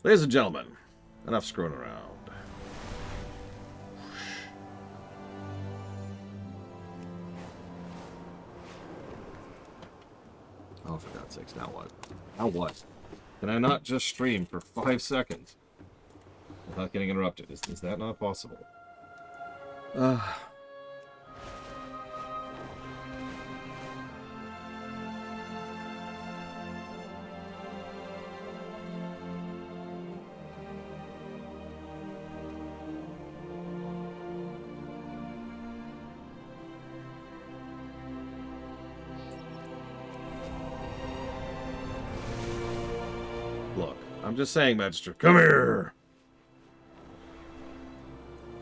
Ladies and gentlemen, enough screwing around. Oh, for God's sakes, now what? Now what? Can I not just stream for 5 seconds without getting interrupted? Is that not possible? Look, I'm just saying, Magister. Come here!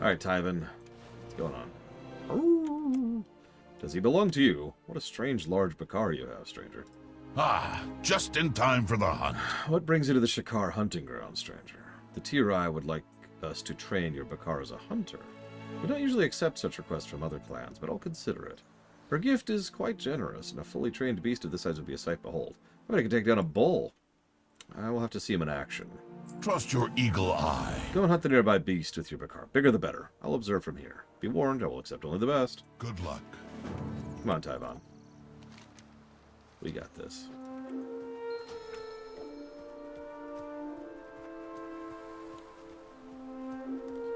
Alright, Tyvan. What's going on? Oh, does he belong to you? What a strange large Bakar you have, stranger. Ah, just in time for the hunt. What brings you to the Shakar hunting ground, stranger? The Tirai would like us to train your Bakar as a hunter. We don't usually accept such requests from other clans, but I'll consider it. Her gift is quite generous, and a fully trained beast of this size would be a sight to behold. I bet I could take down a bull. I will have to see him in action. Trust your eagle eye. Go and hunt the nearby beast with your Bakar. Bigger the better. I'll observe from here. Be warned, I will accept only the best. Good luck. Come on, Tyvan. We got this.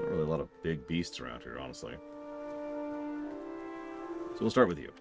Not really a lot of big beasts around here, honestly. So we'll start with you.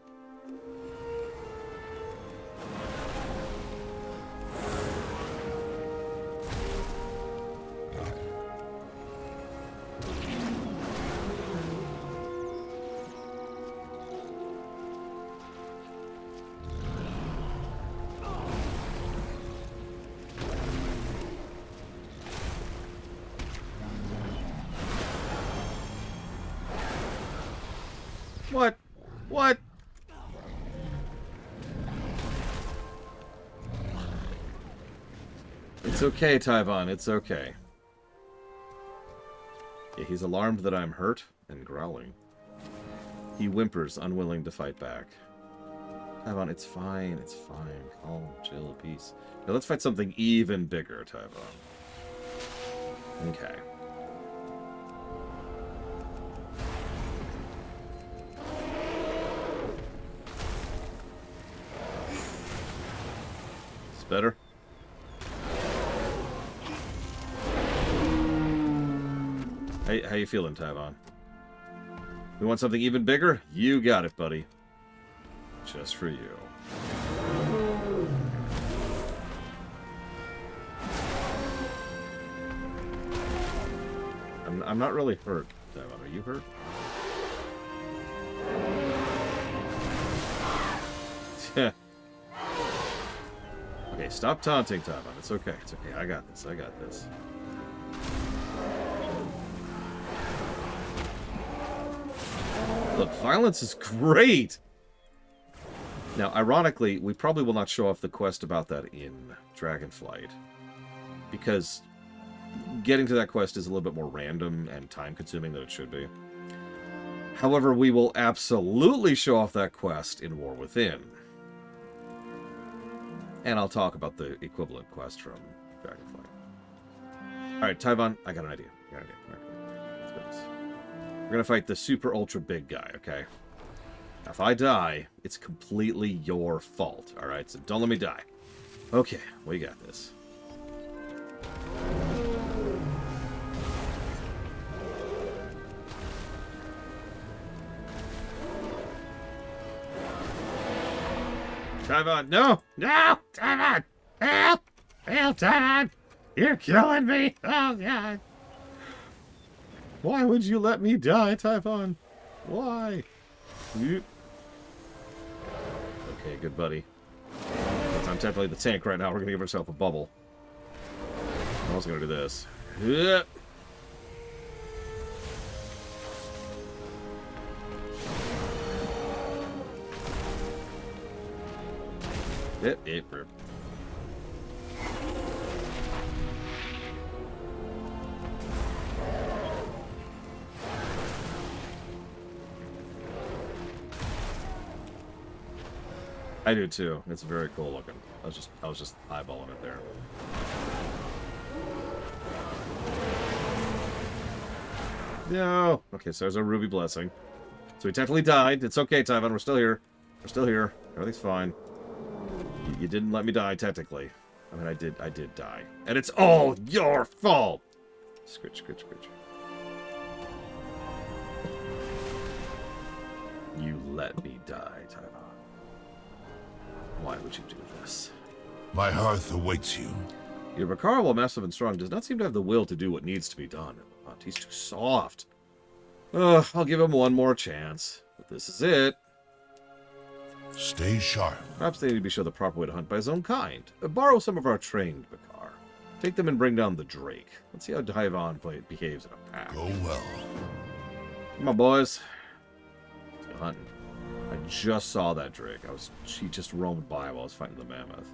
What? What? It's okay, Tyvan. It's okay. Yeah, he's alarmed that I'm hurt and growling. He whimpers, unwilling to fight back. Tyvan, it's fine. It's fine. Calm, chill, peace. Now let's fight something even bigger, Tyvan. Okay. Better. Hey, how you feeling, Tyvan? We want something even bigger? You got it, buddy. Just for you. I'm not really hurt, Tyvan. Are you hurt? Yeah. Okay, stop taunting, Tyvan. It's okay. It's okay. I got this. I got this. Look, violence is great! Now, ironically, we probably will not show off the quest about that in Dragonflight. Because getting to that quest is a little bit more random and time-consuming than it should be. However, we will absolutely show off that quest in War Within. And I'll talk about the equivalent quest from Dragonflight. Alright, Tyvan, I got an idea. Come here. Let's do this. We're gonna fight the super ultra big guy, okay? Now, if I die, it's completely your fault, alright? So don't let me die. Okay, we got this. Tyvan, no! No! Tyvan! Help! Help, Tyvan! You're killing me! Oh, God! Why would you let me die, Tyvan? Why? Okay, good buddy. Since I'm technically the tank right now, we're gonna give ourselves a bubble. I'm also gonna do this. Yep. I do too. It's very cool looking. I was just eyeballing it there. No. Okay, so there's a ruby blessing. So he technically died. It's okay, Tyvon. We're still here. We're still here. Everything's fine. You didn't let me die, technically. I mean, I did die. And it's all your fault! Scritch, scritch, scritch. You let me die, Tyvon. Why would you do this? My hearth awaits you. Your Bakar, while massive and strong, does not seem to have the will to do what needs to be done. He's too soft. Ugh, I'll give him one more chance. But this is it. Stay sharp. Perhaps they need to be shown the proper way to hunt by his own kind. Borrow some of our trained Bakar. Take them and bring down the Drake. Let's see how Tyvon behaves in a pack. Go well. Come on, boys. Let's go hunting. I just saw that Drake. She just roamed by while I was fighting the mammoth.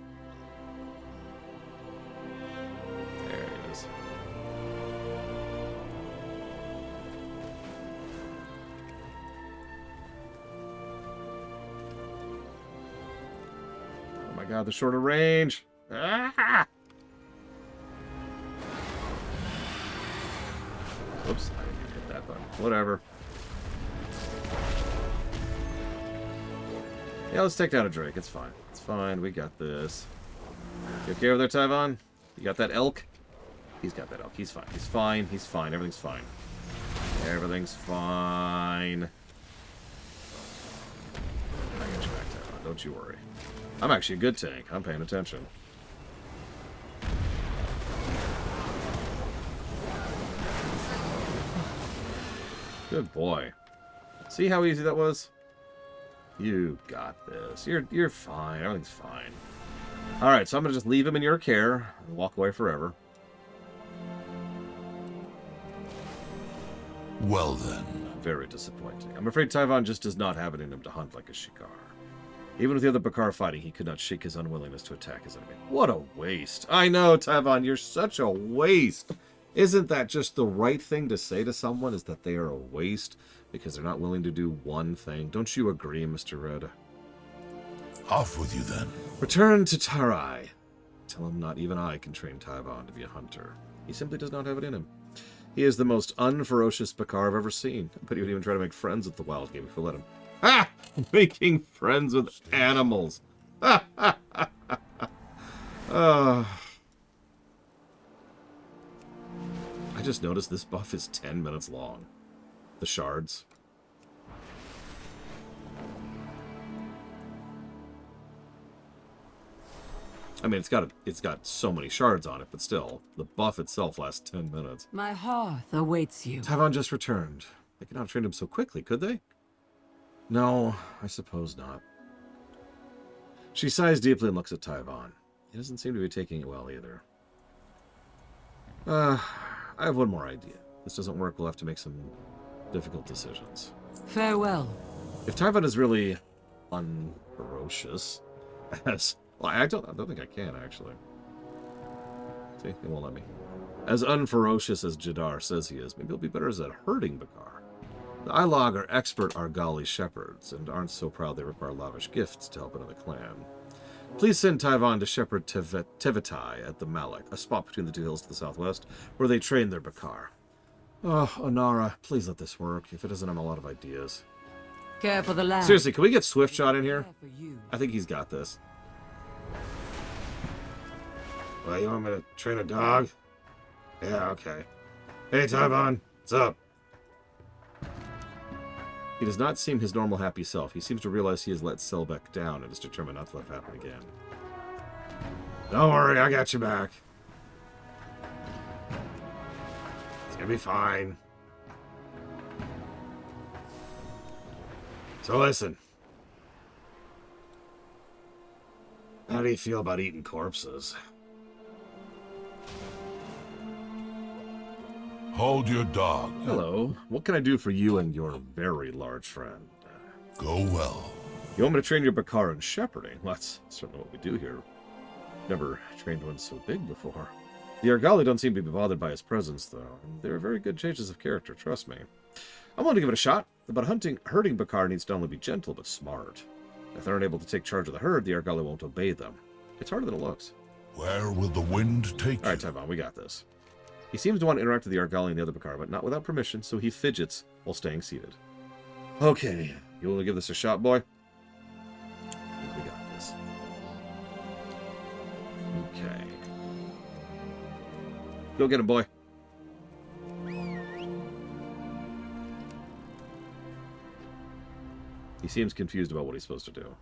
There it is. Oh my god, the shorter range. Ah! Oops, I didn't hit that button. Whatever. Yeah, let's take down a Drake. It's fine. It's fine. We got this. You okay over there, Tyvon? You got that elk? He's got that elk. He's fine. He's fine. He's fine. Everything's fine. Everything's fine. I got you back, Tyvon. Don't you worry. I'm actually a good tank. I'm paying attention. Good boy. See how easy that was? You got this. You're fine. Everything's fine. Alright, so I'm gonna just leave him in your care and walk away forever. Well then. Very disappointing. I'm afraid Tyvon just does not have it in him to hunt like a Shikar. Even with the other Bakar fighting, he could not shake his unwillingness to attack his enemy. What a waste. I know, Tyvon, you're such a waste. Isn't that just the right thing to say to someone, is that they are a waste because they're not willing to do one thing? Don't you agree, Mr. Red? Off with you then. Return to Tarai. Tell him not even I can train Tyvon to be a hunter. He simply does not have it in him. He is the most unferocious Bakar I've ever seen, but he would even try to make friends with the wild game if we let him. Ha! Making friends with animals. Ha ha ha ha. I just noticed this buff is 10 minutes long. The shards. I mean, it's got so many shards on it, but still, the buff itself lasts 10 minutes. My hearth awaits you. Tyvon just returned. They could not have trained him so quickly, could they? No, I suppose not. She sighs deeply and looks at Tyvon. He doesn't seem to be taking it well either. I have one more idea. If this doesn't work, we'll have to make some difficult decisions. Farewell. If Tyvon is really unferocious, as... Well, I don't think I can, actually. See, it won't let me. As unferocious as Jadar says he is, maybe he'll be better as a herding Bakar. The Ilog are expert Argali shepherds, and aren't so proud they require lavish gifts to help another clan. Please send Tyvon to shepherd Tevitai at the Malek, a spot between the two hills to the southwest, where they train their Bakar. Oh, Onara, please let this work. If it doesn't, I'm a lot of ideas. Care for the land. Seriously, can we get Swiftshot in here? Care for you. I think he's got this. Well, you want me to train a dog? Yeah, okay. Hey, Tyvon, what's up? He does not seem his normal happy self. He seems to realize he has let Selbek down and is determined not to let it happen again. Don't worry, I got you back. It's gonna be fine. So listen. How do you feel about eating corpses? Hold your dog. Hello. What can I do for you and your very large friend? Go well. You want me to train your Bakar in shepherding? Well, that's certainly what we do here. Never trained one so big before. The Argali don't seem to be bothered by his presence, though. And they're very good changes of character, trust me. I'm willing to give it a shot, but herding Bakar needs to only be gentle but smart. If they're unable to take charge of the herd, the Argali won't obey them. It's harder than it looks. Where will the wind take All right, you? Tyvon, we got this. He seems to want to interact with the Argali and the other Bakar, but not without permission, so he fidgets while staying seated. Okay, you want to give this a shot, boy? I think we got this. Okay. Go get him, boy. He seems confused about what he's supposed to do.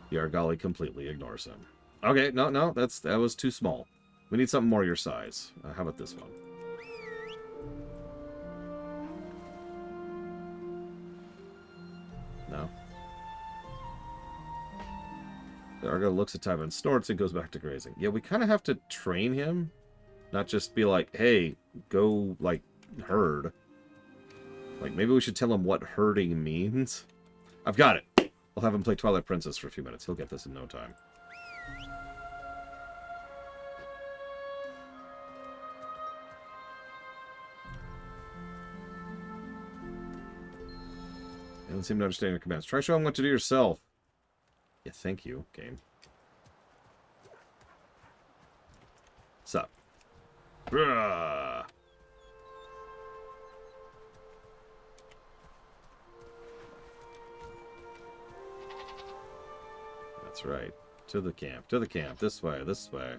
The Argali completely ignores him. Okay, no, that was too small. We need something more your size. How about this one? No. The Argali looks at Tywin, snorts, and goes back to grazing. Yeah, we kind of have to train him. Not just be like, hey, go, like, herd. Like, maybe we should tell him what herding means. I've got it. I'll have him play Twilight Princess for a few minutes. He'll get this in no time. They don't seem to understand your commands. Try showing him what to do yourself. Yeah, thank you, game. Sup? Bruh. That's right. To the camp. To the camp. This way. This way.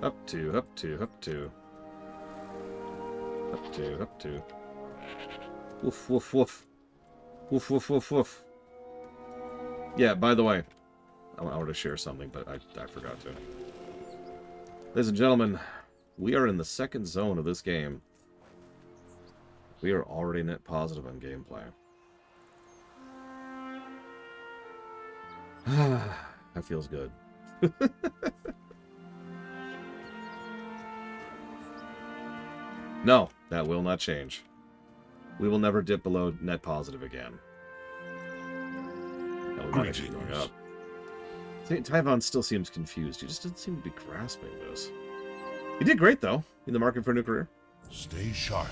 Up to. Up to. Up to. Up to. Up to. Woof, woof, woof. Woof, woof, woof, woof. Yeah, by the way, I wanted to share something, but I forgot to. Ladies and gentlemen, we are in the second zone of this game. We are already net positive on gameplay. That feels good. No, that will not change. We will never dip below net positive again. No, we're not actually going up. Tyvon still seems confused. He just doesn't seem to be grasping this. He did great, though, in the market for a new career. Stay sharp.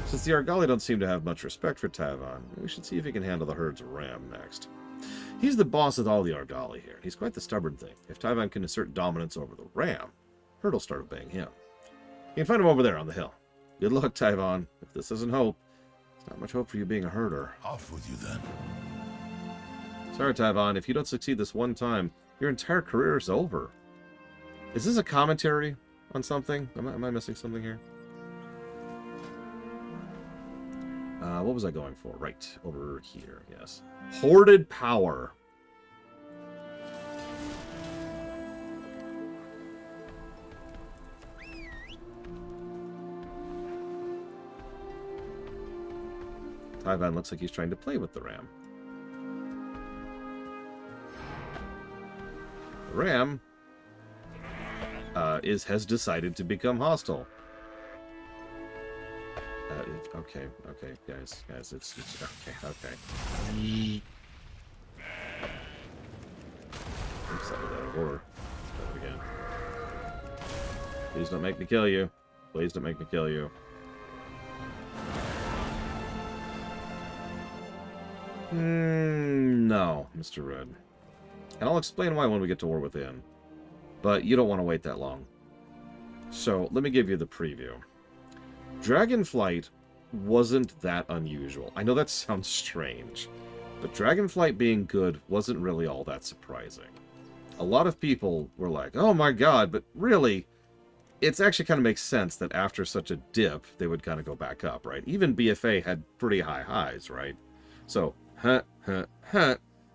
Since the Argali don't seem to have much respect for Tyvon, we should see if he can handle the herd's ram next. He's the boss of all the Argali here. He's quite the stubborn thing. If Tyvon can assert dominance over the ram, herd will start obeying him. You can find him over there on the hill. Good luck, Tyvon. If this isn't hope, there's not much hope for you being a herder. Off with you then. Sorry, Tyvon. If you don't succeed this one time, your entire career is over. Is this a commentary on something? Am I missing something here? What was I going for? Right, over here, yes. Hoarded power. Tyvon looks like he's trying to play with the ram. The ram has decided to become hostile. Okay, guys, it's okay. Oops, that was out of order. Let's try it again. Please don't make me kill you. Please don't make me kill you. No, Mr. Red. And I'll explain why when we get to War Within. But you don't want to wait that long. So, let me give you the preview. Dragonflight wasn't that unusual. I know that sounds strange, but Dragonflight being good wasn't really all that surprising. A lot of people were like, oh my god, but really, it's actually kind of makes sense that after such a dip, they would kind of go back up, right? Even BFA had pretty high highs, right? So,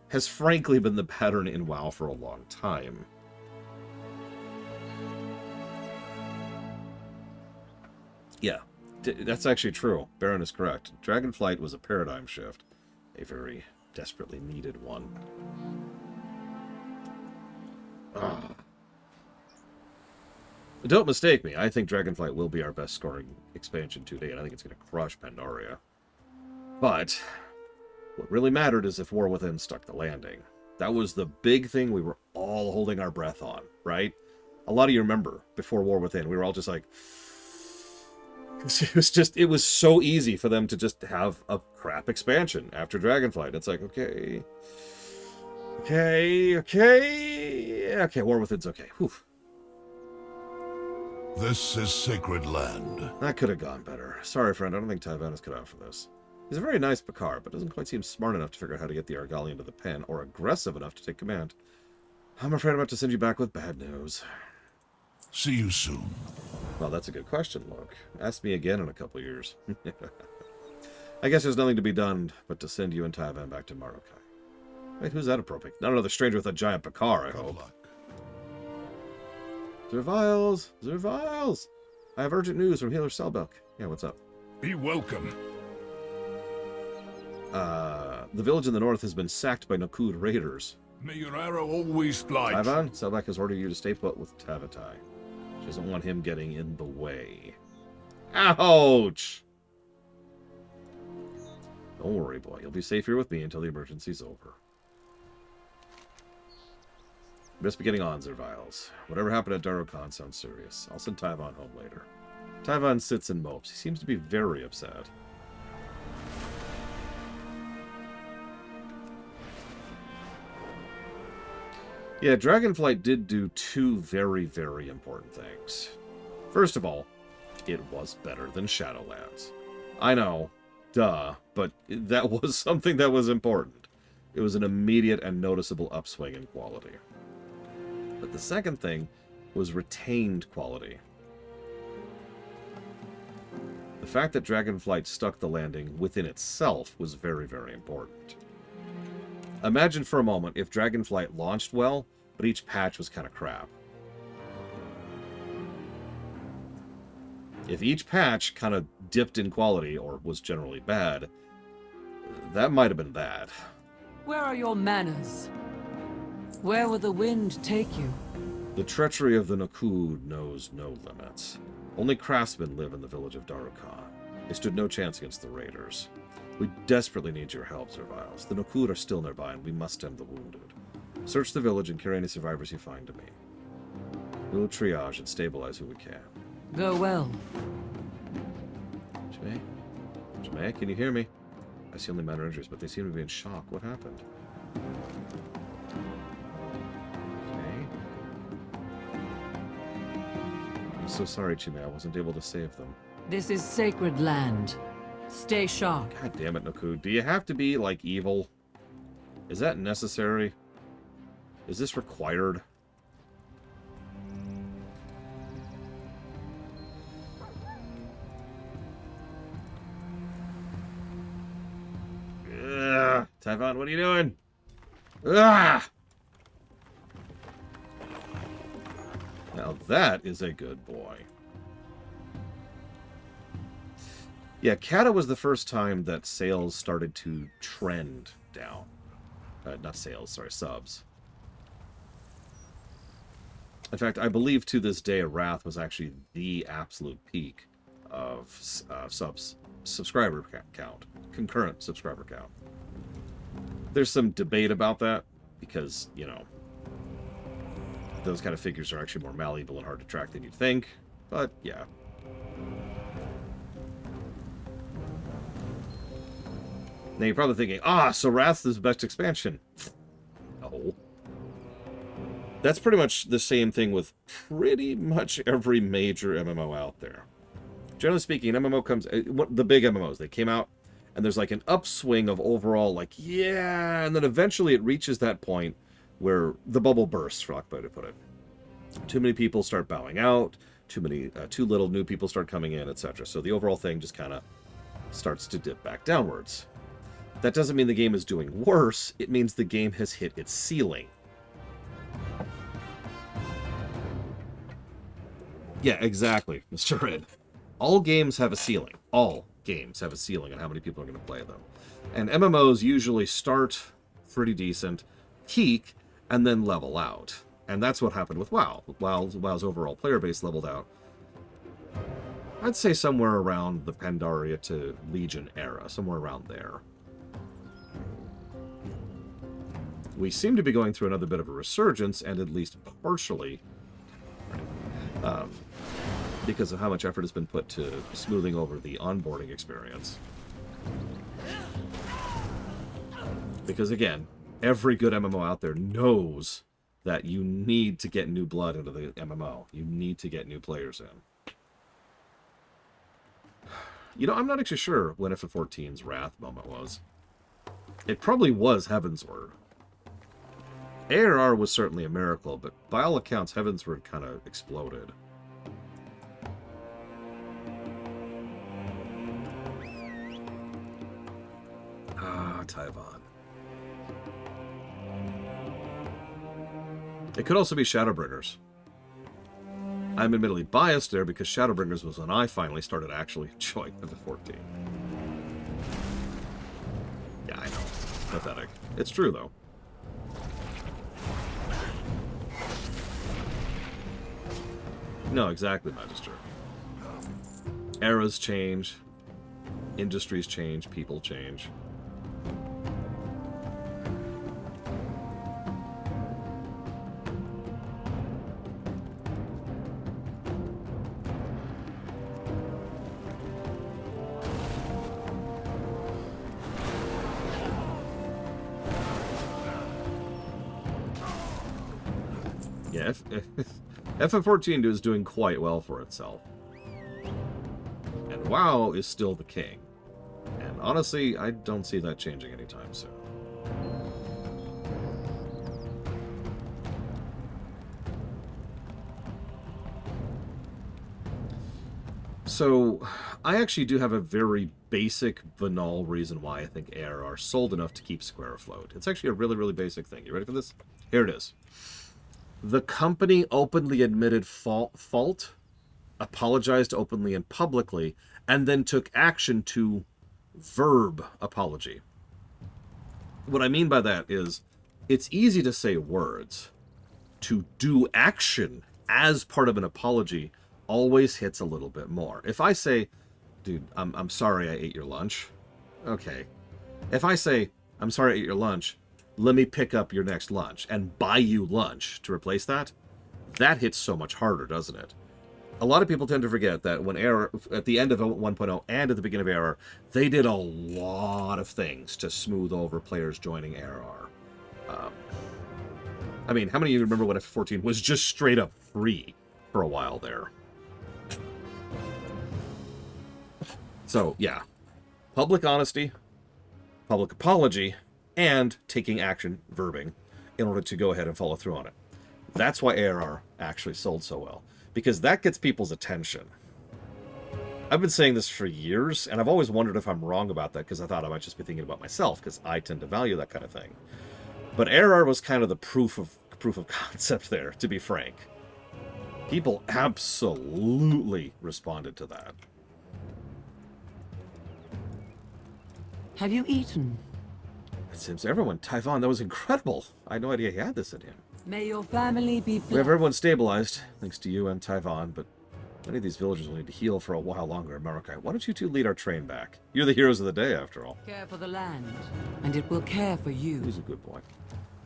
has frankly been the pattern in WoW for a long time. Yeah, that's actually true. Baron is correct. Dragonflight was a paradigm shift. A very desperately needed one. Don't mistake me. I think Dragonflight will be our best scoring expansion to date. I think it's going to crush Pandaria. But what really mattered is if War Within stuck the landing. That was the big thing we were all holding our breath on, right? A lot of you remember, before War Within, we were all just like... It was so easy for them to just have a crap expansion after Dragonflight. It's like, okay, War Within's okay. Whew. This is sacred land. That could have gone better. Sorry, friend, I don't think Tyvan is cut out for this. He's a very nice Picard, but doesn't quite seem smart enough to figure out how to get the Argali into the pen, or aggressive enough to take command. I'm afraid I'm about to send you back with bad news. See you soon. Well, that's a good question, Luke. Ask me again in a couple years. I guess there's nothing to be done but to send you and Tyvan back to Marokai. Wait, who's that appropriate? Not another stranger with a giant Picard, I Good hope. luck. Zerviles! Zerviles! I have urgent news from Healer Selbelk. Yeah, what's up? Be welcome. The village in the north has been sacked by Nakud raiders. May your arrow always fly. Tyvan, Selbelk has ordered you to stay put with Tavatai. She doesn't want him getting in the way. Ouch! Don't worry, boy. You'll be safe here with me until the emergency's over. Best be getting on, Zerviles. Whatever happened at Darokhan sounds serious. I'll send Tyvan home later. Tyvan sits and mopes. He seems to be very upset. Yeah, Dragonflight did do two very, very important things. First of all, it was better than Shadowlands. I know, duh, but that was something that was important. It was an immediate and noticeable upswing in quality. But the second thing was retained quality. The fact that Dragonflight stuck the landing within itself was very, very important. Imagine for a moment if Dragonflight launched well, but each patch was kind of crap. If each patch kind of dipped in quality or was generally bad, that might have been that. Where are your manners? Where will the wind take you? The treachery of the Nakud knows no limits. Only craftsmen live in the village of Darukhan. They stood no chance against the raiders. We desperately need your help, Zerviles. The Nakud are still nearby, and we must tend the wounded. Search the village and carry any survivors you find to me. We will triage and stabilize who we can. Go well. Jemay? Jemay, can you hear me? I see only minor injuries, but they seem to be in shock. What happened? Okay. I'm so sorry, Chimay. I wasn't able to save them. This is sacred land. Stay sharp. God damn it, Nakud. Do you have to be, like, evil? Is that necessary? Is this required? Ugh. Typhon, what are you doing? Ugh. Now that is a good boy. Yeah, Kata was the first time that sales started to trend down. Not sales, sorry, subs. In fact, I believe to this day, Wrath was actually the absolute peak of subscriber count, concurrent subscriber count. There's some debate about that because, you know, those kind of figures are actually more malleable and hard to track than you'd think. But, yeah. Now you're probably thinking, so Wrath's the best expansion. No. That's pretty much the same thing with pretty much every major MMO out there. Generally speaking, MMO comes... the big MMOs, they came out, and there's like an upswing of overall, like, yeah, and then eventually it reaches that point where the bubble bursts, for lack of a way to put it. Too many people start bowing out, too little new people start coming in, etc. So the overall thing just kind of starts to dip back downwards. That doesn't mean the game is doing worse, it means the game has hit its ceiling. Yeah, exactly, Mr. Red. All games have a ceiling. All games have a ceiling on how many people are going to play them. And MMOs usually start pretty decent, peak, and then level out. And that's what happened with WoW. WoW's overall player base leveled out. I'd say somewhere around the Pandaria to Legion era, somewhere around there. We seem to be going through another bit of a resurgence, and at least partially, because of how much effort has been put to smoothing over the onboarding experience. Because again, every good MMO out there knows that you need to get new blood into the MMO. You need to get new players in. You know, I'm not actually sure when FF14's Wrath moment was. It probably was Heavensward. ARR was certainly a miracle, but by all accounts, Heavensward kind of exploded. Ah, Taiwan. It could also be Shadowbringers. I'm admittedly biased there because Shadowbringers was when I finally started actually enjoying FF14. Yeah, I know. Pathetic. It's true, though. No, exactly, Magister. Eras change. Industries change. People change. Yeah, FF14 is doing quite well for itself. And WoW is still the king. And honestly, I don't see that changing anytime soon. So, I actually do have a very basic, banal reason why I think ARR sold enough to keep Square afloat. It's actually a really, really basic thing. You ready for this? Here it is. The company openly admitted fault, apologized openly and publicly, and then took action to verb apology. What I mean by that is, it's easy to say words. To do action as part of an apology always hits a little bit more. If I say, dude, I'm sorry I ate your lunch. Okay. If I say, I'm sorry I ate your lunch, let me pick up your next lunch and buy you lunch to replace that, that hits so much harder, doesn't it? A lot of people tend to forget that when ARR, at the end of 1.0 and at the beginning of ARR, they did a lot of things to smooth over players joining ARR. I mean, how many of you remember when F14 was just straight up free for a while there? So, yeah. Public honesty, public apology, and taking action, verbing, in order to go ahead and follow through on it. That's why ARR actually sold so well, because that gets people's attention. I've been saying this for years, and I've always wondered if I'm wrong about that, because I thought I might just be thinking about myself, because I tend to value that kind of thing. But ARR was kind of the proof of concept there, to be frank. People absolutely responded to that. Have you eaten? It seems everyone. Typhon, that was incredible. I had no idea he had this in him. May your family be blessed. We have everyone stabilized, thanks to you and Typhon, but many of these villagers will need to heal for a while longer in Maracai. Why don't you two lead our train back? You're the heroes of the day, after all. Care for the land, and it will care for you. He's a good boy.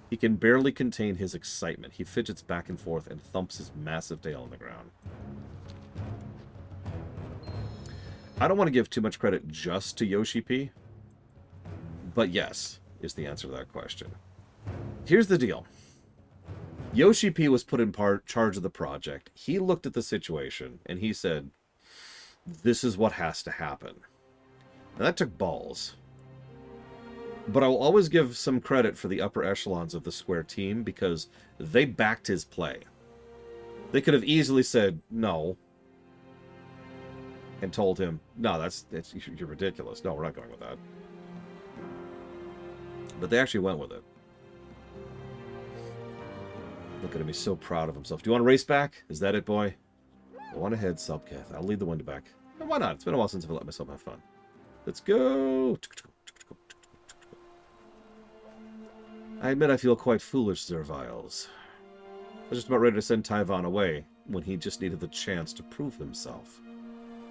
He can barely contain his excitement. He fidgets back and forth and thumps his massive tail on the ground. I don't want to give too much credit just to Yoshi P, but yes, is the answer to that question. Here's the deal. Yoshi P was put in charge of the project. He looked at the situation, and he said, this is what has to happen. Now, that took balls. But I will always give some credit for the upper echelons of the Square team, because they backed his play. They could have easily said, no, and told him, no, you're ridiculous. No, we're not going with that. But they actually went with it. Look at him, he's so proud of himself. Do you want to race back? Is that it, boy? Go on ahead, Subcath. I'll lead the wind back. Why not? It's been a while since I've let myself have fun. Let's go! I admit I feel quite foolish, Zerviles. I was just about ready to send Typhon away when he just needed the chance to prove himself.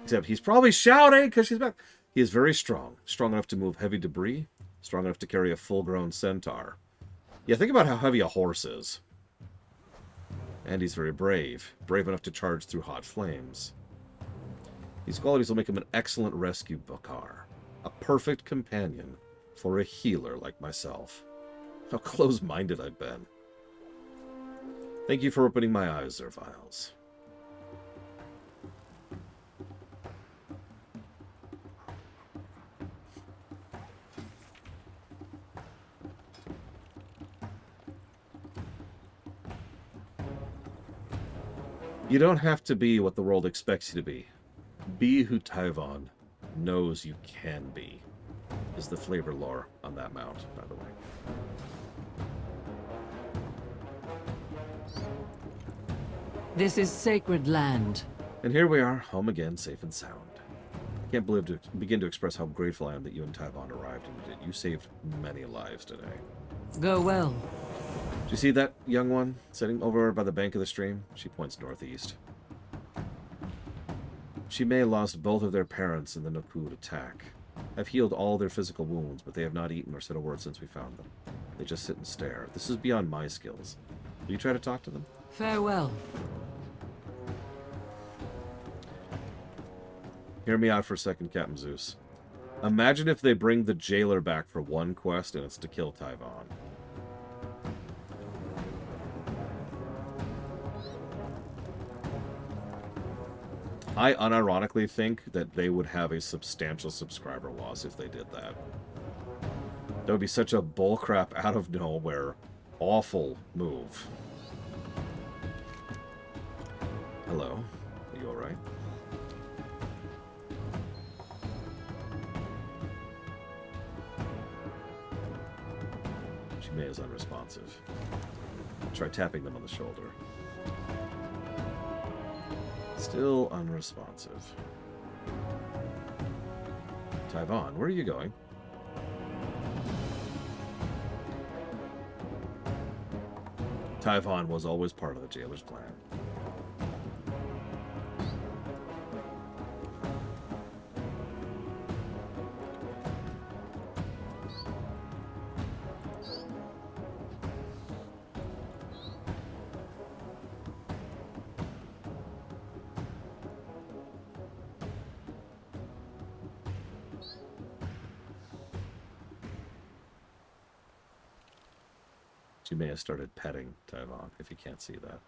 Except he's probably shouting because she's back. He is very strong. Strong enough to move heavy debris. Strong enough to carry a full-grown centaur. Yeah, think about how heavy a horse is. And he's very brave. Brave enough to charge through hot flames. These qualities will make him an excellent rescue Bakar. A perfect companion for a healer like myself. How close-minded I've been. Thank you for opening my eyes, Zerviles. You don't have to be what the world expects you to be. Be who Tyvon knows you can be, is the flavor lore on that mount, by the way. This is sacred land. And here we are, home again, safe and sound. I can't begin to express how grateful I am that you and Tyvon arrived and you saved many lives today. Go well. Do you see that young one sitting over by the bank of the stream? She points northeast. She may have lost both of their parents in the Nokud attack. I've healed all their physical wounds, but they have not eaten or said a word since we found them. They just sit and stare. This is beyond my skills. Will you try to talk to them? Farewell. Hear me out for a second, Captain Zeus. Imagine if they bring the jailer back for one quest and it's to kill Tyvon. I unironically think that they would have a substantial subscriber loss if they did that. That would be such a bullcrap out of nowhere, awful move. Hello, are you alright? She may is unresponsive. Try tapping them on the shoulder. Still unresponsive. Tyvon, where are you going? Tyvon was always part of the jailer's plan. She may have started petting Tyvon, if you can't see that.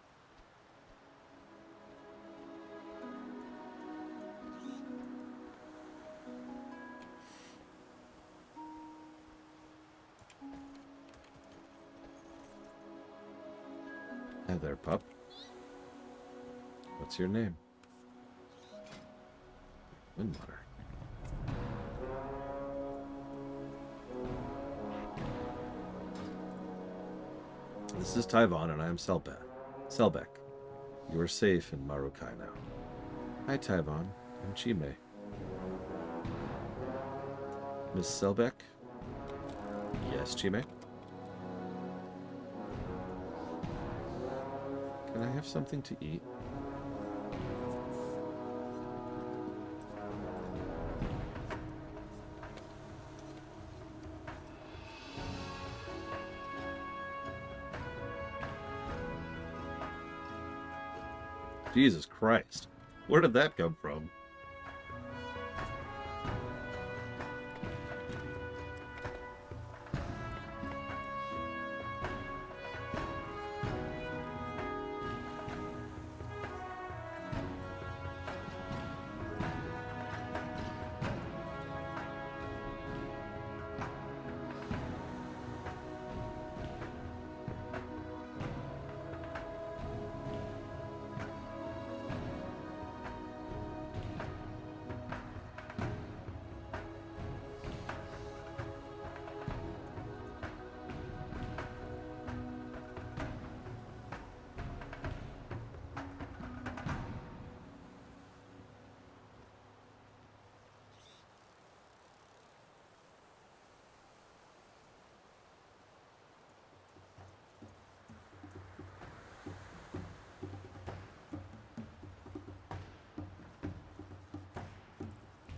Hi there, pup. What's your name? Windwater. This is Tyvon, and I am Selbek. Selbek. You are safe in Marukai now. Hi, Tyvon. I'm Chime. Miss Selbek? Yes, Chime? Can I have something to eat? Jesus Christ. Where did that come from?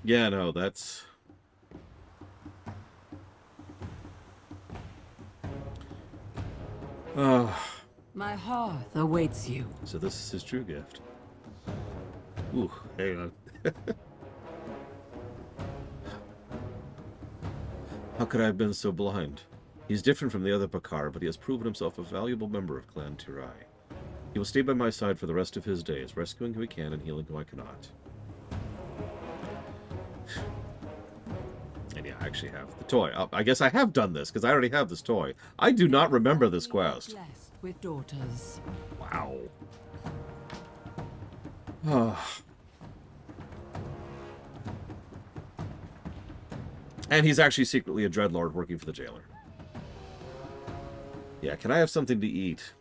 Yeah, no, that's... My hearth awaits you. So this is his true gift. Ooh, hang on. How could I have been so blind? He's different from the other Bakar, but he has proven himself a valuable member of Clan Tirai. He will stay by my side for the rest of his days, rescuing who he can and healing who I cannot. And yeah, I actually have the toy. I guess I have done this, because I already have this toy. I do not remember this quest. Blessed with daughters. Wow. And he's actually secretly a dreadlord working for the jailer. Yeah, can I have something to eat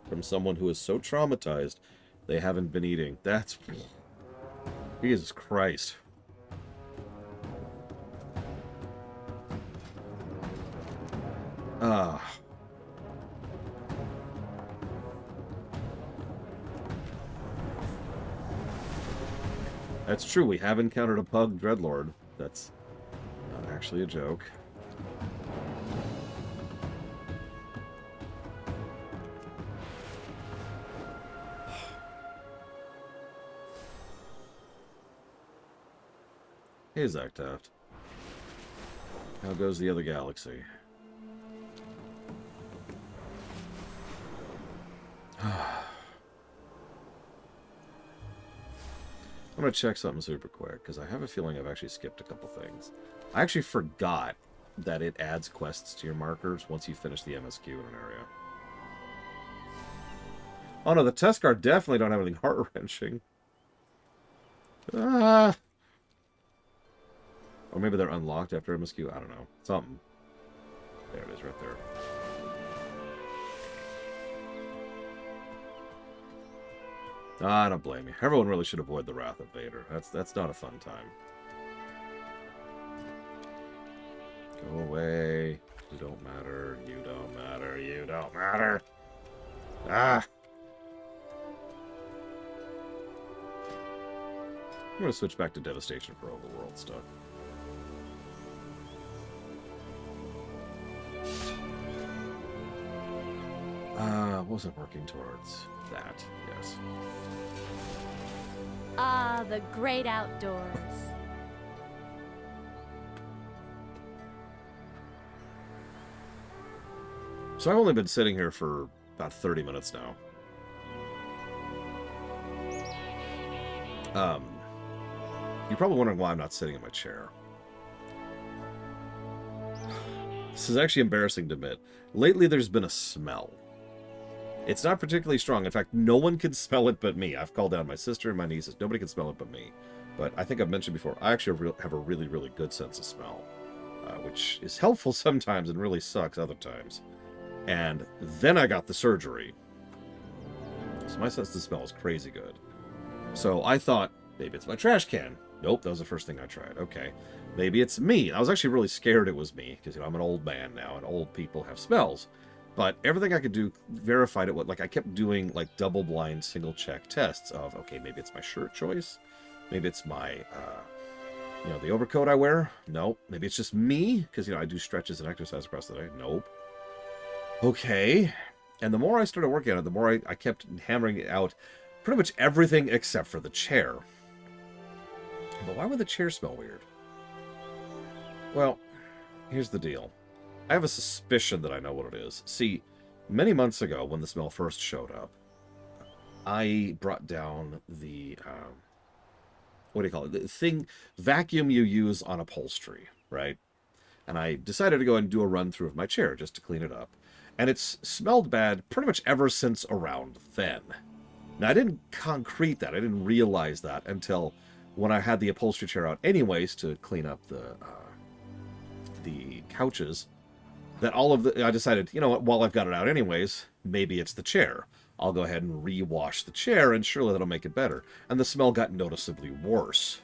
from someone who is so traumatized they haven't been eating? That's... Jesus Christ. That's true, we have encountered a pug dreadlord. That's not actually a joke. Hey, Zach Taft. How goes the other galaxy? I'm going to check something super quick, because I have a feeling I've actually skipped a couple things. I actually forgot that it adds quests to your markers once you finish the MSQ in an area. Oh no, the Teskar definitely don't have anything heart-wrenching. Or maybe they're unlocked after MSQ, I don't know. Something. There it is, right there. I don't blame you. Everyone really should avoid the Wrath of Vader. That's not a fun time. Go away. You don't matter. You don't matter. You don't matter. Ah! I'm going to switch back to Devastation for overworld stuff. What was I working towards? That, yes. Ah, the great outdoors. So I've only been sitting here for about 30 minutes now. You're probably wondering why I'm not sitting in my chair. This is actually embarrassing to admit. Lately, there's been a smell. It's not particularly strong. In fact, no one can smell it but me. I've called down my sister and my nieces. Nobody can smell it but me. But I think I've mentioned before, I actually have a really, really good sense of smell. Which is helpful sometimes and really sucks other times. And then I got the surgery. So my sense of smell is crazy good. So I thought, maybe it's my trash can. Nope, that was the first thing I tried. Okay. Maybe it's me. I was actually really scared it was me, because, you know, I'm an old man now, and old people have smells. But everything I could do verified it. Like, I kept doing, like, double-blind, single-check tests of, okay, maybe it's my shirt choice. Maybe it's my, you know, the overcoat I wear. Nope. Maybe it's just me, because, you know, I do stretches and exercise across the day. Nope. Okay. And the more I started working on it, the more I kept hammering out pretty much everything except for the chair. But why would the chair smell weird? Well, here's the deal. I have a suspicion that I know what it is. See, many months ago, when the smell first showed up, I brought down the, what do you call it? The vacuum you use on upholstery, right? And I decided to go and do a run through of my chair just to clean it up. And it's smelled bad pretty much ever since around then. Now, I didn't concrete that. I didn't realize that until when I had the upholstery chair out anyways to clean up the couches, that I decided, you know what, while I've got it out anyways, maybe it's the chair. I'll go ahead and rewash the chair, and surely that'll make it better. And the smell got noticeably worse.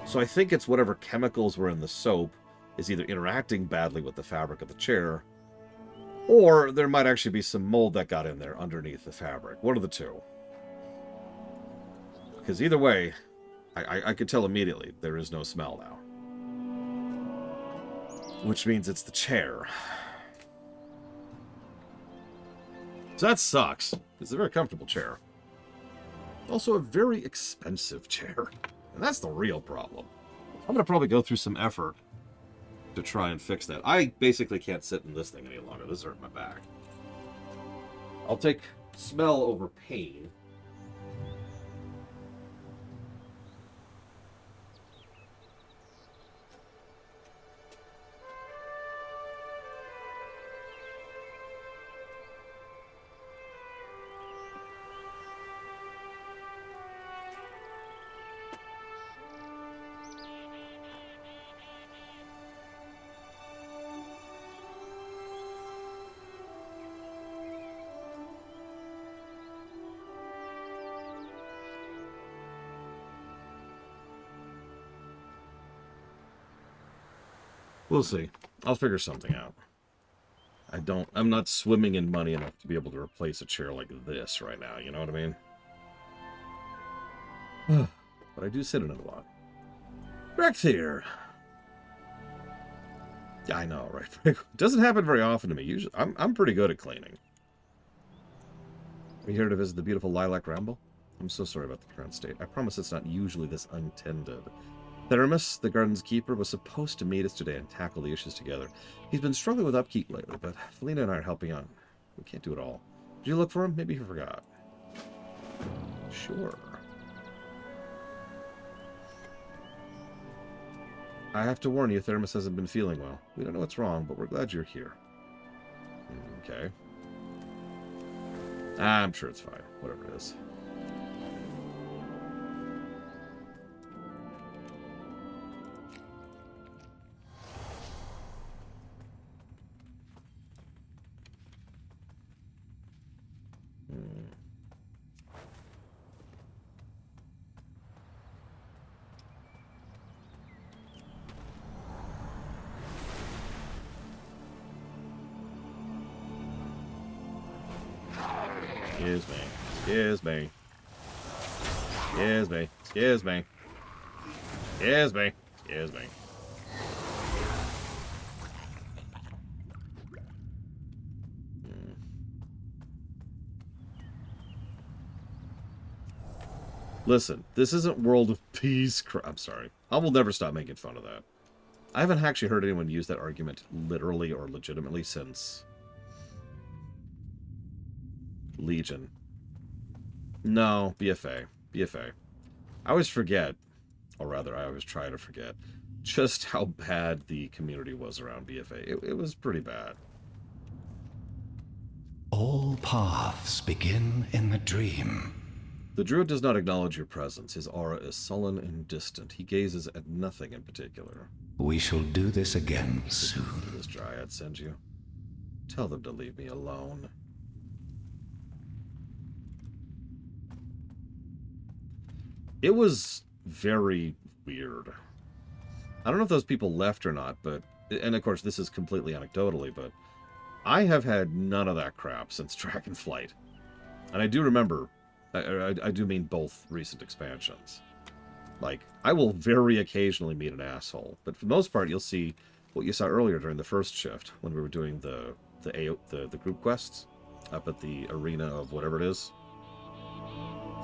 So I think it's whatever chemicals were in the soap is either interacting badly with the fabric of the chair, or there might actually be some mold that got in there underneath the fabric. One of the two. Because either way, I could tell immediately there is no smell now. Which means it's the chair. So that sucks. It's a very comfortable chair. Also a very expensive chair. And that's the real problem. I'm going to probably go through some effort to try and fix that. I basically can't sit in this thing any longer. This hurts my back. I'll take smell over pain. We'll see. I'll figure something out. I'm not swimming in money enough to be able to replace a chair like this right now, you know what I mean? But I do sit in it a lot. Recthier! Yeah, I know, right? It doesn't happen very often to me. Usually, I'm pretty good at cleaning. Are you here to visit the beautiful Lilac Ramble? I'm so sorry about the current state. I promise it's not usually this untended. Theramis, the garden's keeper, was supposed to meet us today and tackle the issues together. He's been struggling with upkeep lately, but Felina and I are helping out. We can't do it all. Did you look for him? Maybe he forgot. Sure. I have to warn you, Theramis hasn't been feeling well. We don't know what's wrong, but we're glad you're here. Okay. I'm sure it's fine. Whatever it is. Excuse me. Excuse me. Excuse me. Excuse me. Excuse me. Excuse me. Listen, this isn't World of Peace. I'm sorry. I will never stop making fun of that. I haven't actually heard anyone use that argument literally or legitimately since Legion. No, BFA. BFA. I always forget, or rather, I always try to forget, just how bad the community was around BFA. It was pretty bad. All paths begin in the dream. The druid does not acknowledge your presence. His aura is sullen and distant. He gazes at nothing in particular. We shall do this again soon. Did this dryad send you? Tell them to leave me alone. It was very weird. I don't know if those people left or not, but... And of course, this is completely anecdotally, but... I have had none of that crap since Dragonflight. And I do remember... I do mean both recent expansions. Like, I will very occasionally meet an asshole, but for the most part, you'll see what you saw earlier during the first shift, when we were doing the group quests up at the arena of whatever it is.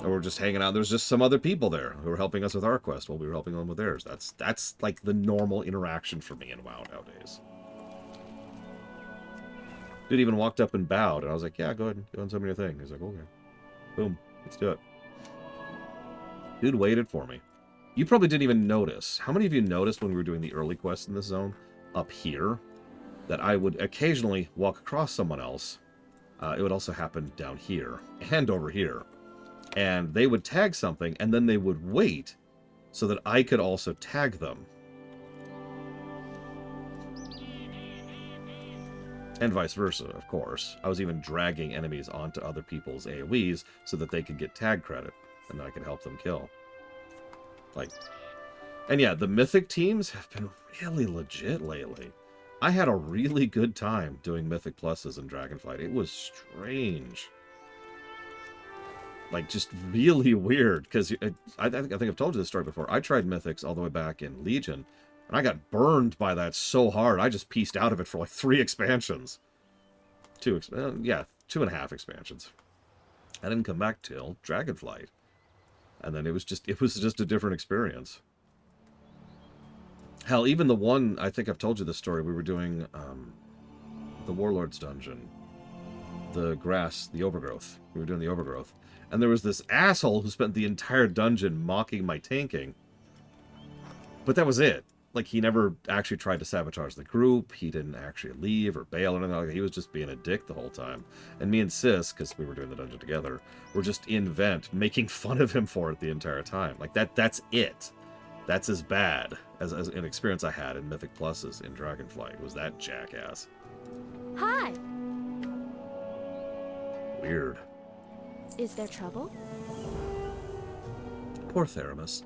And we're just hanging out. There's just some other people there who were helping us with our quest while we were helping them with theirs. That's like the normal interaction for me in WoW nowadays. Dude even walked up and bowed, and I was like, yeah, go ahead and tell me your thing. He's like, okay. Boom. Let's do it. Dude waited for me. You probably didn't even notice. How many of you noticed when we were doing the early quests in this zone up here that I would occasionally walk across someone else? It would also happen down here and over here. And they would tag something, and then they would wait so that I could also tag them. And vice versa, of course. I was even dragging enemies onto other people's AoEs so that they could get tag credit, and then I could help them kill. Like, and yeah, the Mythic teams have been really legit lately. I had a really good time doing Mythic Pluses in Dragonflight. It was strange. Like, just really weird, because I think I've told you this story before. I tried Mythics all the way back in Legion, and I got burned by that so hard, I just pieced out of it for like 3 expansions. 2.5 expansions. I didn't come back till Dragonflight. And then it was just a different experience. Hell, even the one, I think I've told you this story, we were doing the Warlord's Dungeon. the grass, the overgrowth. We were doing the overgrowth. And there was this asshole who spent the entire dungeon mocking my tanking. But that was it. Like, he never actually tried to sabotage the group. He didn't actually leave or bail or anything like that. He was just being a dick the whole time. And me and Sis, because we were doing the dungeon together, were just in vent making fun of him for it the entire time. Like, that's it. That's as bad as an experience I had in Mythic Pluses in Dragonflight, was that jackass. Hi. Weird. Is there trouble? Poor Theramus.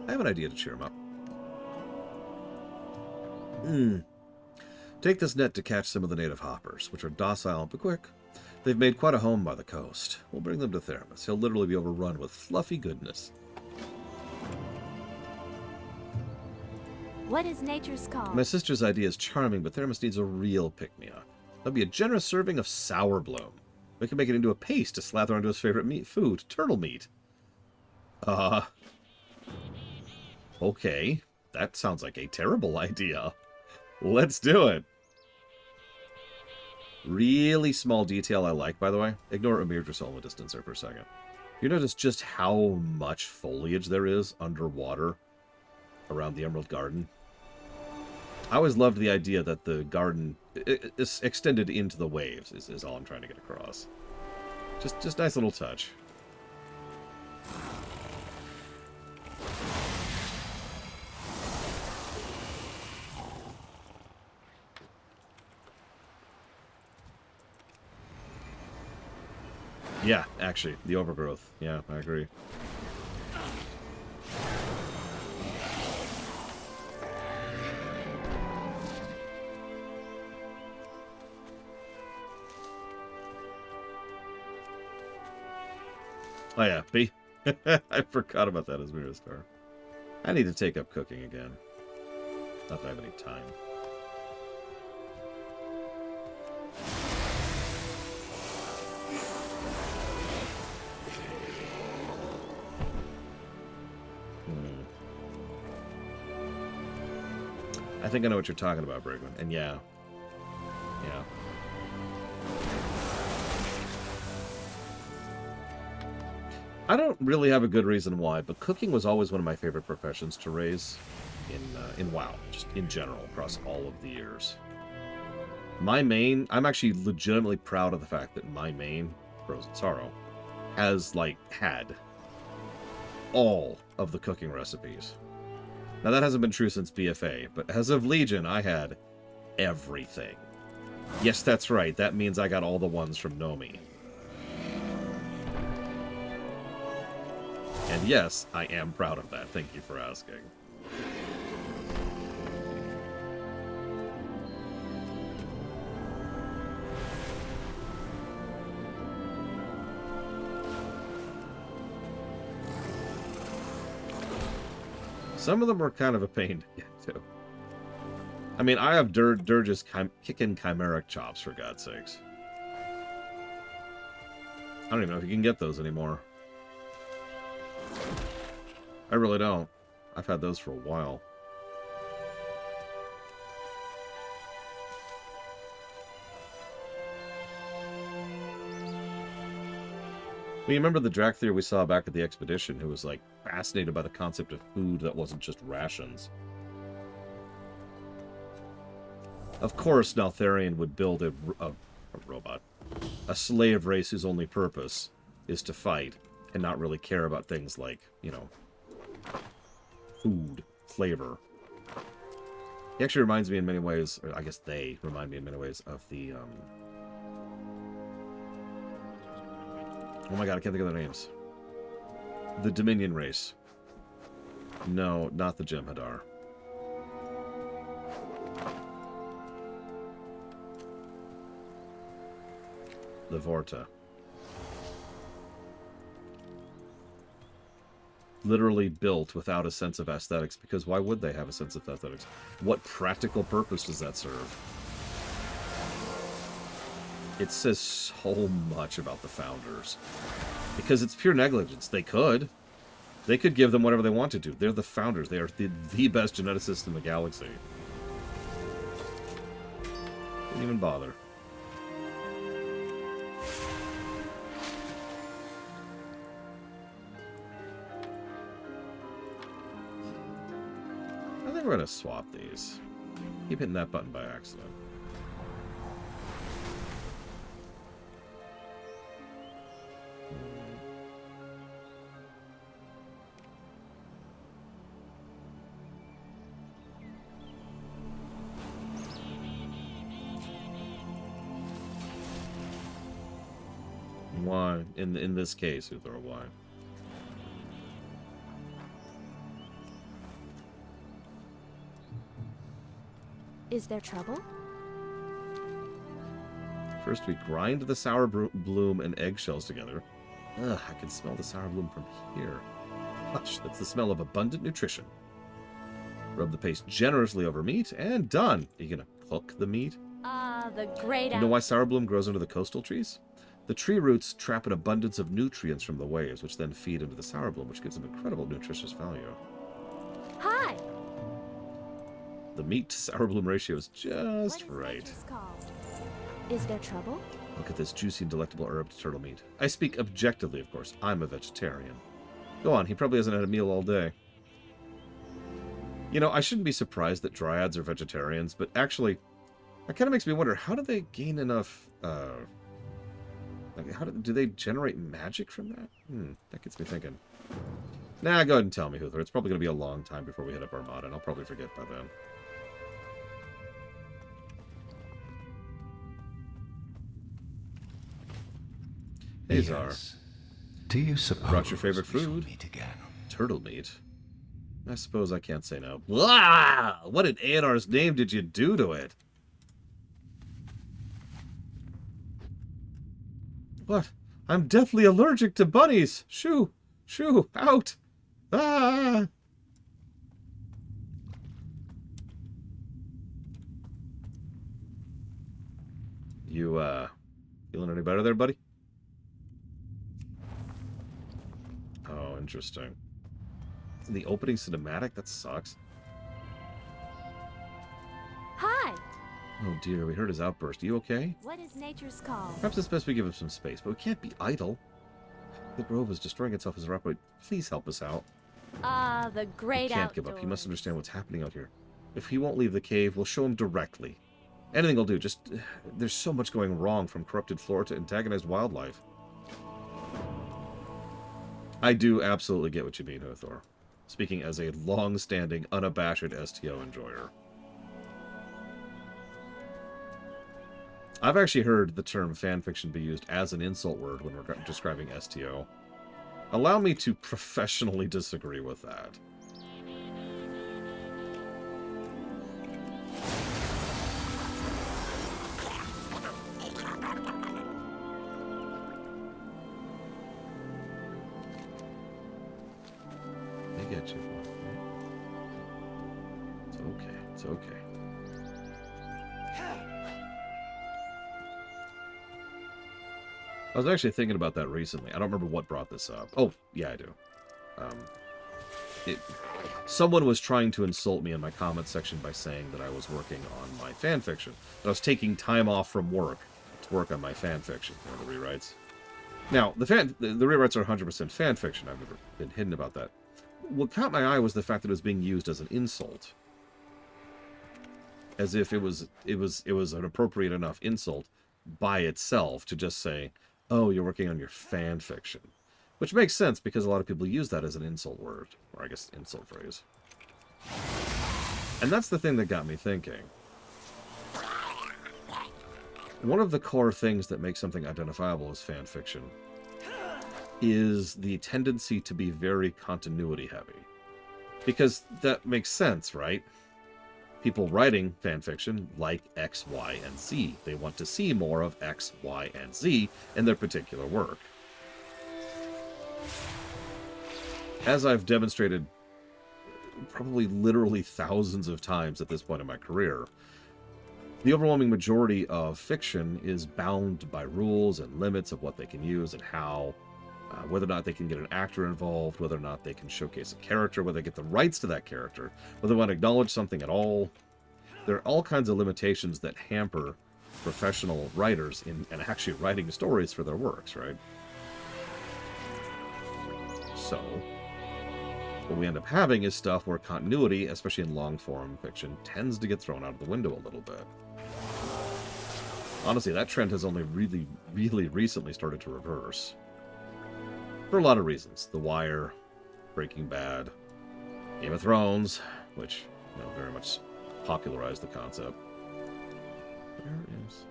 I have an idea to cheer him up. Take this net to catch some of the native hoppers, which are docile but quick. They've made quite a home by the coast. We'll bring them to Theramus. He'll literally be overrun with fluffy goodness. What is nature's call? My sister's idea is charming, but Theramus needs a real pick-me-up. There'll be a generous serving of sour bloom. We can make it into a paste to slather onto his favorite food, turtle meat. Okay. That sounds like a terrible idea. Let's do it. Really small detail I like, by the way. Ignore Amir Drasol in the distance there for a second. You notice just how much foliage there is underwater around the Emerald Garden? I always loved the idea that the garden is extended into the waves, is all I'm trying to get across. Just nice little touch. Yeah, actually, the overgrowth. Yeah, I agree. Oh yeah, B. I forgot about that as Mirror Star. I need to take up cooking again. Not that I have any time. I think I know what you're talking about, Brigman. And yeah. Yeah. I don't really have a good reason why, but cooking was always one of my favorite professions to raise in WoW, just in general, across all of the years. My main, I'm actually legitimately proud of the fact that my main, Frozen Sorrow, has, like, had all of the cooking recipes. Now, that hasn't been true since BFA, but as of Legion, I had everything. Yes, that's right. That means I got all the ones from Nomi. And yes, I am proud of that. Thank you for asking. Some of them were kind of a pain to get to. I mean, I have Dirge's kicking chimeric chops, for God's sakes. I don't even know if you can get those anymore. I really don't. I've had those for a while. Well, you remember the Drakthir we saw back at the expedition who was, like, fascinated by the concept of food that wasn't just rations. Of course, Naltharion would build a robot. A slave race whose only purpose is to fight and not really care about things like, you know, food, flavor. He actually reminds me in many ways, or I guess they remind me in many ways, of the, oh my god, I can't think of their names. The Dominion race. No, not the Jem'Hadar. The Vorta. Literally built without a sense of aesthetics, because why would they have a sense of aesthetics? What practical purpose does that serve? It says so much about the founders. Because it's pure negligence. They could. They could give them whatever they wanted to. They're the founders. They are the best geneticists in the galaxy. Didn't even bother. think we're going to swap these. Keep hitting that button by accident. Why? In this case, Uthor, why? Is there trouble? First, we grind the sour bloom and eggshells together. Ugh, I can smell the sour bloom from here. Hush, that's the smell of abundant nutrition. Rub the paste generously over meat, and done. Are you gonna cook the meat? The great You know why sour bloom grows under the coastal trees? The tree roots trap an abundance of nutrients from the waves, which then feed into the sour bloom, which gives them incredible nutritious value. Hi! The meat to sour bloom ratio is just What is right. nature's call? Is there trouble? Look at this juicy and delectable herbed turtle meat. I speak objectively, of course. I'm a vegetarian. Go on, he probably hasn't had a meal all day. You know, I shouldn't be surprised that dryads are vegetarians, but actually, that kind of makes me wonder, how do they gain enough, like, do they generate magic from that? That gets me thinking. Nah, go ahead and tell me, Uthor. It's probably going to be a long time before we hit up Armada, and I'll probably forget by then. Hey, Czar. Yes. Do you suppose Brought your favorite we shall food? meet again? Turtle meat. I suppose I can't say no. Blah! What in Aeonar's name did you do to it? What? I'm deathly allergic to bunnies! Shoo! Shoo! Out! Ah! You, feeling any better there, buddy? Oh, interesting. It's in the opening cinematic? That sucks. Hi! Oh dear, we heard his outburst. Are you okay? What is nature's call? Perhaps it's best we give him some space, but we can't be idle. The grove is destroying itself as a rock. Please help us out. The great He can't outdoors. give up. He must understand what's happening out here. If he won't leave the cave, we'll show him directly. Anything will do. Just, there's so much going wrong, from corrupted flora to antagonized wildlife. I do absolutely get what you mean, Uthor. Speaking as a long-standing, unabashed STO enjoyer. I've actually heard the term fanfiction be used as an insult word when we're describing STO. Allow me to professionally disagree with that. I get you. It's okay. It's okay. I was actually thinking about that recently. I don't remember what brought this up. Oh, yeah, I do. Someone was trying to insult me in my comment section by saying that I was working on my fanfiction. That I was taking time off from work to work on my fanfiction, or the rewrites. Now, the rewrites are 100% fanfiction. I've never been hidden about that. What caught my eye was the fact that it was being used as an insult. As if it was an appropriate enough insult by itself to just say, oh, you're working on your fan fiction. Which makes sense, because a lot of people use that as an insult word. Or I guess insult phrase. And that's the thing that got me thinking. One of the core things that makes something identifiable as fan fiction is the tendency to be very continuity heavy. Because that makes sense, right? People writing fanfiction like X, Y, and Z. They want to see more of X, Y, and Z in their particular work. As I've demonstrated probably literally thousands of times at this point in my career, the overwhelming majority of fiction is bound by rules and limits of what they can use and how, whether or not they can get an actor involved, whether or not they can showcase a character, whether they get the rights to that character, whether they want to acknowledge something at all. There are all kinds of limitations that hamper professional writers in actually writing stories for their works, right? So, what we end up having is stuff where continuity, especially in long-form fiction, tends to get thrown out of the window a little bit. Honestly, that trend has only really, really recently started to reverse. For a lot of reasons. The Wire, Breaking Bad, Game of Thrones, which, you know, very much popularized the concept. Where is...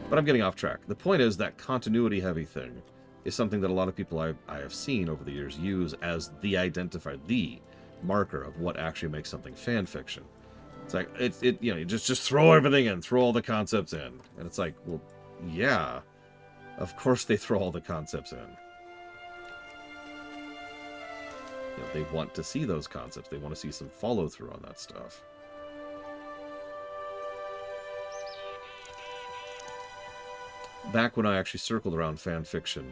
But I'm getting off track. The point is that continuity-heavy thing is something that a lot of people I have seen over the years use as the identifier, the marker of what actually makes something fan fiction. It's like, you know, you just throw everything in, throw all the concepts in. And it's like, well, yeah, of course they throw all the concepts in. You know, they want to see those concepts. They want to see some follow-through on that stuff. Back when I actually circled around fan fiction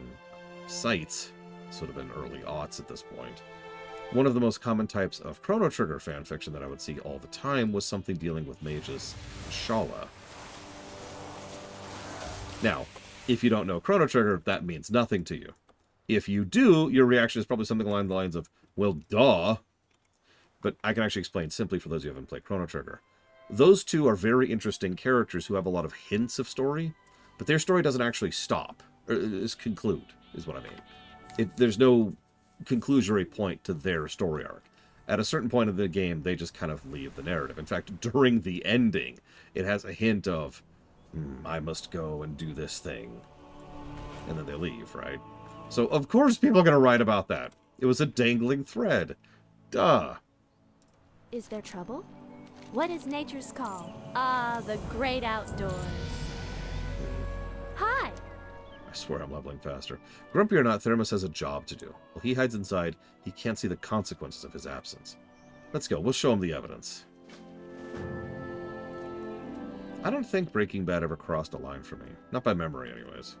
sites, sort of in early aughts at this point, one of the most common types of Chrono Trigger fan fiction that I would see all the time was something dealing with mages Shala. Now, if you don't know Chrono Trigger, that means nothing to you. If you do, your reaction is probably something along the lines of, well, duh. But I can actually explain simply for those who haven't played Chrono Trigger. Those two are very interesting characters who have a lot of hints of story, but their story doesn't actually stop, or conclude, is what I mean. There's no conclusory point to their story arc. At a certain point of the game, they just kind of leave the narrative. In fact, during the ending, it has a hint of, I must go and do this thing. And then they leave, right? So, of course, people are going to write about that. It was a dangling thread. Duh. Is there trouble? What is nature's call? Ah, the great outdoors. Hi! I swear I'm leveling faster. Grumpy or not, Thermos has a job to do. While he hides inside, he can't see the consequences of his absence. Let's go. We'll show him the evidence. I don't think Breaking Bad ever crossed a line for me. Not by memory, anyways.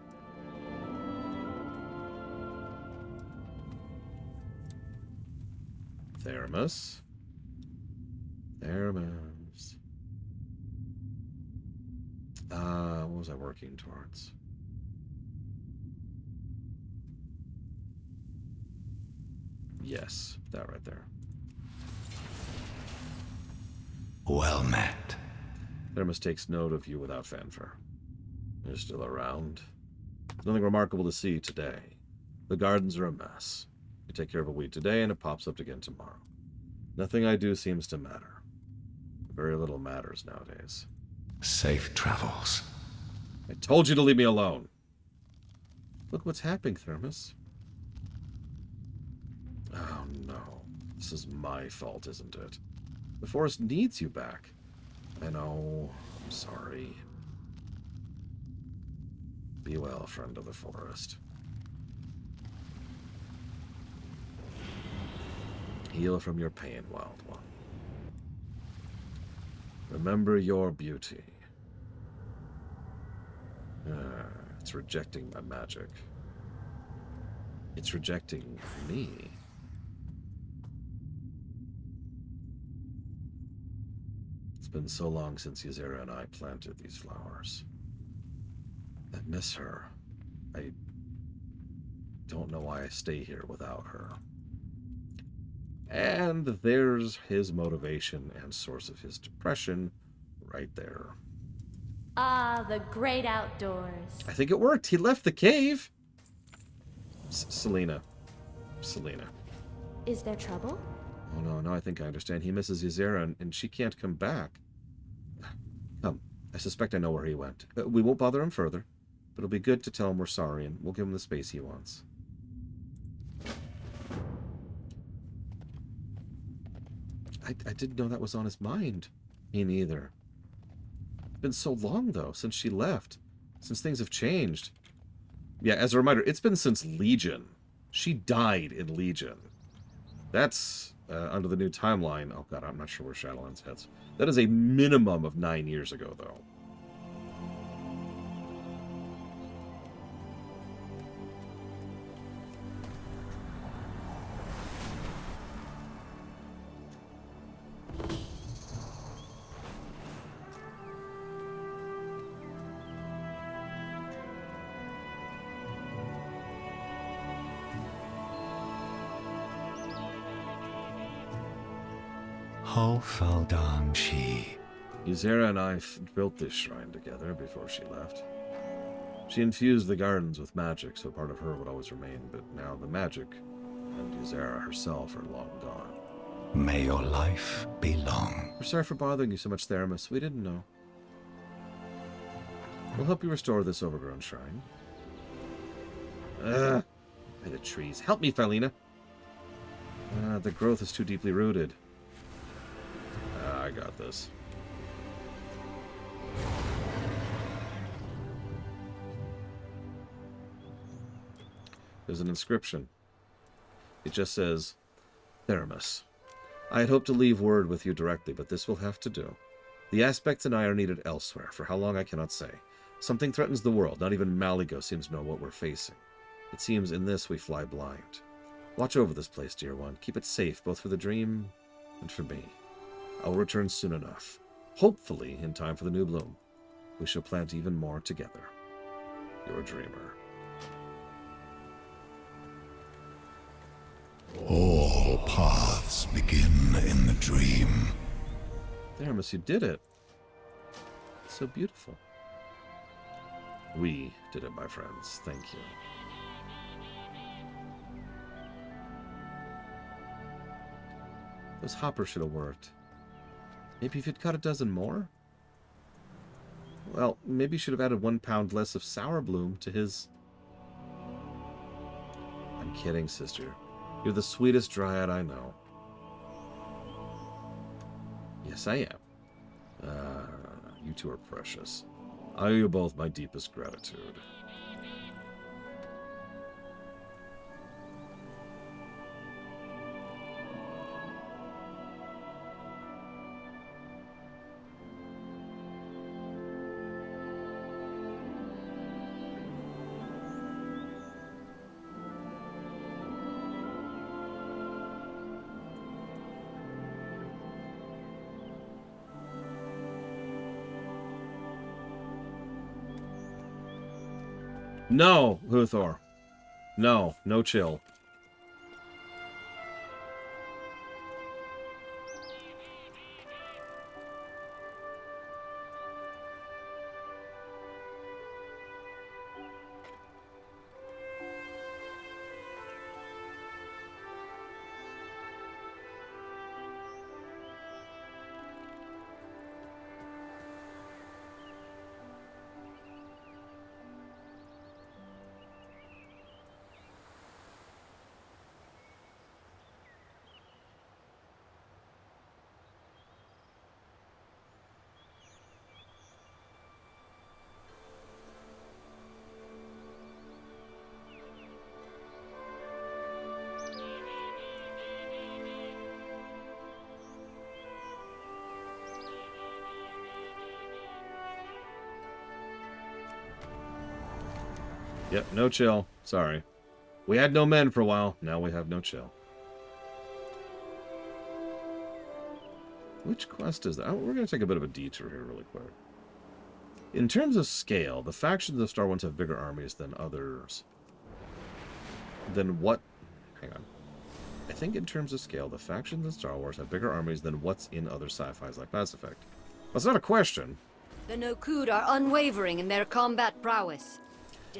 Thermos. Thermos. What was I working towards? Yes, that right there. Well met. Thermos takes note of you without fanfare. You're still around. There's nothing remarkable to see today. The gardens are a mess. You take care of a weed today and it pops up again tomorrow. Nothing I do seems to matter. Very little matters nowadays. Safe travels. I told you to leave me alone. Look what's happening, Thermos. Oh no. This is my fault, isn't it? The forest needs you back. I know. I'm sorry. Be well, friend of the forest. Heal from your pain, wild one. Remember your beauty. It's rejecting my magic. It's rejecting me. It's been so long since Azure and I planted these flowers. I miss her. I don't know why I stay here without her. And there's his motivation and source of his depression right there. Ah, the great outdoors. I think it worked. He left the cave. Selena. Is there trouble? Oh, no, I think I understand. He misses Ysera, and she can't come back. Come, I suspect I know where he went. We won't bother him further, but it'll be good to tell him we're sorry, and we'll give him the space he wants. I didn't know that was on his mind. Me neither. It's been so long, though, since she left. Since things have changed. Yeah, as a reminder, it's been since Legion. She died in Legion. That's, under the new timeline... Oh, God, I'm not sure where Shadowlands heads. That is a minimum of 9 years ago, though. Hofaldan she. Ysera and I built this shrine together before she left. She infused the gardens with magic, so part of her would always remain, but now the magic and Ysera herself are long gone. May your life be long. We're sorry for bothering you so much, Theramis. We didn't know. We'll help you restore this overgrown shrine. By the trees. Help me, Philina. The growth is too deeply rooted. I got this. There's an inscription. It just says, Theramis. I had hoped to leave word with you directly, but this will have to do. The aspects and I are needed elsewhere. For how long, I cannot say. Something threatens the world. Not even Maligo seems to know what we're facing. It seems in this we fly blind. Watch over this place, dear one. Keep it safe, both for the dream and for me. I will return soon enough. Hopefully in time for the new bloom. We shall plant even more together. Your dreamer. All paths begin in the dream. Theramis, you did it. It's so beautiful. We did it, my friends. Thank you. Those hoppers should have worked. Maybe if you'd cut a dozen more? Well, maybe you should have added 1 pound less of sour bloom to his... I'm kidding, sister. You're the sweetest dryad I know. Yes, I am. You two are precious. I owe you both my deepest gratitude. No, Huthor. No, no chill. Yep, no chill. Sorry. We had no men for a while. Now we have no chill. Which quest is that? Oh, we're going to take a bit of a detour here really quick. In terms of scale, the factions of Star Wars have bigger armies than others. Than what? Hang on. I think in terms of scale, the factions of Star Wars have bigger armies than what's in other sci-fis like Mass Effect. That's not a question. The Nokud are unwavering in their combat prowess.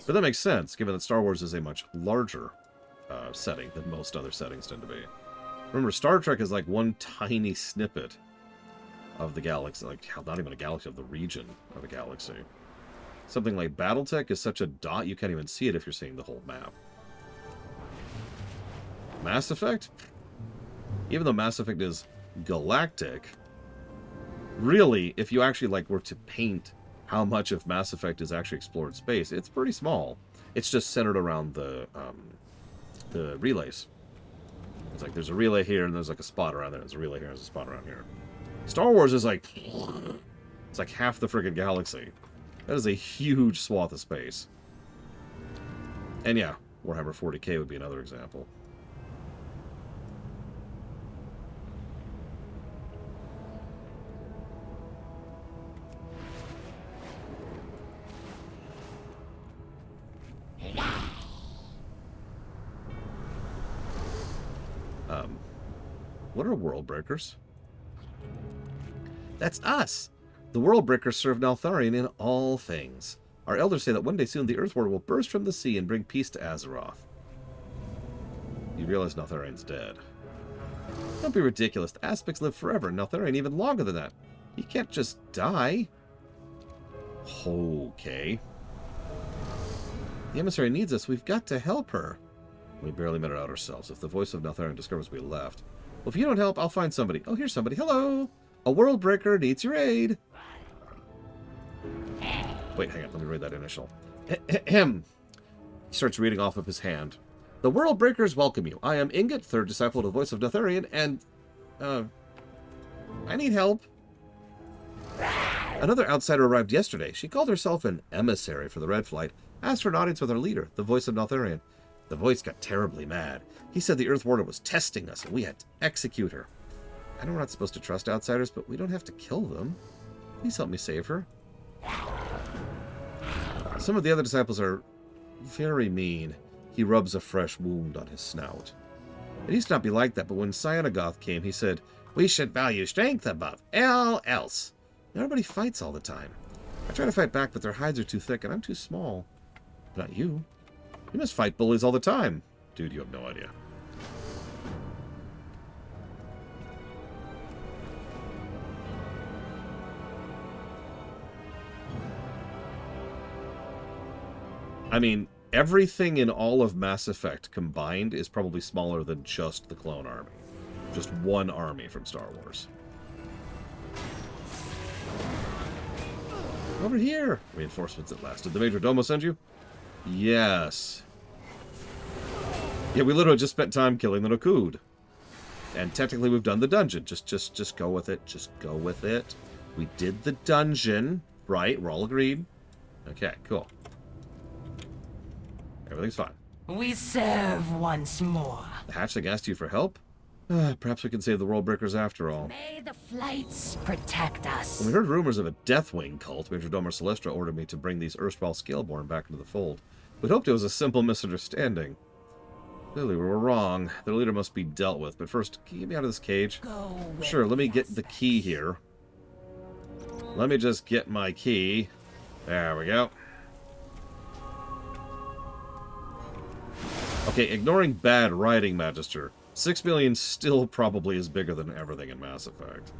But that makes sense, given that Star Wars is a much larger setting than most other settings tend to be. Remember, Star Trek is like one tiny snippet of the galaxy, like, not even a galaxy, of the region of a galaxy. Something like Battletech is such a dot, you can't even see it if you're seeing the whole map. Mass Effect? Even though Mass Effect is galactic, really, if you actually, like, were to paint how much of Mass Effect is actually explored space, it's pretty small. It's just centered around the relays. It's like there's a relay here and there's like a spot around there. There's a relay here and there's a spot around here. Star Wars is like, it's like half the friggin' galaxy. That is a huge swath of space. And yeah, Warhammer 40k would be another example. What are world breakers? That's us! The Worldbreakers serve Neltharion in all things. Our elders say that one day soon the Earthward will burst from the sea and bring peace to Azeroth. You realize Neltharion's dead. Don't be ridiculous. The Aspects live forever, and Neltharion even longer than that. He can't just die. Okay. The emissary needs us. We've got to help her. We barely met her out ourselves. If the voice of Neltharion discovers we left. Well, if you don't help, I'll find somebody. Oh, here's somebody. Hello! A Worldbreaker needs your aid. Wait, hang on. Let me read that initial. Ahem. He starts reading off of his hand. The Worldbreakers welcome you. I am Ingot, third disciple of the voice of Neltharion, and... I need help. Another outsider arrived yesterday. She called herself an emissary for the Red Flight, asked for an audience with her leader, the voice of Neltharion. The voice got terribly mad. He said the Earth Warder was testing us, and we had to execute her. I know we're not supposed to trust outsiders, but we don't have to kill them. Please help me save her. Some of the other disciples are very mean. He rubs a fresh wound on his snout. It used to not be like that, but when Cyanogoth came, he said, we should value strength above all else. Everybody fights all the time. I try to fight back, but their hides are too thick, and I'm too small. Not you. You must fight bullies all the time. Dude, you have no idea. I mean, everything in all of Mass Effect combined is probably smaller than just the clone army. Just one army from Star Wars. Over here! Reinforcements at last. Did the Major Domo send you? Yes. Yeah, we literally just spent time killing the Nokud. And technically we've done the dungeon. Just go with it. Just go with it. We did the dungeon. Right? We're all agreed. Okay, cool. Everything's fine. We serve once more. The hatchling asked you for help? Perhaps we can save the Worldbreakers after all. May the flights protect us. When we heard rumors of a Deathwing cult, Major Domo Celestra ordered me to bring these erstwhile Scaleborn back into the fold. We'd hoped it was a simple misunderstanding. Clearly we were wrong. Their leader must be dealt with. But first, can you get me out of this cage? Sure, let me get the key here. Let me just get my key. There we go. Okay, ignoring bad writing, Magister. 6 million still probably is bigger than everything in Mass Effect.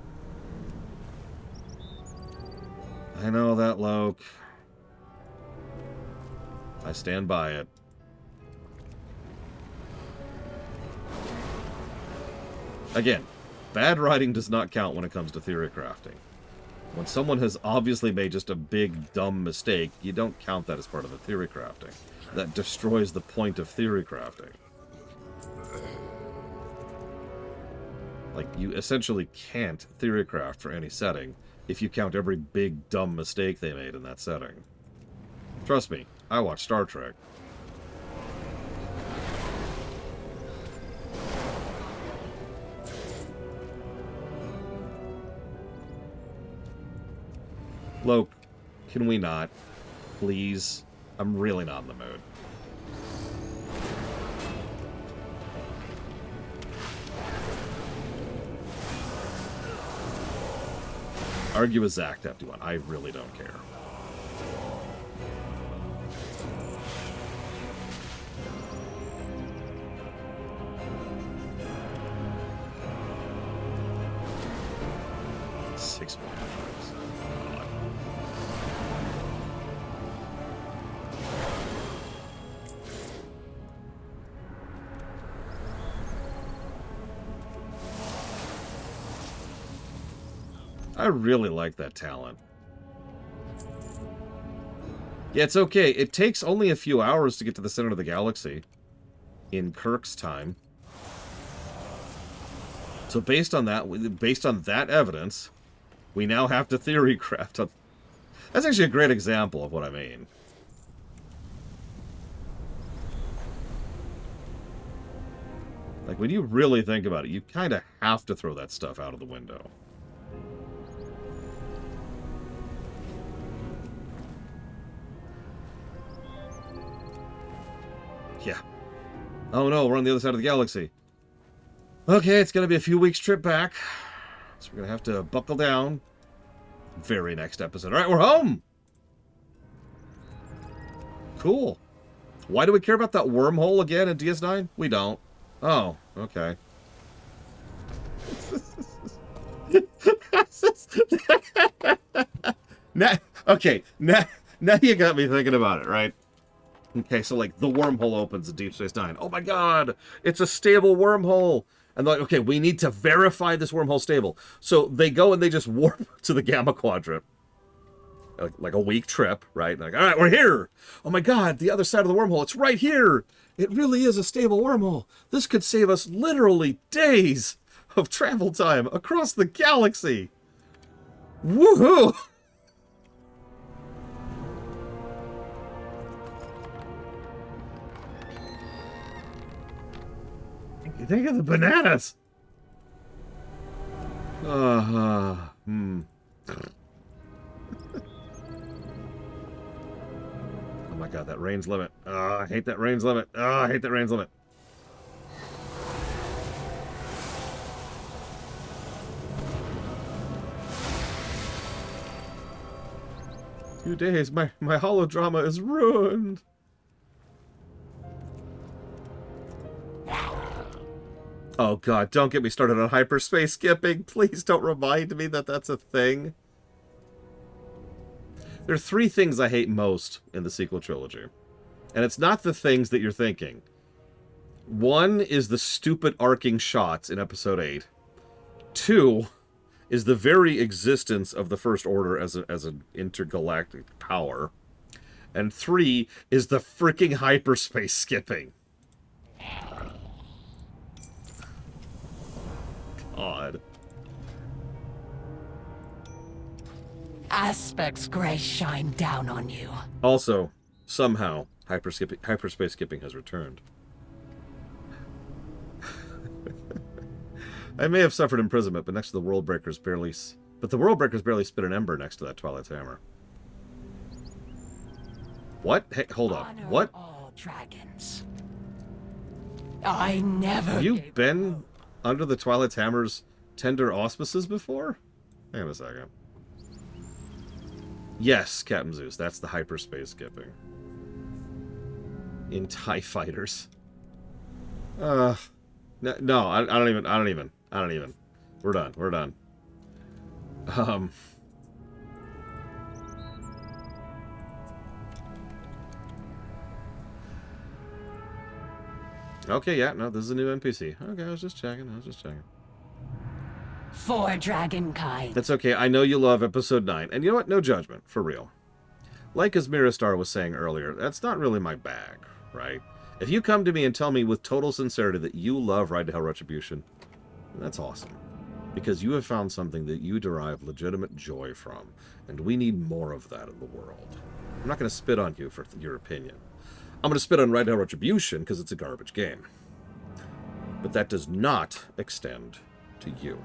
I know that, Loke. I stand by it. Again, bad writing does not count when it comes to theory crafting. When someone has obviously made just a big, dumb mistake, you don't count that as part of the theory crafting. That destroys the point of theory crafting. Like, you essentially can't theory craft for any setting if you count every big, dumb mistake they made in that setting. Trust me, I watch Star Trek. Loke, can we not? Please? I'm really not in the mood. Argue with Zach to FD1. I really don't care. $6 million. God. I really like that talent. Yeah, it's okay. It takes only a few hours to get to the center of the galaxy in Kirk's time. So based on that evidence, we now have to theory craft. That's actually a great example of what I mean. Like, when you really think about it, you kind of have to throw that stuff out of the window. Yeah. Oh no, we're on the other side of the galaxy. Okay, it's going to be a few weeks trip back. So we're going to have to buckle down. very next episode. All right, we're home! Cool. Why do we care about that wormhole again in DS9? We don't. Oh, okay. Now you got me thinking about it, right? Okay, so like the wormhole opens in Deep Space Nine. Oh my god, it's a stable wormhole. And they're like, okay, we need to verify this wormhole stable. So they go and they just warp to the Gamma Quadrant. Like a week trip, right? Like, all right, we're here. Oh my god, the other side of the wormhole, it's right here. It really is a stable wormhole. This could save us literally days of travel time across the galaxy. Woohoo! Think of the bananas. Oh my god, that range limit. I hate that range limit. I hate that range limit. Few days, my holodrama is ruined. Oh god, don't get me started on hyperspace skipping. Please don't remind me that that's a thing. There are 3 things I hate most in the sequel trilogy. And it's not the things that you're thinking. 1 is the stupid arcing shots in Episode 8. 2 is the very existence of the First Order as an intergalactic power. And 3 is the freaking hyperspace skipping. God. Aspect's grace shine down on you. Also, somehow, hyperspace skipping has returned. I may have suffered imprisonment, but next to the World Breakers barely spit an ember next to that Twilight's hammer. What? Hey, hold up. Honor What? all dragons. I never. Have you gave been under the Twilight's hammer's tender auspices before? Hang on a second. Yes, Captain Zeus, that's the hyperspace skipping. In TIE fighters. No, I don't even. We're done. Okay, yeah, no, this is a new NPC. Okay, I was just checking. For dragonkind. That's okay, I know you love Episode 9, and you know what? No judgment, for real. Like as Miristar was saying earlier, that's not really my bag, right? If you come to me and tell me with total sincerity that you love Ride to Hell Retribution, that's awesome. Because you have found something that you derive legitimate joy from, and we need more of that in the world. I'm not going to spit on you for your opinion. I'm going to spit on Ride to Hell Retribution because it's a garbage game. But that does not extend to you.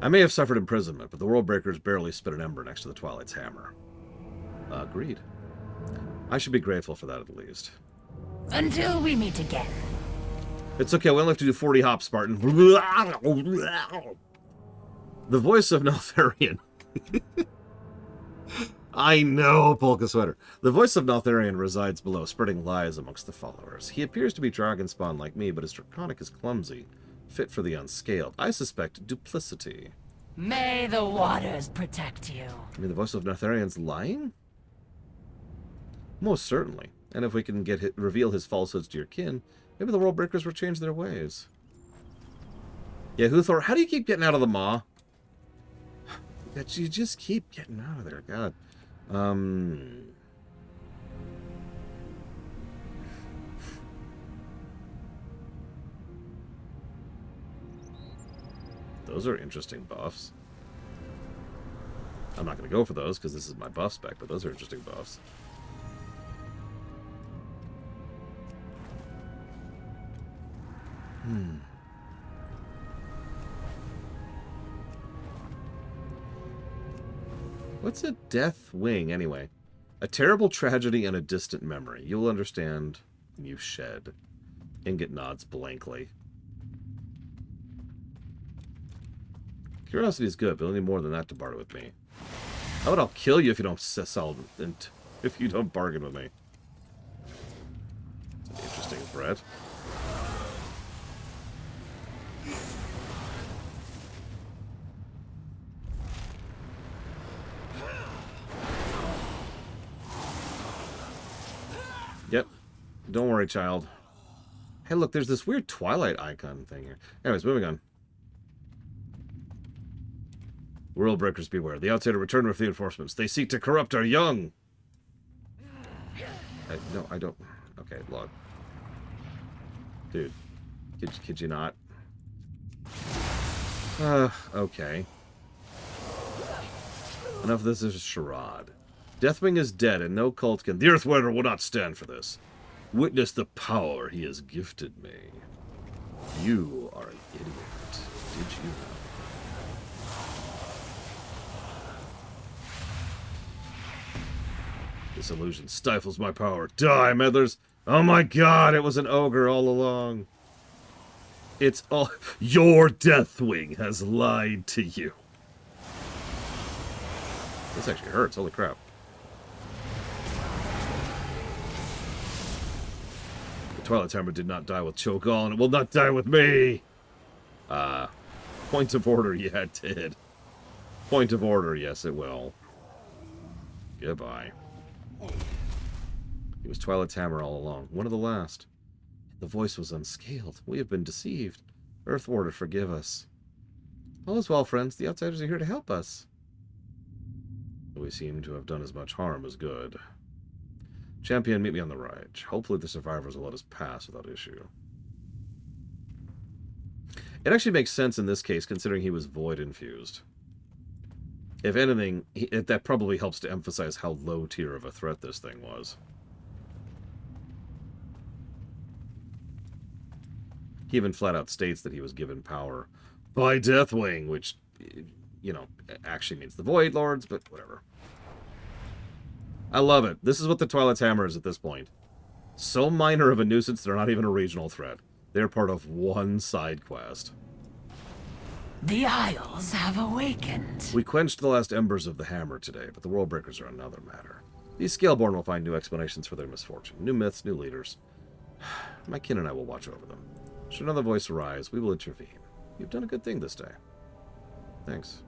I may have suffered imprisonment, but the World Breakers barely spit an ember next to the Twilight's hammer. Agreed. I should be grateful for that at least. Until we meet again. It's okay, we only have to do 40 hops, Spartan. The voice of Neltharion. I know, Polka Sweater. The voice of Neltharion resides below, spreading lies amongst the followers. He appears to be dragon spawn like me, but his draconic is clumsy, fit for the unscaled. I suspect duplicity. May the waters protect you. I mean, the voice of Neltharion's lying? Most certainly. And if we can reveal his falsehoods to your kin, maybe the World Breakers will change their ways. Yeah, Huthor, how do you keep getting out of the maw? You just keep getting out of there, God. Those are interesting buffs. I'm not going to go for those because this is my buff spec, but those are interesting buffs. What's a death wing, anyway? A terrible tragedy and a distant memory. You'll understand when you shed. Ingot nods blankly. Curiosity is good, but I need more than that to barter with me. How about I'll kill you if you don't sell and if you don't bargain with me? It's an interesting threat. Yep. Don't worry, child. Hey, look, there's this weird Twilight icon thing here. Anyways, moving on. World breakers beware. The outsider returned with reinforcements. They seek to corrupt our young. No, I don't. Okay, look. Dude. Could you not? Okay. Enough of this is a charade. Deathwing is dead, and no cult can... The Earthrider will not stand for this. Witness the power he has gifted me. You are an idiot. Did you know? This illusion stifles my power. Die, meddlers! Oh my god, it was an ogre all along. It's all... Your Deathwing has lied to you. This actually hurts, holy crap. The Twilight Hammer did not die with Cho'Gall, and it will not die with me! Point of order, yeah, it did. Point of order, yes, it will. Goodbye. He was Twilight's hammer all along, one of the last. The voice was unscaled. We have been deceived. Earthwarder, forgive us. All is well, friends. The outsiders are here to help us. We seem to have done as much harm as good. Champion, meet me on the right. Hopefully the survivors will let us pass without issue. It actually makes sense in this case, considering he was void-infused. If anything, that probably helps to emphasize how low tier of a threat this thing was. He even flat out states that he was given power by Deathwing, which, you know, actually means the Void Lords, but whatever. I love it. This is what the Twilight's Hammer is at this point. So minor of a nuisance, they're not even a regional threat. They're part of one side quest. The Isles have awakened. We quenched the last embers of the hammer today, but the World Breakers are another matter. These Scaleborn will find new explanations for their misfortune. New myths, new leaders. My kin and I will watch over them. Should another voice arise, we will intervene. You've done a good thing this day. Thanks.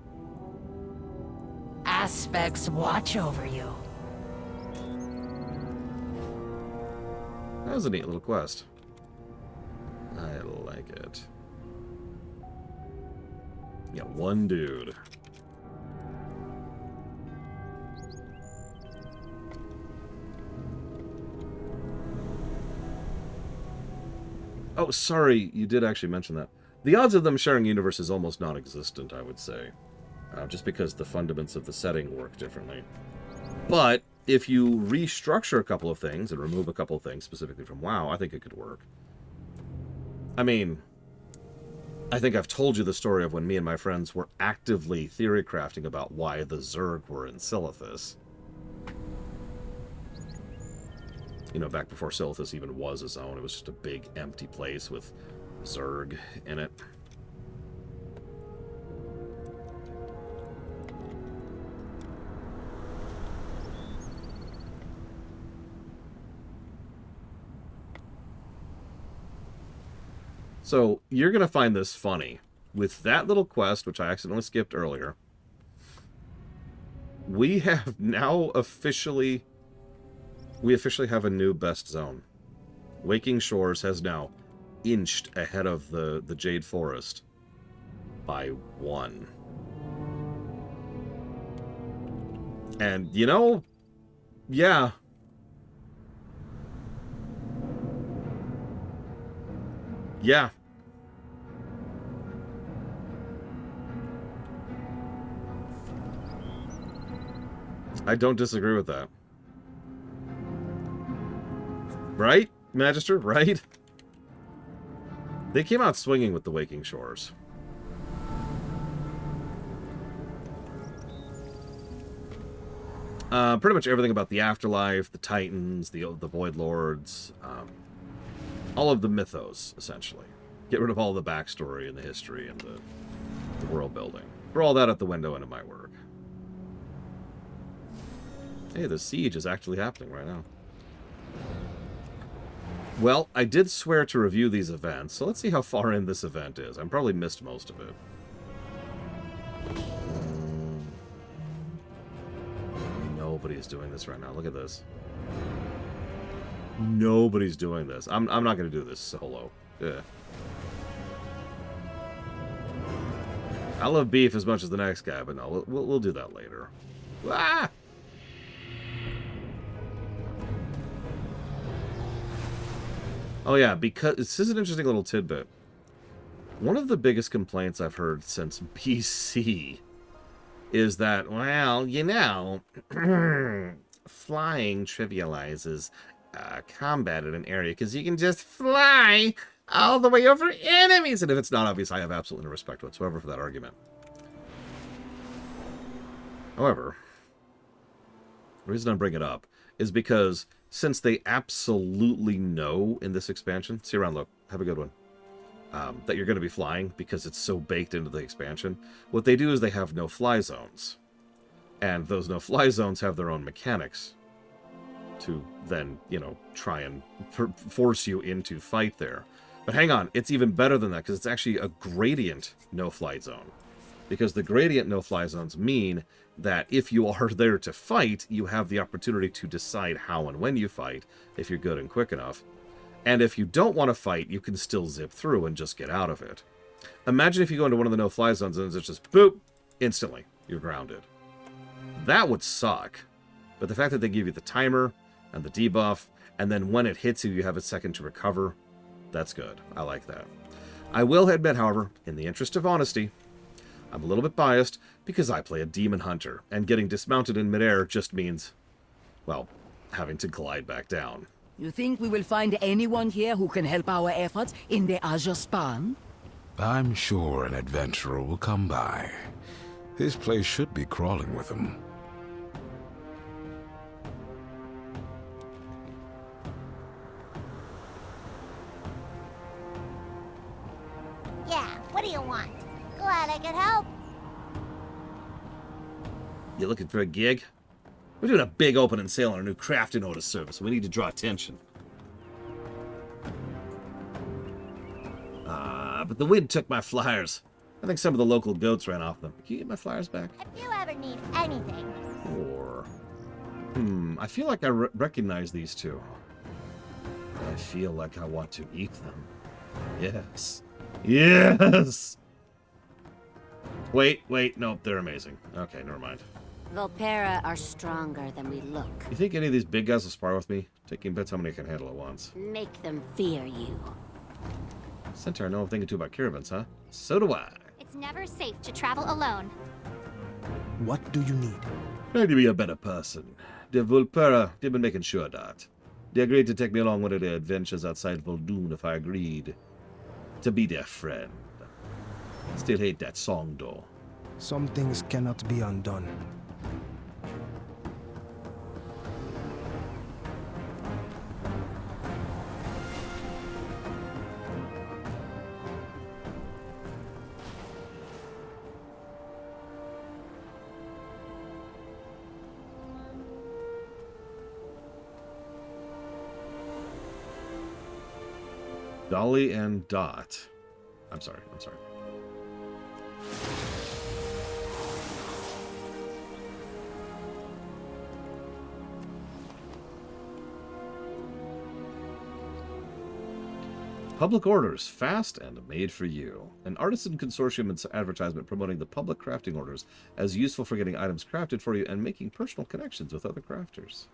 Aspects watch over you. That was a neat little quest. I like it. Yeah, one dude. Oh, sorry, you did actually mention that. The odds of them sharing universe is almost non-existent, I would say. Just because the fundaments of the setting work differently. But if you restructure a couple of things and remove a couple of things specifically from WoW, I think it could work. I mean, I think I've told you the story of when me and my friends were actively theory crafting about why the Zerg were in Silithus. You know, back before Silithus even was a zone, it was just a big empty place with Zerg in it. So, you're going to find this funny. With that little quest, which I accidentally skipped earlier, we have now officially... We officially have a new best zone. Waking Shores has now inched ahead of the Jade Forest by 1. And, you know, yeah. Yeah. I don't disagree with that. Right, Magister? Right? They came out swinging with the Waking Shores. Pretty much everything about the afterlife, the Titans, the Void Lords, all of the mythos, essentially. Get rid of all the backstory and the history and the world building. Throw all that out the window and it might work. Hey, the siege is actually happening right now. Well, I did swear to review these events, so let's see how far in this event is. I've probably missed most of it. Nobody's doing this right now. Look at this. Nobody's doing this. I'm not going to do this solo. Yeah. I love beef as much as the next guy, but no, we'll do that later. Ah! Oh yeah, because this is an interesting little tidbit. One of the biggest complaints I've heard since BC is that, well, you know, flying trivializes combat in an area because you can just fly all the way over enemies. And if it's not obvious, I have absolutely no respect whatsoever for that argument. However, the reason I bring it up is because since they absolutely know in this expansion, see you around, look, have a good one, that you're going to be flying because it's so baked into the expansion, what they do is they have no-fly zones. And those no-fly zones have their own mechanics to then, you know, try and force you into fight there. But hang on, it's even better than that because it's actually a gradient no-fly zone. Because the gradient no-fly zones mean that if you are there to fight, you have the opportunity to decide how and when you fight, if you're good and quick enough. And if you don't want to fight, you can still zip through and just get out of it. Imagine if you go into one of the no-fly zones and it's just, boop, instantly, you're grounded. That would suck. But the fact that they give you the timer and the debuff, and then when it hits you, you have a second to recover, that's good. I like that. I will admit, however, in the interest of honesty, I'm a little bit biased because I play a demon hunter, and getting dismounted in midair just means, well, having to glide back down. You think we will find anyone here who can help our efforts in the Azure span? I'm sure an adventurer will come by. This place should be crawling with them. Yeah, what do you want? Glad I could help. You looking for a gig? We're doing a big opening sale on our new crafting order service. We need to draw attention. But the wind took my flyers. I think some of the local goats ran off them. Can you get my flyers back? If you ever need anything. Or... I feel like I recognize these two. I feel like I want to eat them. Yes. Yes! Wait, nope, they're amazing. Okay, never mind. Volpera are stronger than we look. You think any of these big guys will spar with me? Taking bets how many I can handle at once. Make them fear you. Centaur, I know I'm thinking too about caravans, huh? So do I. It's never safe to travel alone. What do you need? Trying to be a better person. The Volpera, they've been making sure that. They agreed to take me along one of their adventures outside Voldoon if I agreed to be their friend. Still hate that song, though. Some things cannot be undone. Dolly and Dot. I'm sorry. Public orders, fast and made for you. An artisan consortium advertisement promoting the public crafting orders as useful for getting items crafted for you and making personal connections with other crafters.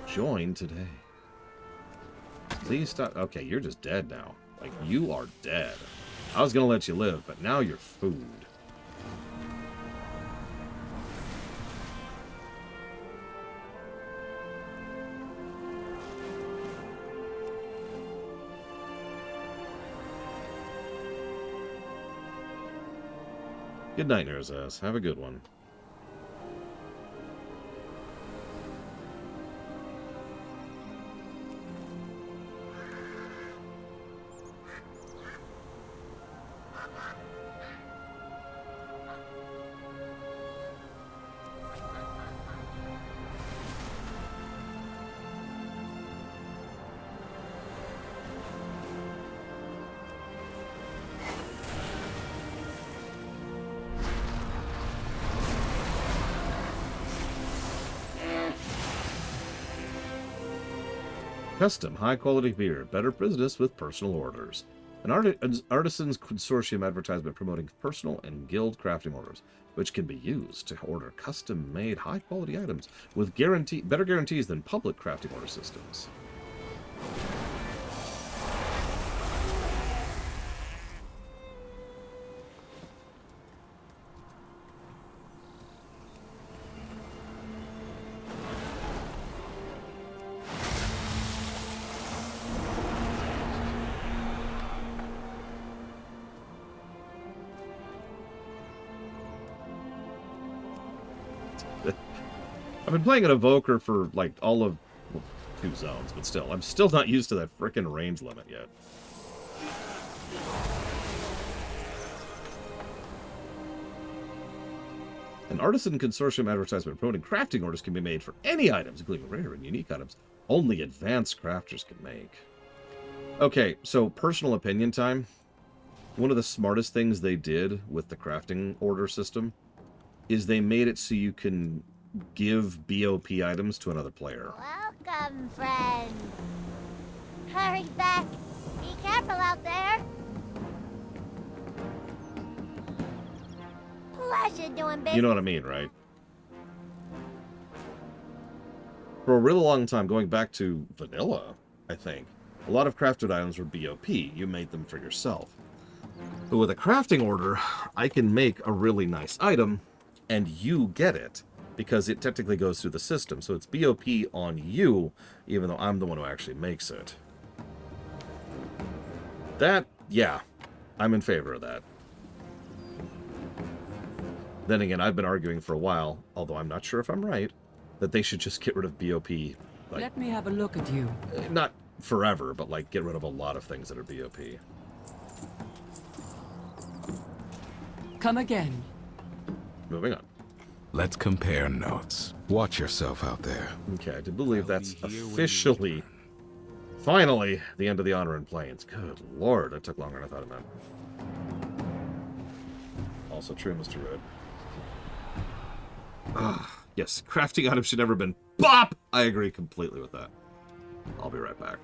Join today. Please stop. Okay, you're just dead now. Like, you are dead. I was gonna let you live, but now you're food. Good night, Nerzas. Have a good one. Custom, high-quality beer. Better business with personal orders. An artisan's consortium advertisement promoting personal and guild crafting orders, which can be used to order custom-made high-quality items with better guarantees than public crafting order systems. I've been playing an Evoker for, like, all of 2 zones, but still, I'm still not used to that frickin' range limit yet. An artisan consortium advertisement promoting crafting orders can be made for any items, including rare and unique items, only advanced crafters can make. Okay, so personal opinion time. One of the smartest things they did with the crafting order system is they made it so you can give BOP items to another player. Welcome, friend. Hurry back. Be careful out there. Pleasure doing business. You know what I mean, right? For a really long time, going back to vanilla, I think, a lot of crafted items were BOP. You made them for yourself. But with a crafting order, I can make a really nice item, and you get it, because it technically goes through the system. So it's BOP on you, even though I'm the one who actually makes it. That, yeah, I'm in favor of that. Then again, I've been arguing for a while, although I'm not sure if I'm right, that they should just get rid of BOP. Like, Let me have a look at you. not forever, but like get rid of a lot of things that are BOP. Come again. Moving on. Let's compare notes. Watch yourself out there. Okay, I do believe that's officially, finally, the end of the Honor in Plains. Good lord, that took longer than I thought it meant. Also true, Mr. Red. Ah, yes, crafting items should never have been BOP! I agree completely with that. I'll be right back.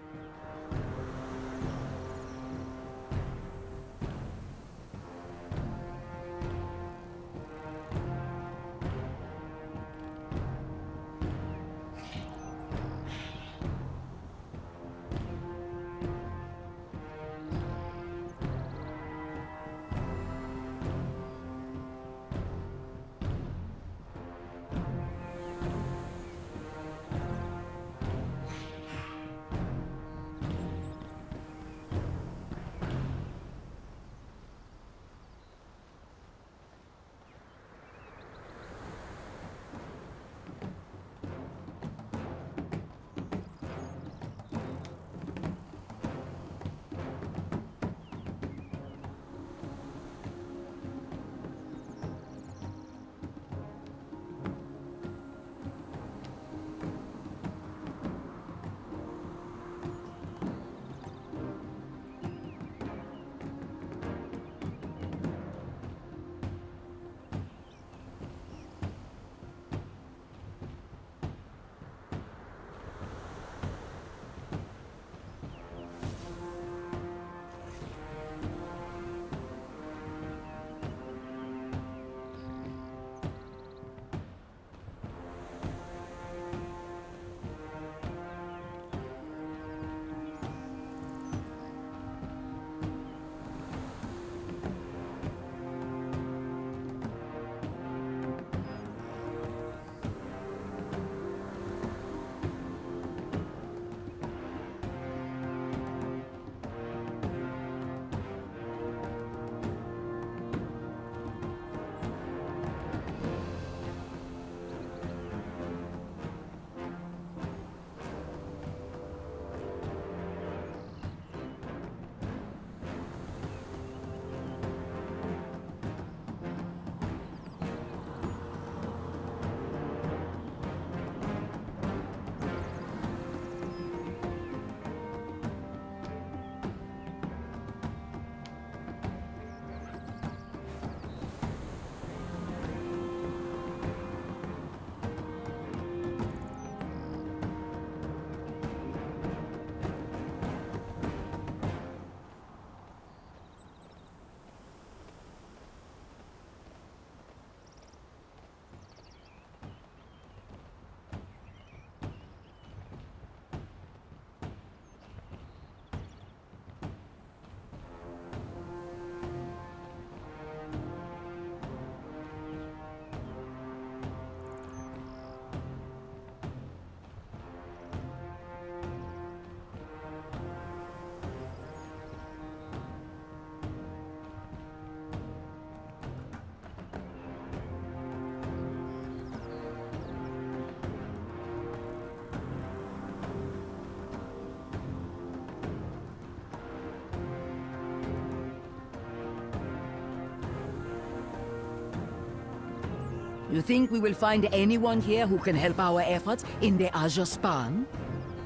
You think we will find anyone here who can help our efforts in the Azure span?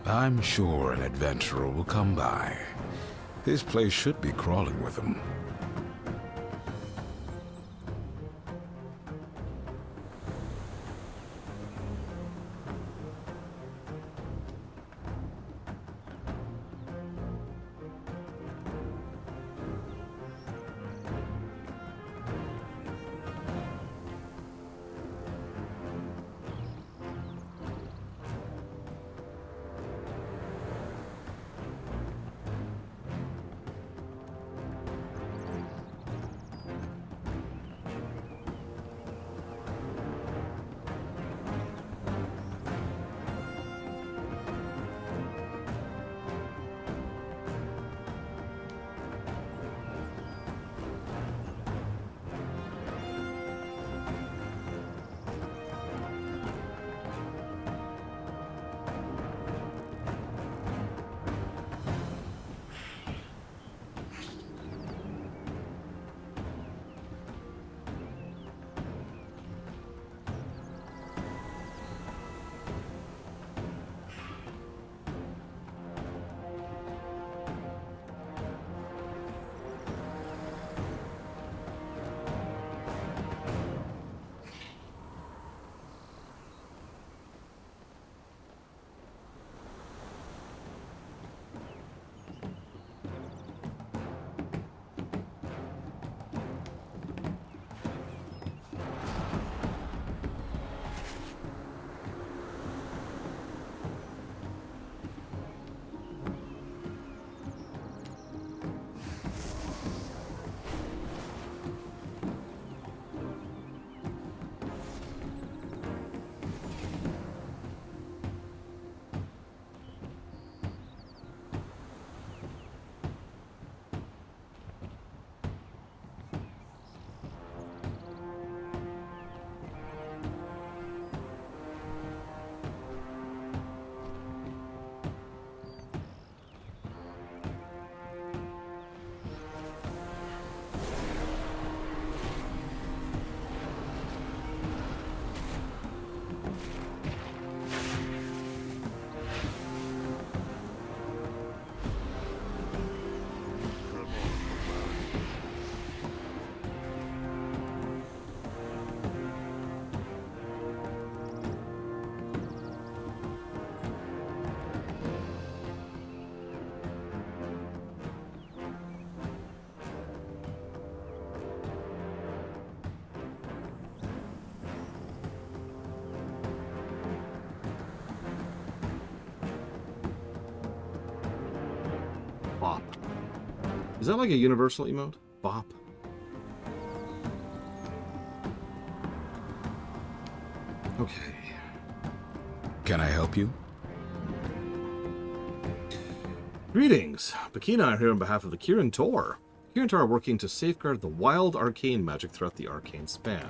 I'm sure an adventurer will come by. This place should be crawling with them. Bop. Is that like a universal emote? Bop. Okay. Can I help you? Greetings. Bakina and I are here on behalf of the Kirin Tor. Kirin Tor are working to safeguard the wild arcane magic throughout the arcane span.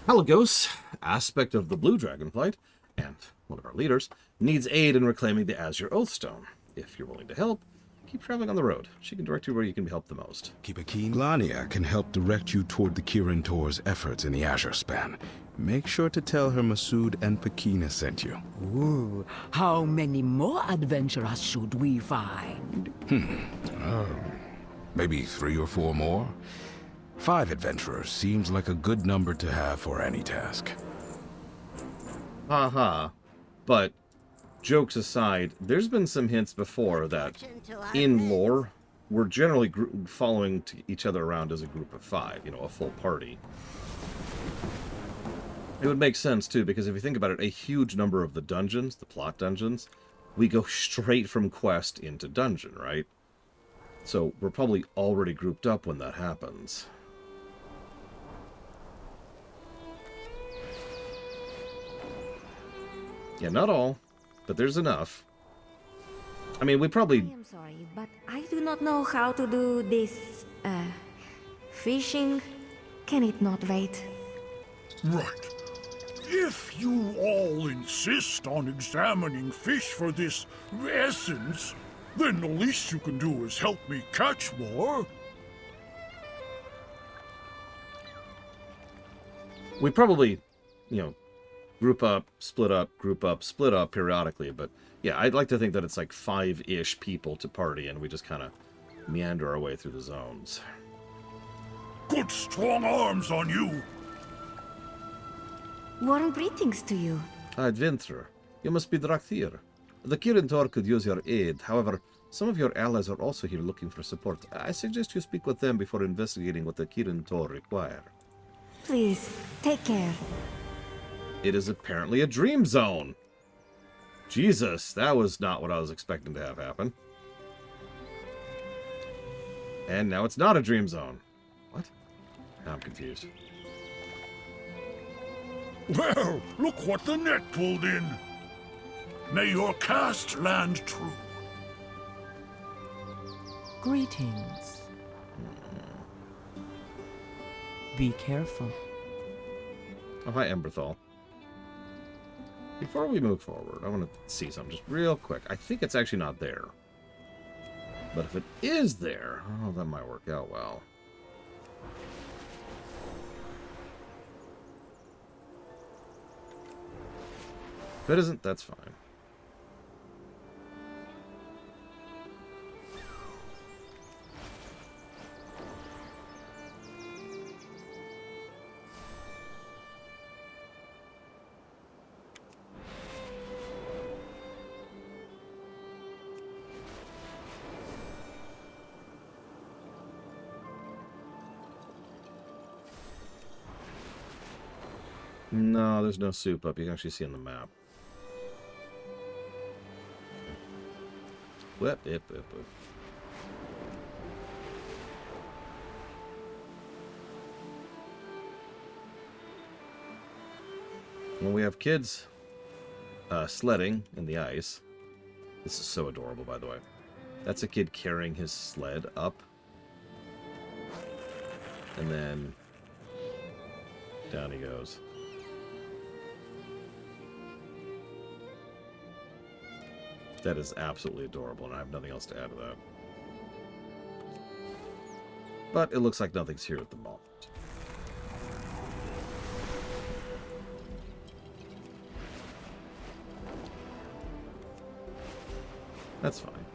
Halagos, aspect of the Blue Dragonflight, and one of our leaders, needs aid in reclaiming the Azure Oathstone. If you're willing to help, keep traveling on the road. She can direct you where you can be helped the most. Keep a keen. Glania can help direct you toward the Kirin Tor's efforts in the Azure span. Make sure to tell her Masood and Pakina sent you. Ooh, how many more adventurers should we find? Maybe 3 or 4 more? 5 adventurers seems like a good number to have for any task. Haha. But, jokes aside, there's been some hints before that, in lore, we're generally following each other around as a group of 5, you know, a full party. It would make sense, too, because if you think about it, a huge number of the dungeons, the plot dungeons, we go straight from quest into dungeon, right? So we're probably already grouped up when that happens. Yeah, not all, but there's enough. I mean, we probably... I am sorry, but I do not know how to do this, fishing. Can it not wait? Right. If you all insist on examining fish for this essence, then the least you can do is help me catch more. We probably, group up, group up, split up periodically, but yeah, I'd like to think that it's like 5-ish people to party, and we just kind of meander our way through the zones. Good strong arms on you. Warm greetings to you. Adventurer, you must be Drakthir. The Kirin Tor could use your aid. However, some of your allies are also here looking for support. I suggest you speak with them before investigating what the Kirin Tor require. Please, take care. It is apparently a dream zone. Jesus, that was not what I was expecting to have happen. And now it's not a dream zone. What? Now I'm confused. Well, look what the net pulled in. May your cast land true. Greetings. Be careful. Oh, hi, Emberthal. Before we move forward, I want to see something just real quick. I think it's actually not there. But if it is there, oh, that might work out well. If it isn't, that's fine. No, there's no soup up. You can actually see on the map. Whip, whip, whip, whip. When we have kids sledding in the ice. This is so adorable, by the way. That's a kid carrying his sled up. And then down he goes. That is absolutely adorable, and I have nothing else to add to that. But it looks like nothing's here at the moment. That's fine.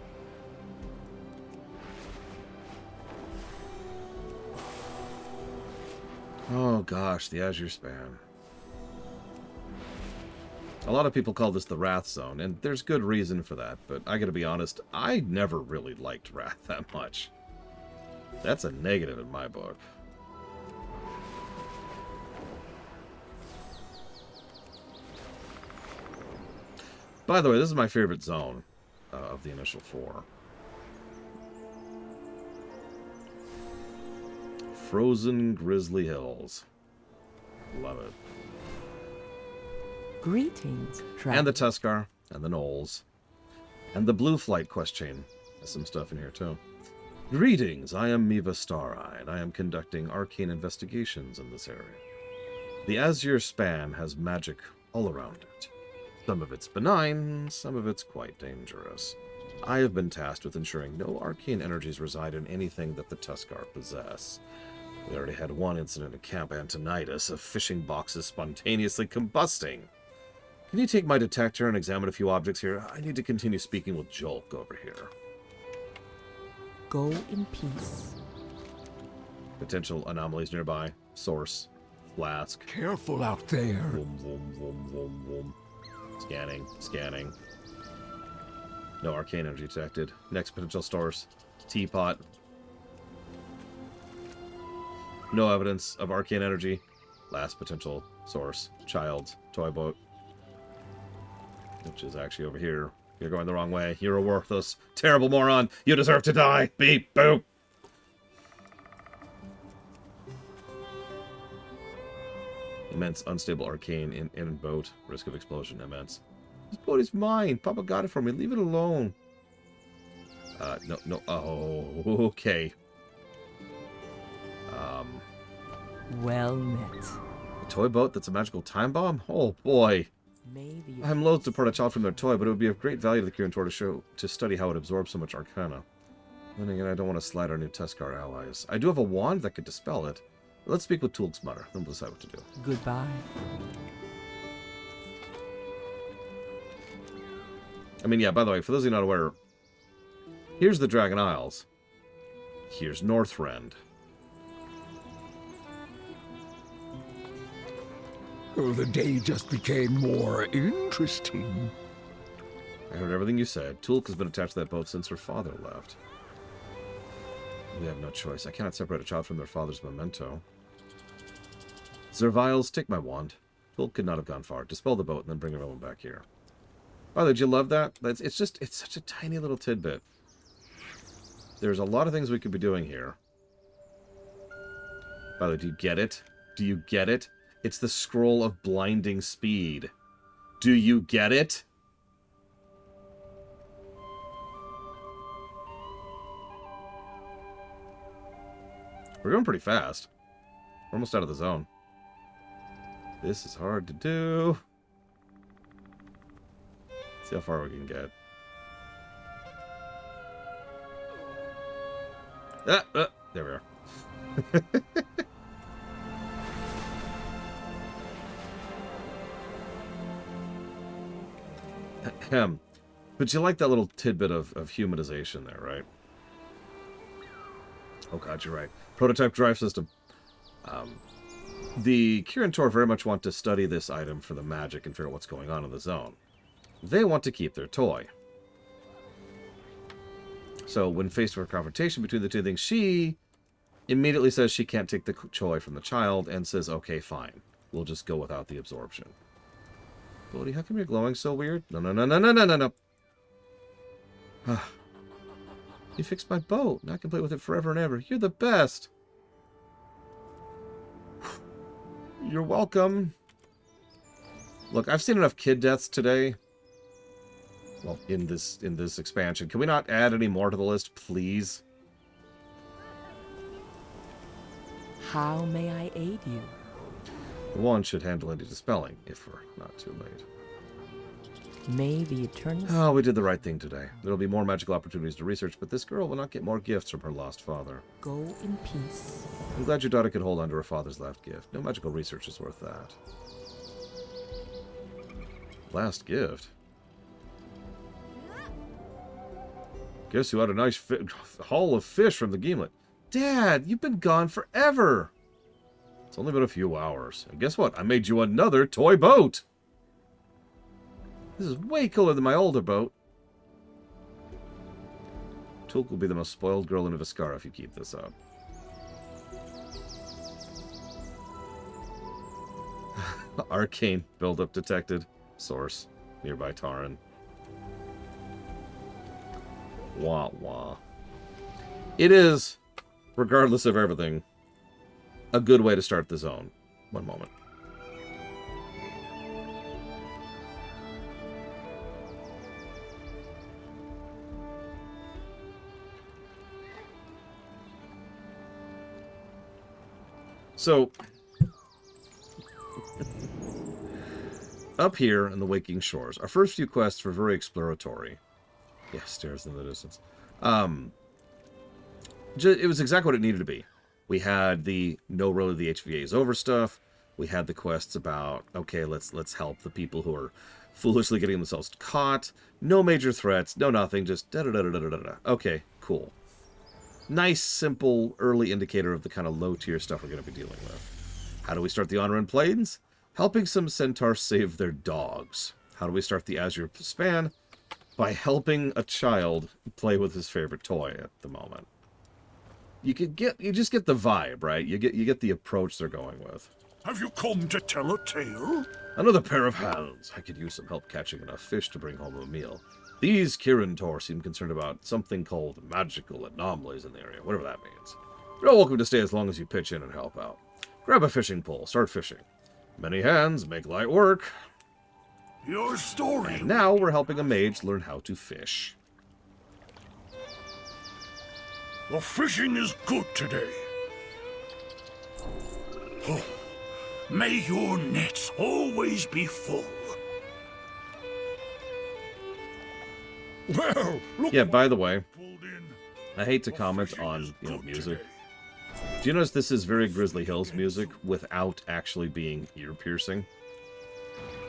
Oh gosh, the Azure span. A lot of people call this the Wrath Zone, and there's good reason for that, but I gotta be honest, I never really liked Wrath that much. That's a negative in my book. By the way, this is my favorite zone of the initial 4. Frozen Grizzly Hills. Love it. Greetings, and the Tuskar, and the Knolls, and the Blue Flight quest chain. There's some stuff in here, too. Greetings, I am Miva Stareye, and I am conducting arcane investigations in this area. The Azure span has magic all around it. Some of it's benign, some of it's quite dangerous. I have been tasked with ensuring no arcane energies reside in anything that the Tuskar possess. We already had one incident at Camp Antonidas of fishing boxes spontaneously combusting. Can you take my detector and examine a few objects here? I need to continue speaking with Jolk over here. Go in peace. Potential anomalies nearby. Source. Flask. Careful out there. Vroom, vroom, vroom, vroom, vroom. Scanning. Scanning. No arcane energy detected. Next potential source. Teapot. No evidence of arcane energy. Last potential source. Child's toy boat. Which is actually over here. You're going the wrong way. You're a worthless, terrible moron. You deserve to die. Beep, boop. Immense, unstable arcane in boat. Risk of explosion immense. This boat is mine. Papa got it for me. Leave it alone. No. Oh, okay. Well met. A toy boat that's a magical time bomb? Oh, boy. I'm loath to part a child from their toy, but it would be of great value to the Kirin Tor to study how it absorbs so much arcana. Then again, I don't want to slight our new Tuskar allies. I do have a wand that could dispel it, Let's speak with Tulk's mother, then we'll decide what to do. Goodbye. I mean, yeah, by the way, for those of you not aware, here's the Dragon Isles. Here's Northrend. Oh, the day just became more interesting. I heard everything you said. Tulk has been attached to that boat since her father left. We have no choice. I cannot separate a child from their father's memento. Zerviles, take my wand. Tulk could not have gone far. Dispel the boat and then bring everyone back here. By the way, did you love that? It's such a tiny little tidbit. There's a lot of things we could be doing here. By the way, do you get it? Do you get it? It's the scroll of blinding speed. Do you get it? We're going pretty fast. We're almost out of the zone. This is hard to do. See how far we can get. There we are. But you like that little tidbit of humanization there, right? Oh god, you're right. Prototype drive system. The Kirin Tor very much want to study this item for the magic and figure out what's going on in the zone. They want to keep their toy. So when faced with a confrontation between the two things, she immediately says she can't take the toy from the child and says, okay, fine. We'll just go without the absorption. Bodhi, how come you're glowing so weird? No, no, no, no, no, no, no, no. You fixed my boat. Now I can play with it forever and ever. You're the best. You're welcome. Look, I've seen enough kid deaths today. Well, in this expansion. Can we not add any more to the list, please? How may I aid you? The wand should handle any dispelling, if we're not too late. May the eternal... Oh, we did the right thing today. There will be more magical opportunities to research, but this girl will not get more gifts from her lost father. Go in peace. I'm glad your daughter could hold on to her father's last gift. No magical research is worth that. Last gift? Guess you had a nice haul of fish from the gimlet. Dad, you've been gone forever! It's only been a few hours. And guess what? I made you another toy boat! This is way cooler than my older boat. Tulk will be the most spoiled girl in Viscara if you keep this up. Arcane buildup detected. Source. Nearby Taran. Wah wah. It is, regardless of everything, a good way to start the zone. One moment. So, up here in the Waking Shores, our first few quests were very exploratory. Yeah, stairs in the distance. It was exactly what it needed to be. We had the no, really the HVA is over stuff. We had the quests about, okay, let's help the people who are foolishly getting themselves caught. No major threats, no nothing, just da-da-da-da-da-da-da. Okay, cool. Nice, simple, early indicator of the kind of low-tier stuff we're going to be dealing with. How do we start the Onren Plains? Helping some centaurs save their dogs. How do we start the Azure span? By helping a child play with his favorite toy at the moment. You just get the vibe, right? You get the approach they're going with. Have you come to tell a tale? Another pair of hands. I could use some help catching enough fish to bring home a meal. These Kirin Tor seem concerned about something called magical anomalies in the area, whatever that means. You're all welcome to stay as long as you pitch in and help out. Grab a fishing pole, start fishing. Many hands make light work. Your story. And now we're helping a mage learn how to fish. The fishing is good today. Oh, may your nets always be full. Well, look. Yeah, by the way, I hate to comment on, music. Today. Do you notice this is very Grizzly Hills music without actually being ear-piercing?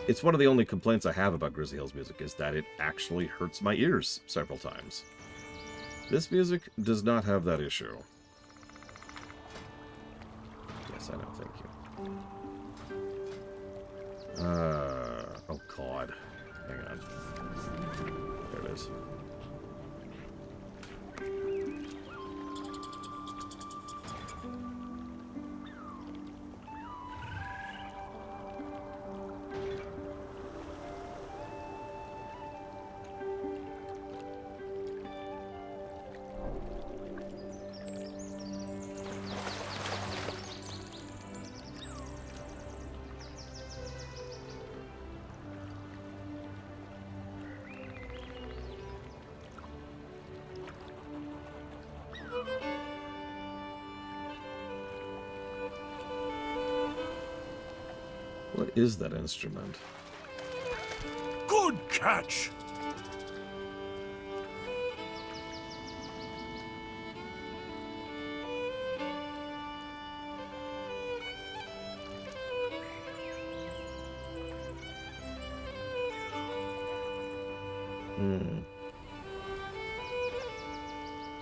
It's one of the only complaints I have about Grizzly Hills music, is that it actually hurts my ears several times. This music does not have that issue. Yes, I know, thank you. Oh god. Hang on. There it is. What is that instrument? Good catch!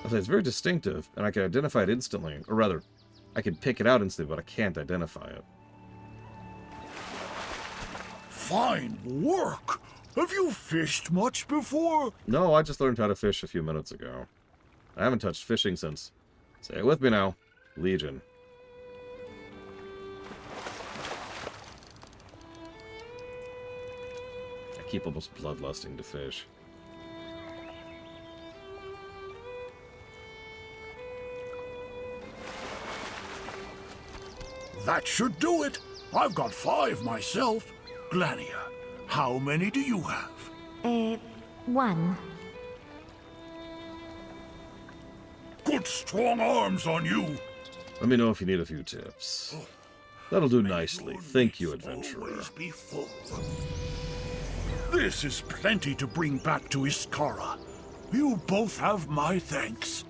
It's very distinctive, and I can identify it instantly. Or rather, I can pick it out instantly, but I can't identify it. Fine work! Have you fished much before? No, I just learned how to fish a few minutes ago. I haven't touched fishing since... Say it with me now. Legion. I keep almost bloodlusting to fish. That should do it. I've got 5 myself. Glania, how many do you have? 1. Good strong arms on you. Let me know if you need a few tips. That'll do nicely. Thank you, adventurer. Always be full. This is plenty to bring back to Iskara. You both have my thanks.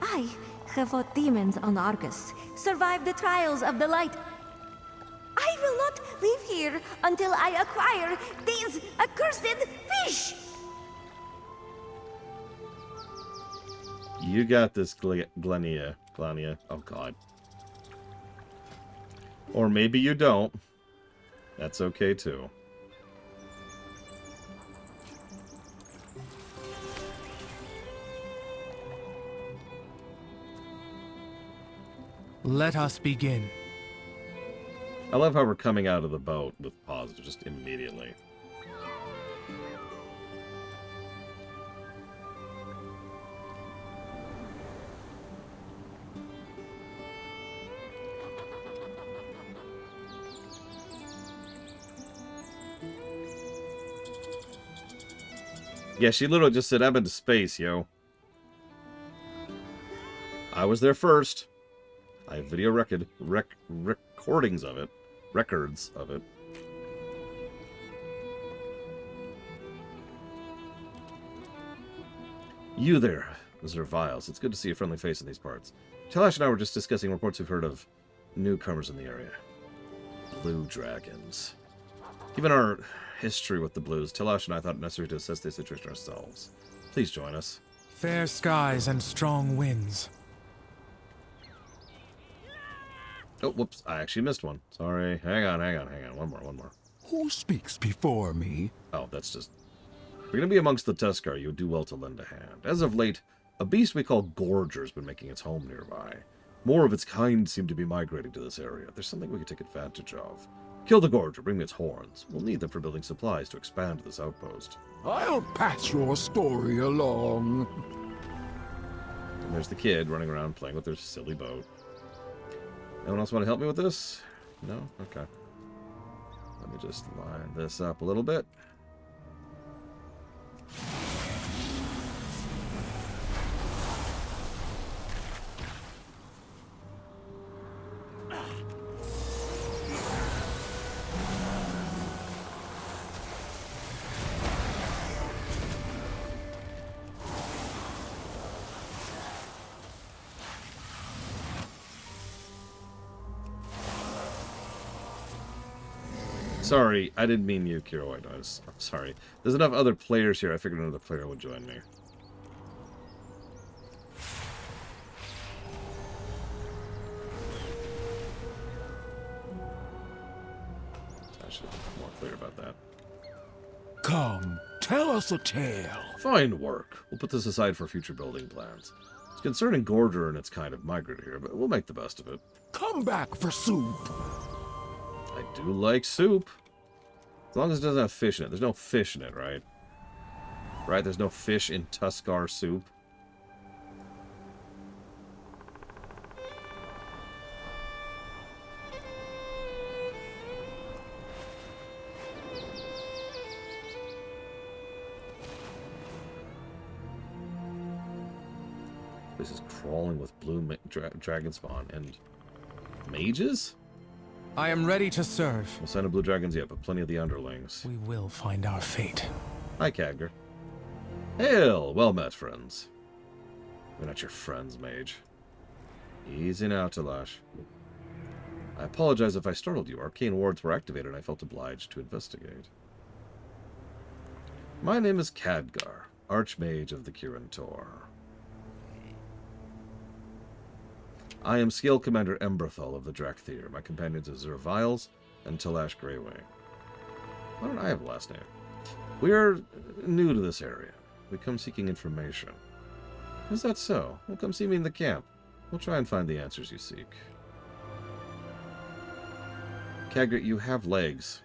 I have fought demons on Argus, survived the trials of the light. I will not leave here until I acquire these accursed fish! You got this, Glania. Oh, God. Or maybe you don't. That's okay, too. Let us begin. I love how we're coming out of the boat with positive just immediately. Yeah, she literally just said, I'm into space, yo. I was there first. I have video recordings of it. Records of it. You there, Mr. Viles. It's good to see a friendly face in these parts. Talash and I were just discussing reports we've heard of newcomers in the area. Blue dragons. Given our history with the Blues, Talash and I thought it necessary to assess the situation ourselves. Please join us. Fair skies and strong winds. Oh, whoops. I actually missed one. Sorry. Hang on. One more. Who speaks before me? Oh, that's just... We're going to be amongst the Tuskar. You would do well to lend a hand. As of late, a beast we call Gorger has been making its home nearby. More of its kind seem to be migrating to this area. There's something we can take advantage of. Kill the Gorger, bring me its horns. We'll need them for building supplies to expand this outpost. I'll pass your story along. And there's the kid running around playing with their silly boat. Anyone else want to help me with this? No? Okay. Let me just line this up a little bit. Sorry, I didn't mean you, Kiro White Noise. I'm sorry. There's enough other players here, I figured another player would join me. I should be more clear about that. Come, tell us a tale. Fine work. We'll put this aside for future building plans. It's concerning Gordor and its kind of migrated here, but we'll make the best of it. Come back for soup. I do like soup. As long as it doesn't have fish in it. There's no fish in it, right? Right? There's no fish in Tuscar soup. This is crawling with blue dragon spawn and mages? I am ready to serve. No sign of blue dragons yet, but plenty of the underlings. We will find our fate. Hi, Khadgar. Hail! Well met, friends. We're not your friends, mage. Easy now, Talash. I apologize if I startled you. Arcane wards were activated and I felt obliged to investigate. My name is Khadgar, Archmage of the Kirin Tor. I am Scale Commander Emberthal of the Drakthir. My companions are Azure Viles and Talash Greywing. Why don't I have a last name? We are new to this area. We come seeking information. Is that so? Well, come see me in the camp. We'll try and find the answers you seek. Khadgar, you have legs.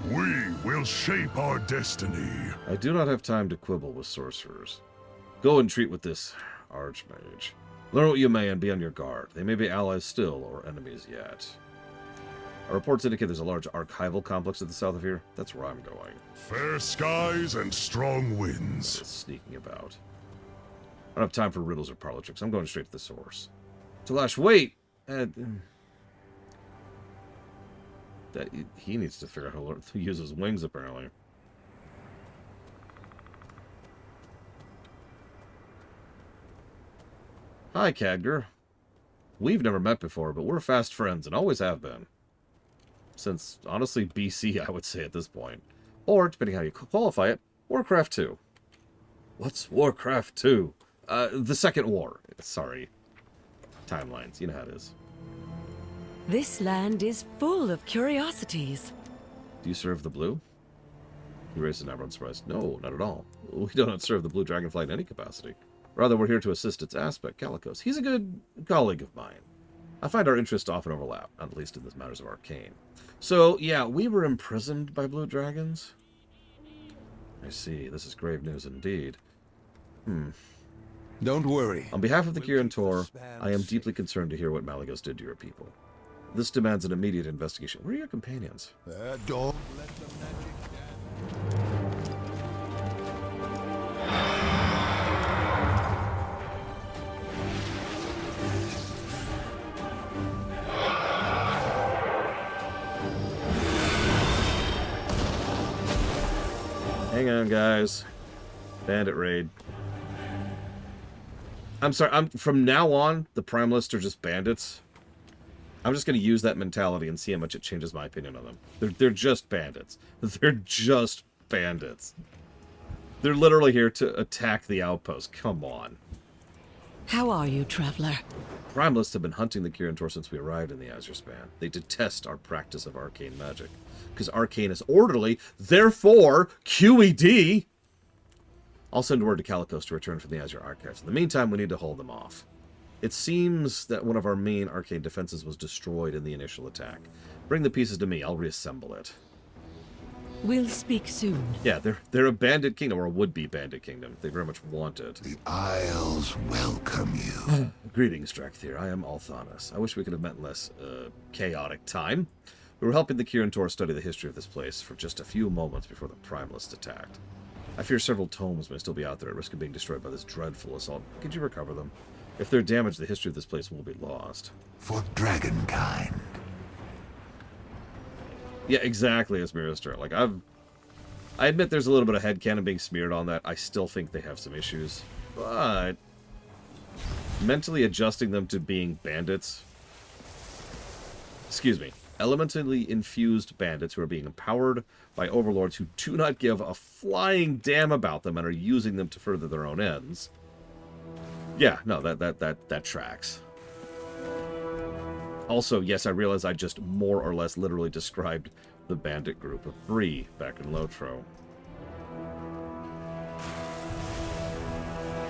We will shape our destiny. I do not have time to quibble with sorcerers. Go and treat with this Archmage. Learn what you may and be on your guard. They may be allies still, or enemies yet. Our reports indicate there's a large archival complex to the south of here. That's where I'm going. Fair skies and strong winds. Just sneaking about. I don't have time for riddles or parlor tricks. I'm going straight to the source. Talash, wait! He needs to figure out how to use his wings, apparently. Hi, Khadgar. We've never met before, but we're fast friends and always have been. Since, honestly, BC, I would say at this point. Or, depending how you qualify it, Warcraft 2. What's Warcraft 2? The Second War. Sorry. Timelines, you know how it is. This land is full of curiosities. Do you serve the blue? He raised an eyebrow in surprise. No, not at all. We do not serve the blue dragonfly in any capacity. Rather, we're here to assist its aspect, Calicos. He's a good colleague of mine. I find our interests often overlap, not least in the matters of arcane. So, yeah, we were imprisoned by blue dragons? I see. This is grave news indeed. Don't worry. On behalf of the Kirin Tor, I am deeply concerned to hear what Malygos did to your people. This demands an immediate investigation. Where are your companions? Don't let the magic dance. Hang on, guys. Bandit raid. I'm sorry, from now on, the Primalists are just bandits. I'm just going to use that mentality and see how much it changes my opinion on them. They're just bandits. They're just bandits. They're literally here to attack the outpost. Come on. How are you, traveler? Primalists have been hunting the Kirin Tor since we arrived in the Azure Span. They detest our practice of arcane magic. Because arcane is orderly, therefore, QED! I'll send word to Calicos to return from the Azure Archives. In the meantime, we need to hold them off. It seems that one of our main arcane defenses was destroyed in the initial attack. Bring the pieces to me. I'll reassemble it. We'll speak soon. Yeah, they're a bandit kingdom, or a would-be bandit kingdom. They very much want it. The Isles welcome you. Greetings, Drakthir. I am Althanas. I wish we could have met in less chaotic time. We were helping the Kirin Tor study the history of this place for just a few moments before the Primalists attacked. I fear several tomes may still be out there at risk of being destroyed by this dreadful assault. Could you recover them? If they're damaged, the history of this place will be lost. For dragonkind. Yeah, exactly, as Mirister. Like, I admit there's a little bit of headcanon being smeared on that. I still think they have some issues. But mentally adjusting them to being bandits... Excuse me. elementally infused bandits who are being empowered by overlords who do not give a flying damn about them and are using them to further their own ends. Yeah, no, that tracks. Also, yes, I realize I just more or less literally described the bandit group of 3 back in Lotro.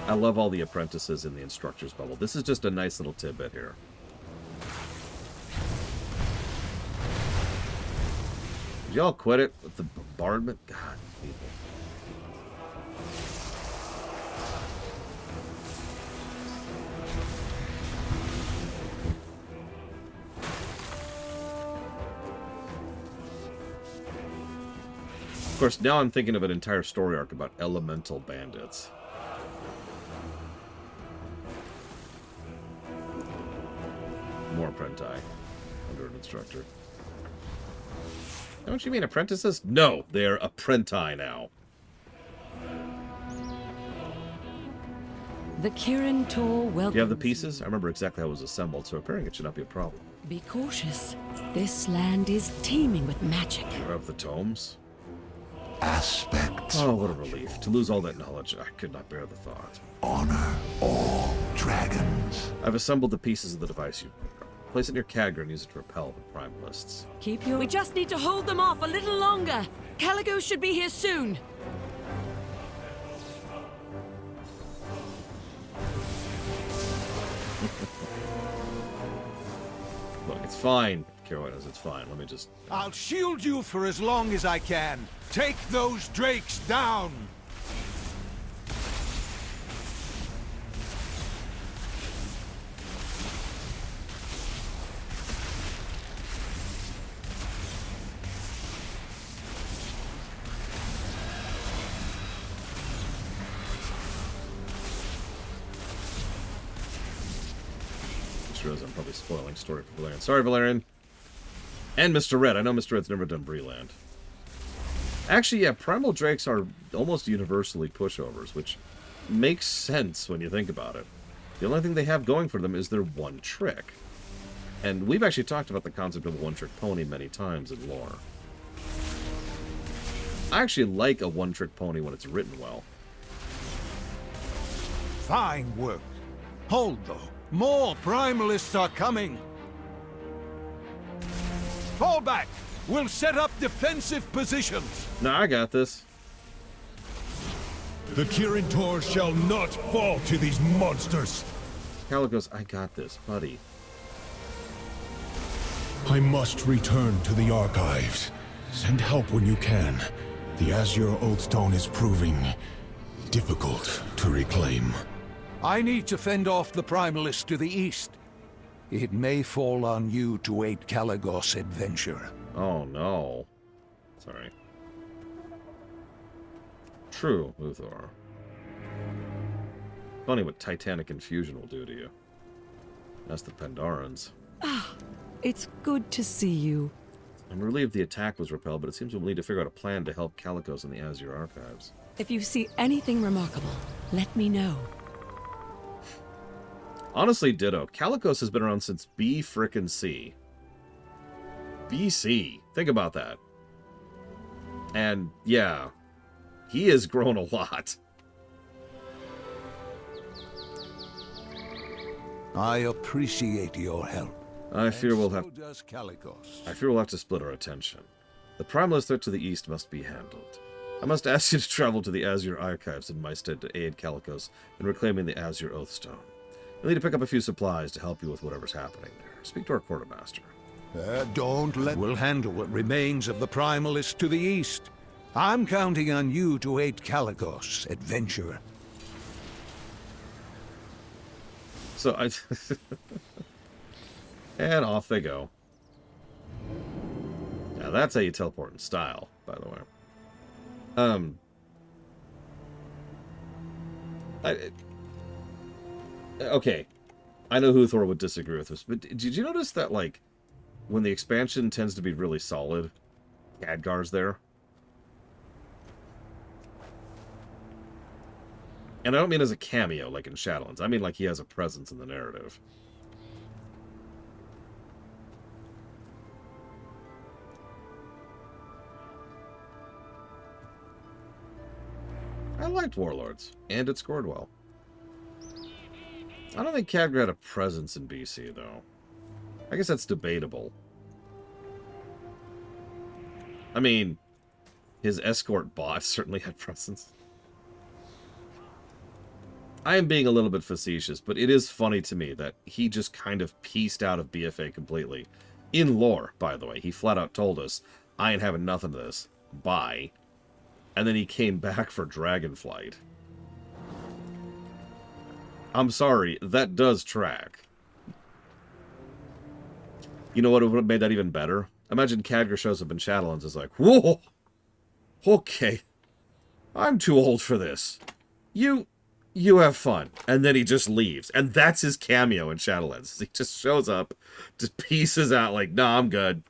I love all the apprentices in the instructor's bubble. This is just a nice little tidbit here. Did y'all quit it with the bombardment? God, people. Of course, now I'm thinking of an entire story arc about elemental bandits. More apprenti under an instructor. Don't you mean apprentices? No, they're apprenti now. The Kirin Tor welcomes. Do you have the pieces? I remember exactly how it was assembled, so apparently it should not be a problem. Be cautious. This land is teeming with magic. You have the tomes? Aspects. Oh, what a relief. To lose all that knowledge, I could not bear the thought. Honor all dragons. I've assembled the pieces of the device you... Place it near Khadgar and use it to repel the primalists. Keep your... We just need to hold them off a little longer. Caligo should be here soon. Look, it's fine, Carolinas, it's fine. Let me just... I'll shield you for as long as I can. Take those drakes down! I'm probably spoiling story for Valerian. Sorry, Valerian. And Mr. Red. I know Mr. Red's never done Breland. Actually, yeah, Primal Drakes are almost universally pushovers, which makes sense when you think about it. The only thing they have going for them is their one trick. And we've actually talked about the concept of a one-trick pony many times in lore. I actually like a one-trick pony when it's written well. Fine work. Hold, though. More primalists are coming. Fall back. We'll set up defensive positions. No, I got this. The Kirin Tor shall not fall to these monsters. Calo goes, I got this, buddy. I must return to the archives. Send help when you can. The Azure Oathstone is proving difficult to reclaim. I need to fend off the primalists to the east. It may fall on you to aid Caligos' adventure. Oh, no. Sorry. True, Luthor. Funny what Titanic Infusion will do to you. That's the Pandarans. Ah, it's good to see you. I'm relieved the attack was repelled, but it seems we'll need to figure out a plan to help Calicos in the Azure archives. If you see anything remarkable, let me know. Honestly, ditto. Calicos has been around since B-frickin-C. BC. Think about that. And, yeah, he has grown a lot. I appreciate your help. I fear we'll have to split our attention. The primalist threat to the east must be handled. I must ask you to travel to the Azure archives in my stead to aid Calicos in reclaiming the Azure Oathstone. You'll need to pick up a few supplies to help you with whatever's happening there. Speak to our quartermaster. Don't let... We'll handle what remains of the primalists to the east. I'm counting on you to aid Caligos' adventure. So I... and off they go. Now that's how you teleport in style, by the way. Okay. I know Huthor would disagree with this, but did you notice that, like, when the expansion tends to be really solid, Khadgar's there? And I don't mean as a cameo, like in Shadowlands. I mean like he has a presence in the narrative. I liked Warlords, and it scored well. I don't think Khadgar had a presence in BC, though. I guess that's debatable. I mean, his escort bot certainly had presence. I am being a little bit facetious, but it is funny to me that he just kind of pieced out of BFA completely. In lore, by the way, he flat out told us, I ain't having nothing to this. Bye. And then he came back for Dragonflight. I'm sorry, that does track. You know what would have made that even better? Imagine Khadgar shows up in Shadowlands and is like, whoa! Okay. I'm too old for this. You have fun. And then he just leaves. And that's his cameo in Shadowlands. He just shows up, just pieces out like, nah, I'm good.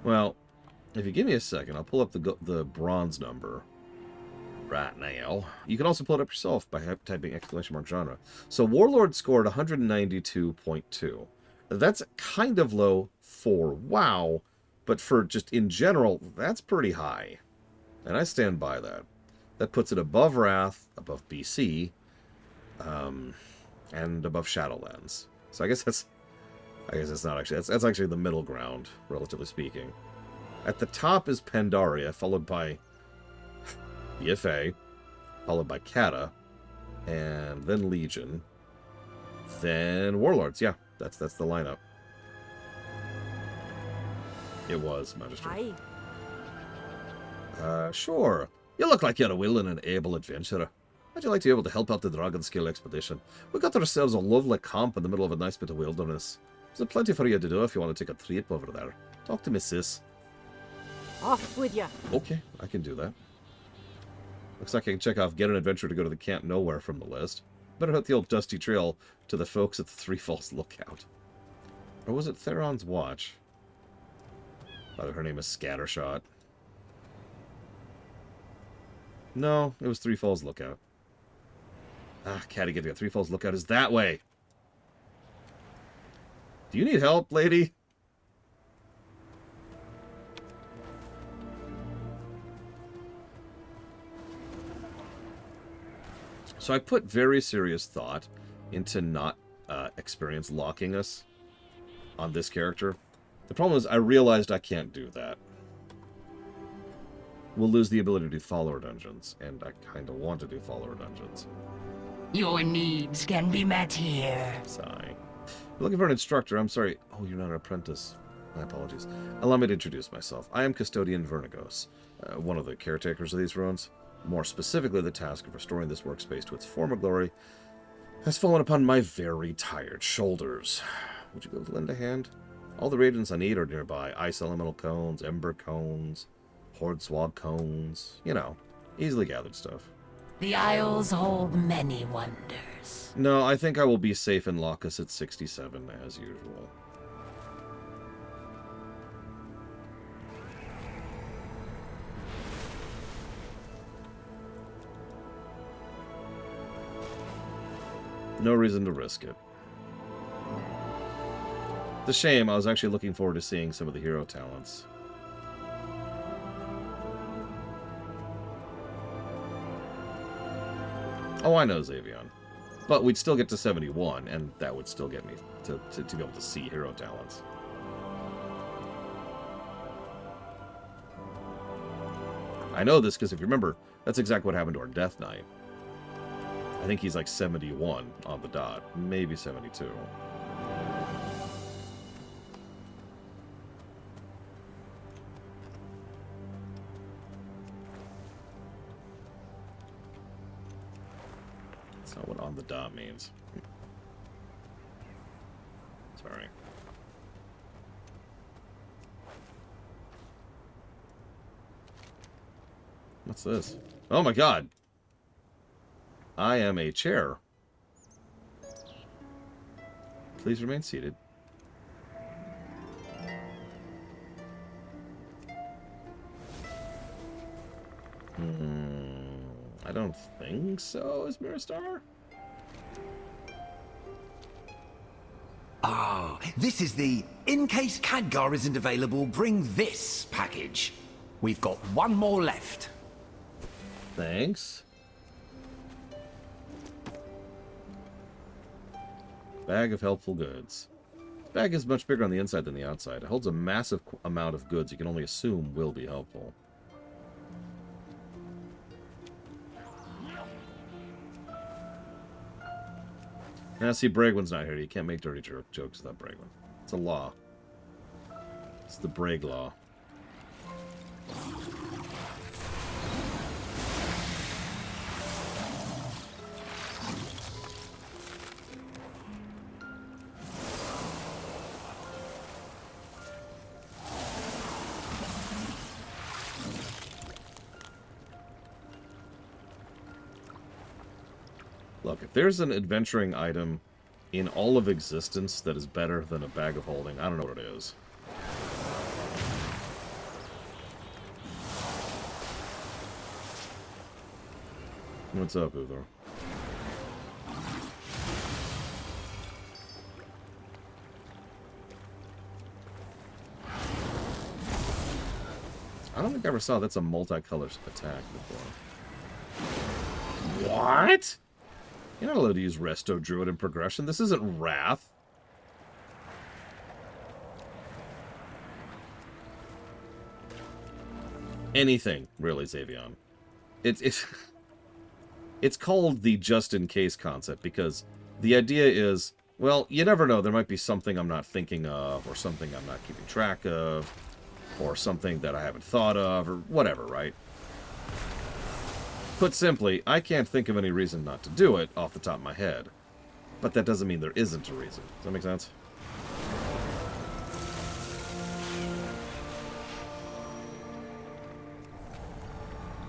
Well, if you give me a second, I'll pull up the bronze number right now. You can also pull it up yourself by typing ! genre. So Warlord scored 192.2. That's kind of low for WoW, but for just in general, that's pretty high. And I stand by that. That puts it above Wrath, above BC, and above Shadowlands. So I guess that's not actually, that's actually the middle ground, relatively speaking. At the top is Pandaria, followed by BFA, followed by Kata, and then Legion, then Warlords. Yeah, that's the lineup. It was, Magistrate. Hi. Sure. You look like you're a willing and able adventurer. How'd you like to be able to help out the Dragonskill expedition? We got ourselves a lovely camp in the middle of a nice bit of wilderness. There's plenty for you to do if you want to take a trip over there. Talk to me, sis. Off with ya. Okay, I can do that. Looks like I can check off Get an Adventure to go to the Camp Nowhere from the list. Better hit the old dusty trail to the folks at the Three Falls Lookout. Or was it Theron's Watch? Either her name is Scattershot. No, it was Three Falls Lookout. Ah, Catty, get the Three Falls Lookout is that way. Do you need help, lady? So I put very serious thought into not experience locking us on this character. The problem is I realized I can't do that. We'll lose the ability to do follower dungeons, and I kind of want to do follower dungeons. Your needs can be met here. Sigh. You're looking for an instructor. I'm sorry. Oh, you're not an apprentice. My apologies. Allow me to introduce myself. I am Custodian Vernigos, one of the caretakers of these ruins. More specifically, the task of restoring this workspace to its former glory has fallen upon my very tired shoulders. Would you be able to lend a hand? All the reagents I need are nearby. Ice elemental cones, ember cones, horde swab cones. You know, easily gathered stuff. The Isles hold many wonders. No, I think I will be safe in Locus at 67, as usual. No reason to risk it. It's a shame. I was actually looking forward to seeing some of the hero talents. Oh, I know, Xavion. But we'd still get to 71, and that would still get me to be able to see hero talents. I know this because if you remember, that's exactly what happened to our Death Knight. I think he's like 71 on the dot, maybe 72. That's not what on the dot means. Sorry. What's this? Oh my god! I am a chair. Please remain seated. I don't think so, is Miristar? Ah, this is the in case Khadgar isn't available, bring this package. We've got one more left. Thanks. Bag of helpful goods. This bag is much bigger on the inside than the outside. It holds a massive amount of goods you can only assume will be helpful. Now, see, Bragwin's not here. You can't make dirty jokes without Bragwin. It's a law. It's the Brag law. Look, if there's an adventuring item in all of existence that is better than a bag of holding, I don't know what it is. What's up, Uther? I don't think I ever saw that's a multicolor attack before. What? You're not allowed to use Resto Druid in progression. This isn't Wrath. Anything, really, Xavion. It's called the just-in-case concept because the idea is, well, you never know. There might be something I'm not thinking of, or something I'm not keeping track of, or something that I haven't thought of, or whatever, right? Put simply, I can't think of any reason not to do it off the top of my head. But that doesn't mean there isn't a reason. Does that make sense?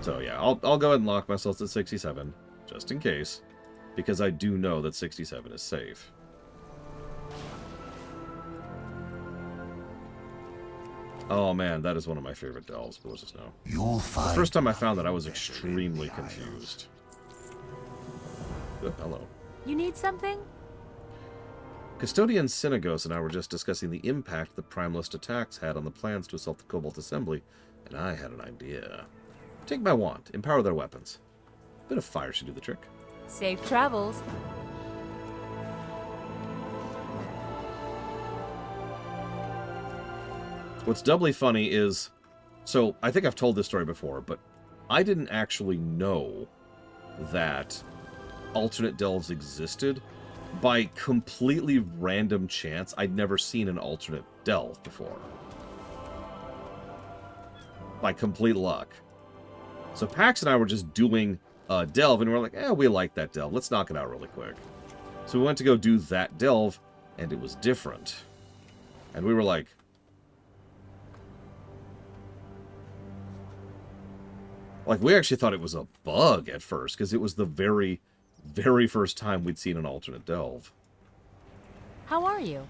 So yeah, I'll go ahead and lock myself at 67, just in case, because I do know that 67 is safe. Oh man, that is one of my favorite delves, but let's just know. You'll find the first time I found that, I was extremely confused. Oh, hello. You need something? Custodian Synagos and I were just discussing the impact the Primalist attacks had on the plans to assault the Cobalt Assembly, and I had an idea. Take my wand, empower their weapons. A bit of fire should do the trick. Safe travels. What's doubly funny is, so I think I've told this story before, but I didn't actually know that alternate delves existed. By completely random chance, I'd never seen an alternate delve before. By complete luck. So Pax and I were just doing a delve, and we were like, we like that delve. Let's knock it out really quick. So we went to go do that delve, and it was different. And we were like, we actually thought it was a bug at first, because it was the very, very first time we'd seen an alternate delve. How are you?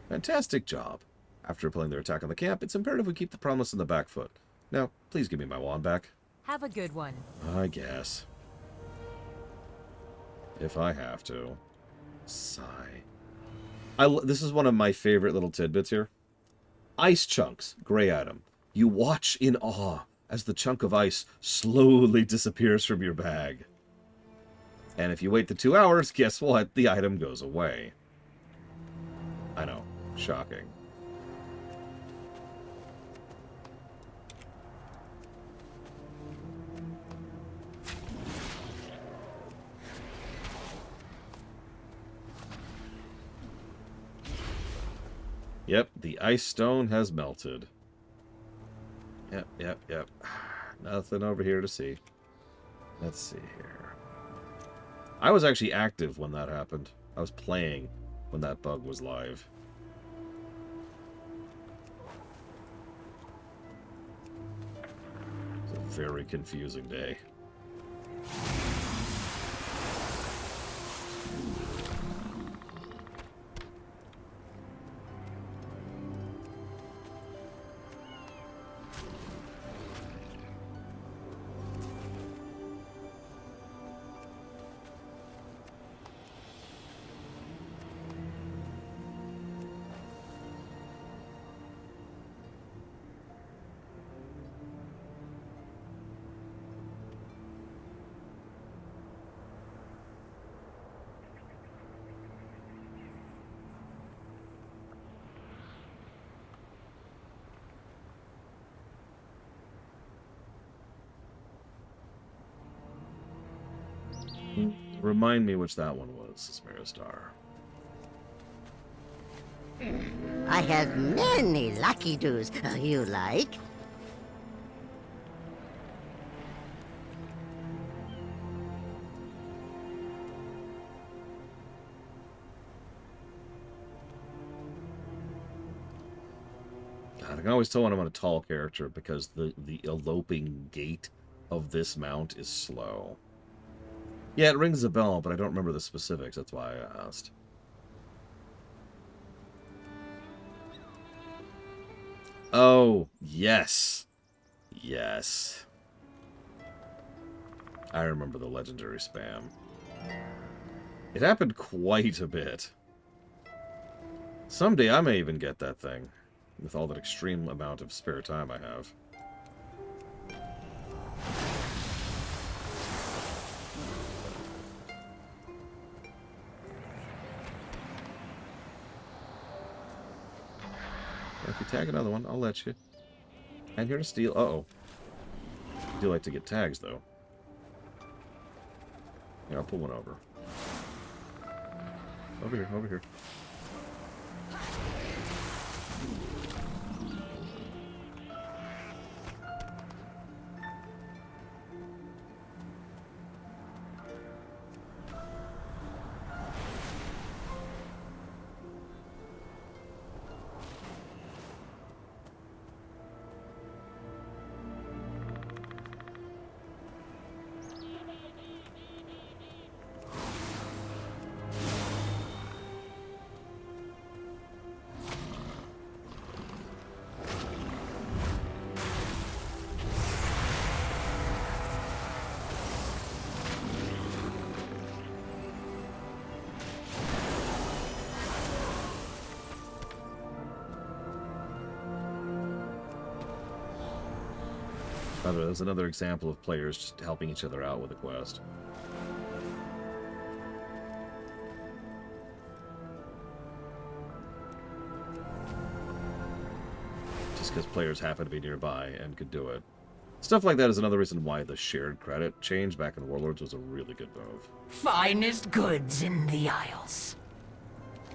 Fantastic job. After repelling their attack on the camp, it's imperative we keep the promise in the back foot. Now, please give me my wand back. Have a good one. I guess. If I have to. Sigh. This is one of my favorite little tidbits here. Ice chunks, gray item. You watch in awe as the chunk of ice slowly disappears from your bag. And if you wait the 2 hours, guess what? The item goes away. I know. Shocking. Yep, the ice stone has melted. Yep. Nothing over here to see. Let's see here. I was actually active when that happened. I was playing when that bug was live. It's a very confusing day. Remind me which that one was, Smearstar. I have many lucky doos. You like? God, I can always tell when I'm on a tall character because the eloping gait of this mount is slow. Yeah, it rings a bell, but I don't remember the specifics. That's why I asked. Oh, yes. Yes. I remember the legendary spam. It happened quite a bit. Someday I may even get that thing, with all that extreme amount of spare time I have. If you tag another one, I'll let you. I'm here to steal. Uh-oh. I do like to get tags, though. Yeah, I'll pull one over. Over here, over here. There's another example of players just helping each other out with a quest. Just because players happen to be nearby and could do it. Stuff like that is another reason why the shared credit change back in Warlords was a really good move. Finest goods in the Isles.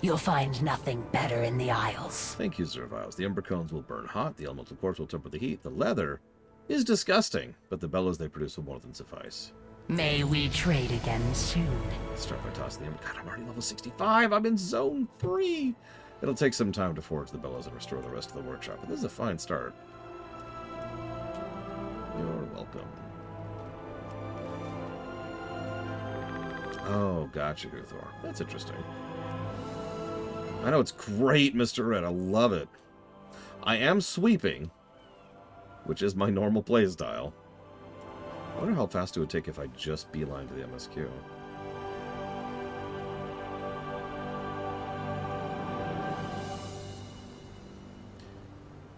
You'll find nothing better in the Isles. Thank you, Zerviles. The Ember Cones will burn hot, the Elemental Quartz will temper the heat, the leather is disgusting, but the bellows they produce will more than suffice. May we trade again soon. Start by tossing the Ember. God, I'm already level 65. I'm in Zone 3. It'll take some time to forge the bellows and restore the rest of the workshop, but this is a fine start. You're welcome. Oh, gotcha, Guthor. That's interesting. I know it's great, Mr. Red. I love it. I am sweeping, which is my normal playstyle. I wonder how fast it would take if I just beeline to the MSQ.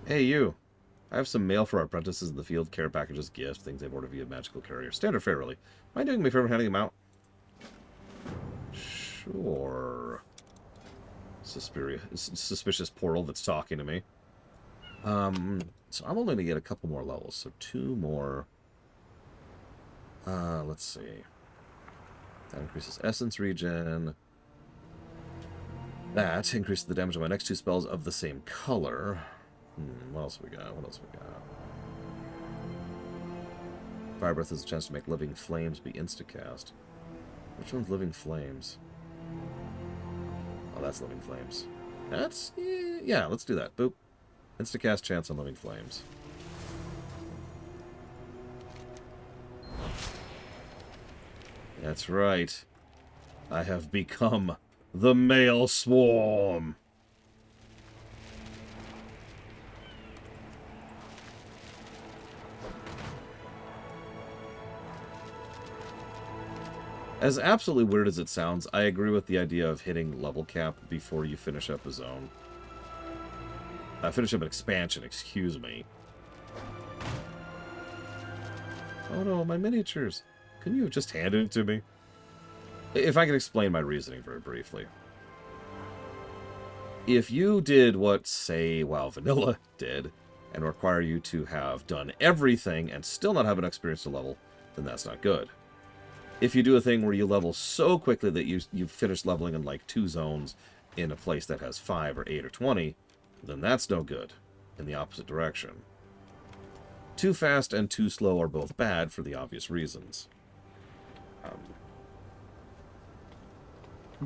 Hey, you. I have some mail for our apprentices in the field. Care packages, gifts, things they've ordered via magical carrier. Standard fare, really. Am I doing me a favor handing them out? Sure. Suspicious portal that's talking to me. So I'm only going to get a couple more levels. So 2 more. Let's see. That increases essence regen. That increases the damage of my next 2 spells of the same color. What else we got? What else we got? Fire Breath has a chance to make Living Flames be insta-cast. Which one's Living Flames? Oh, that's Living Flames. That's... yeah, let's do that. Boop. Insta-cast chance on Living Flames. That's right. I have become the male swarm. As absolutely weird as it sounds, I agree with the idea of hitting level cap before you finish up a zone. Finish up an expansion, excuse me. Oh no, my miniatures. Couldn't you have just handed it to me? If I can explain my reasoning very briefly. If you did what, say, WoW Vanilla did, and require you to have done everything and still not have an experience to level, then that's not good. If you do a thing where you level so quickly that you finish leveling in like 2 zones in a place that has 5 or 8 or 20, then that's no good in the opposite direction. Too fast and too slow are both bad for the obvious reasons.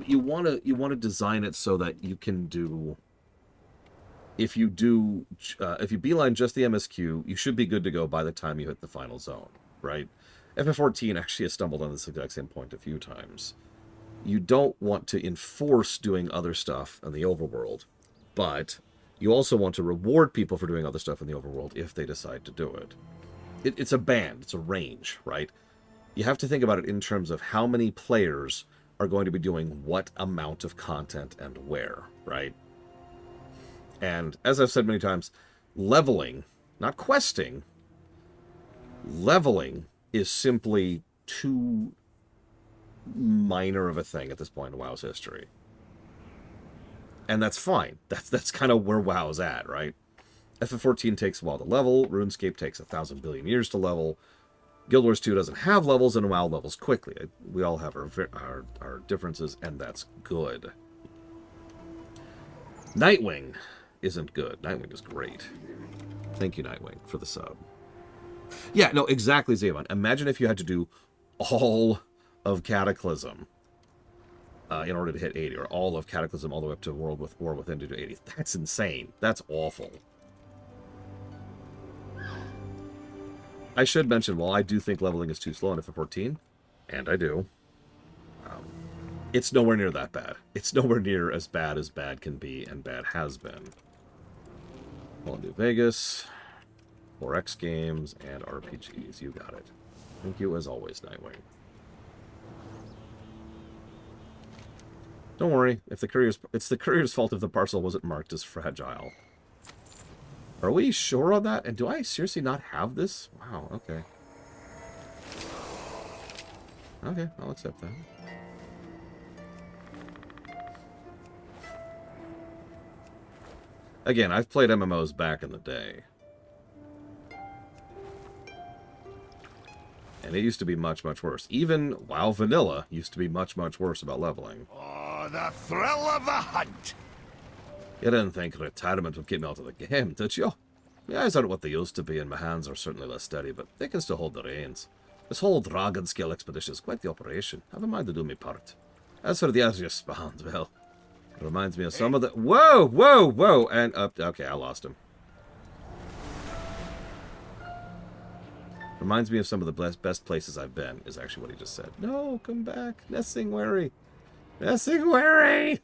You want to design it so that you can do. If you beeline just the MSQ, you should be good to go by the time you hit the final zone, right? FF14 actually has stumbled on this exact same point a few times. You don't want to enforce doing other stuff in the overworld, but you also want to reward people for doing other stuff in the overworld if they decide to do it. It's a band, it's a range, right? You have to think about it in terms of how many players are going to be doing what amount of content and where, right? And as I've said many times, leveling, not questing, leveling is simply too minor of a thing at this point in WoW's history. And that's fine. That's kind of where WoW's at, right? FF14 takes a while to level, RuneScape takes 1,000 billion years to level, Guild Wars 2 doesn't have levels, and WoW levels quickly. We all have our differences, and that's good. Nightwing isn't good. Nightwing is great. Thank you, Nightwing, for the sub. Yeah, no, exactly, Zavon. Imagine if you had to do all of Cataclysm in order to hit 80, or all of Cataclysm all the way up to War Within to do 80. That's insane. That's awful. I should mention, while I do think leveling is too slow in FF14, and I do, it's nowhere near that bad. It's nowhere near as bad can be, and bad has been. Well, New Vegas, 4X games, and RPGs. You got it. Thank you, as always, Nightwing. Don't worry, it's the courier's fault if the parcel wasn't marked as fragile. Are we sure on that? And do I seriously not have this? Wow, okay. Okay, I'll accept that. Again, I've played MMOs back in the day. And it used to be much, much worse. Even WoW Vanilla used to be much, much worse about leveling. Oh, the thrill of the hunt! You didn't think retirement would keep me out of the game, did you? My eyes aren't what they used to be, and my hands are certainly less steady, but they can still hold the reins. This whole Dragon Scale expedition is quite the operation. Have a mind to do me part. As for the Azure Spand, well, it reminds me of some of the... Whoa, whoa, whoa! And, okay, I lost him. Reminds me of some of the best places I've been, is actually what he just said. No, come back. Nessingwary. Nessingwary!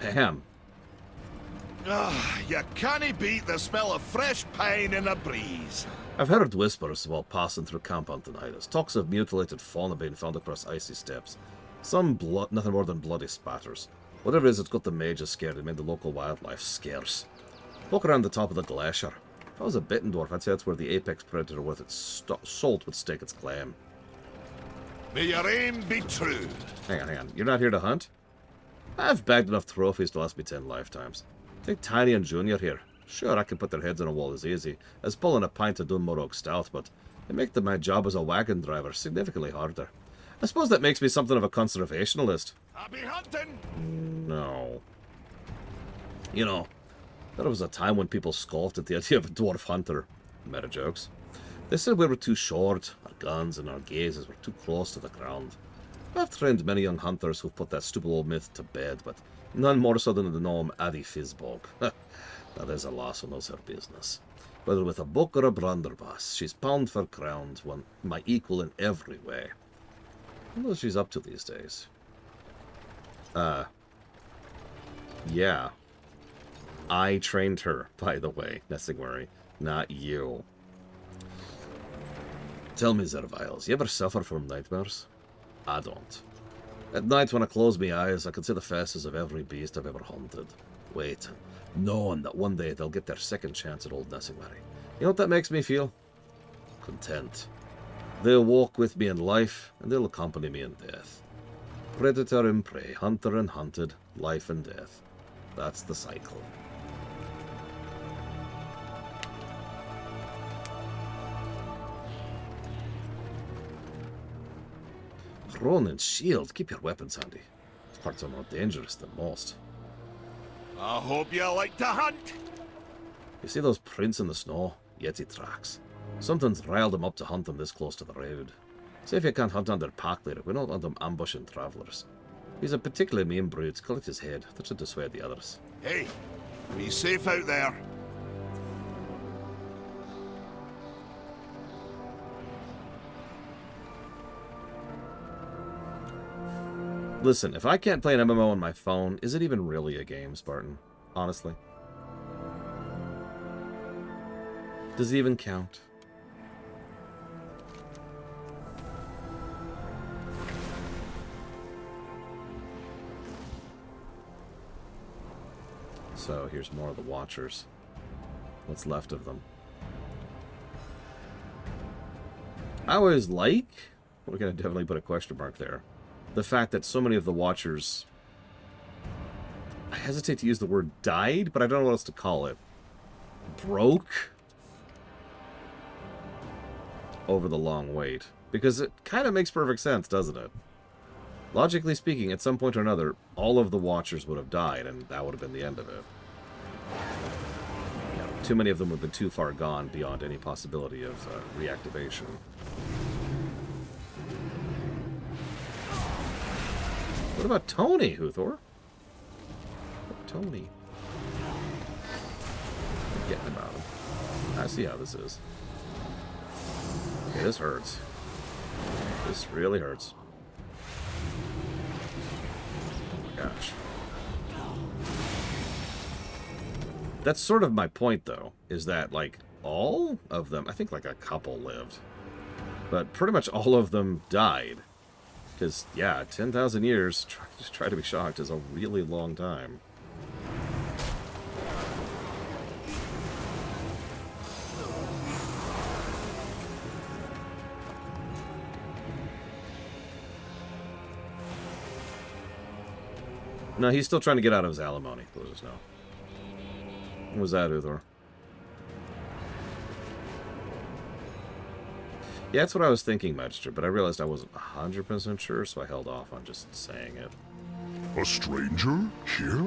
Ahem. You can't beat the smell of fresh pine in a breeze. I've heard whispers while passing through Compound tonight. Talks of mutilated fauna being found across icy steppes. Some blood, nothing more than bloody spatters. Whatever it is, it's got the mages scared and made the local wildlife scarce. Poke around the top of the glacier. If I was a bitten dwarf, I'd say that's where the apex predator with its salt would stake its claim. May your aim be true. Hang on. You're not here to hunt? I've bagged enough trophies to last me 10 lifetimes. Take Tiny and Junior here. Sure, I can put their heads on a wall as easy as pulling a pint of Dunmorog Stout, but it makes my job as a wagon driver significantly harder. I suppose that makes me something of a conservationalist. I'll be hunting. No. You know, there was a time when people scoffed at the idea of a dwarf hunter. Meta jokes. They said we were too short, our guns and our gazes were too close to the ground. I've trained many young hunters who've put that stupid old myth to bed, but none more so than the gnome Addy Fizzbog. Now there's a lass who knows her business. Whether with a book or a blunderbuss, she's pound for ground, my equal in every way. I wonder what she's up to these days. Yeah. I trained her, by the way, Nessingwary, not you. Tell me, Zerviles, you ever suffer from nightmares? I don't. At night when I close my eyes, I can see the faces of every beast I've ever hunted. Wait, knowing that one day they'll get their second chance at old Nessingwary. You know what that makes me feel? Content. They'll walk with me in life, and they'll accompany me in death. Predator and prey, hunter and hunted, life and death. That's the cycle. Ronin shield. Keep your weapons handy. These parts are more dangerous than most. I hope you like to hunt. You see those prints in the snow? Yeti tracks. Something's riled them up to hunt them this close to the road. See if you can't hunt under pack later. We don't want them ambushing travellers. He's a particularly mean brute. Collect his head. That should dissuade the others. Hey, be safe out there. Listen, if I can't play an MMO on my phone, is it even really a game, Spartan? Honestly. Does it even count? So, here's more of the Watchers. What's left of them? I always like... We're going to definitely put a question mark there. The fact that so many of the Watchers... I hesitate to use the word died, but I don't know what else to call it. Broke? Over the long wait. Because it kind of makes perfect sense, doesn't it? Logically speaking, at some point or another, all of the Watchers would have died, and that would have been the end of it. You know, too many of them would have been too far gone beyond any possibility of reactivation. What about Tony, Huthor? Tony. I'm getting about him. I see how this is. Okay, this hurts. This really hurts. Oh my gosh. That's sort of my point, though, is that, like, all of them, I think like a couple lived, but pretty much all of them died. Because, yeah, 10,000 years, just try to be shocked, is a really long time. No, he's still trying to get out of his alimony, Blues, no. What was that, Uthor? Yeah, that's what I was thinking, Magister, but I realized I wasn't 100% sure, so I held off on just saying it. A stranger? Here?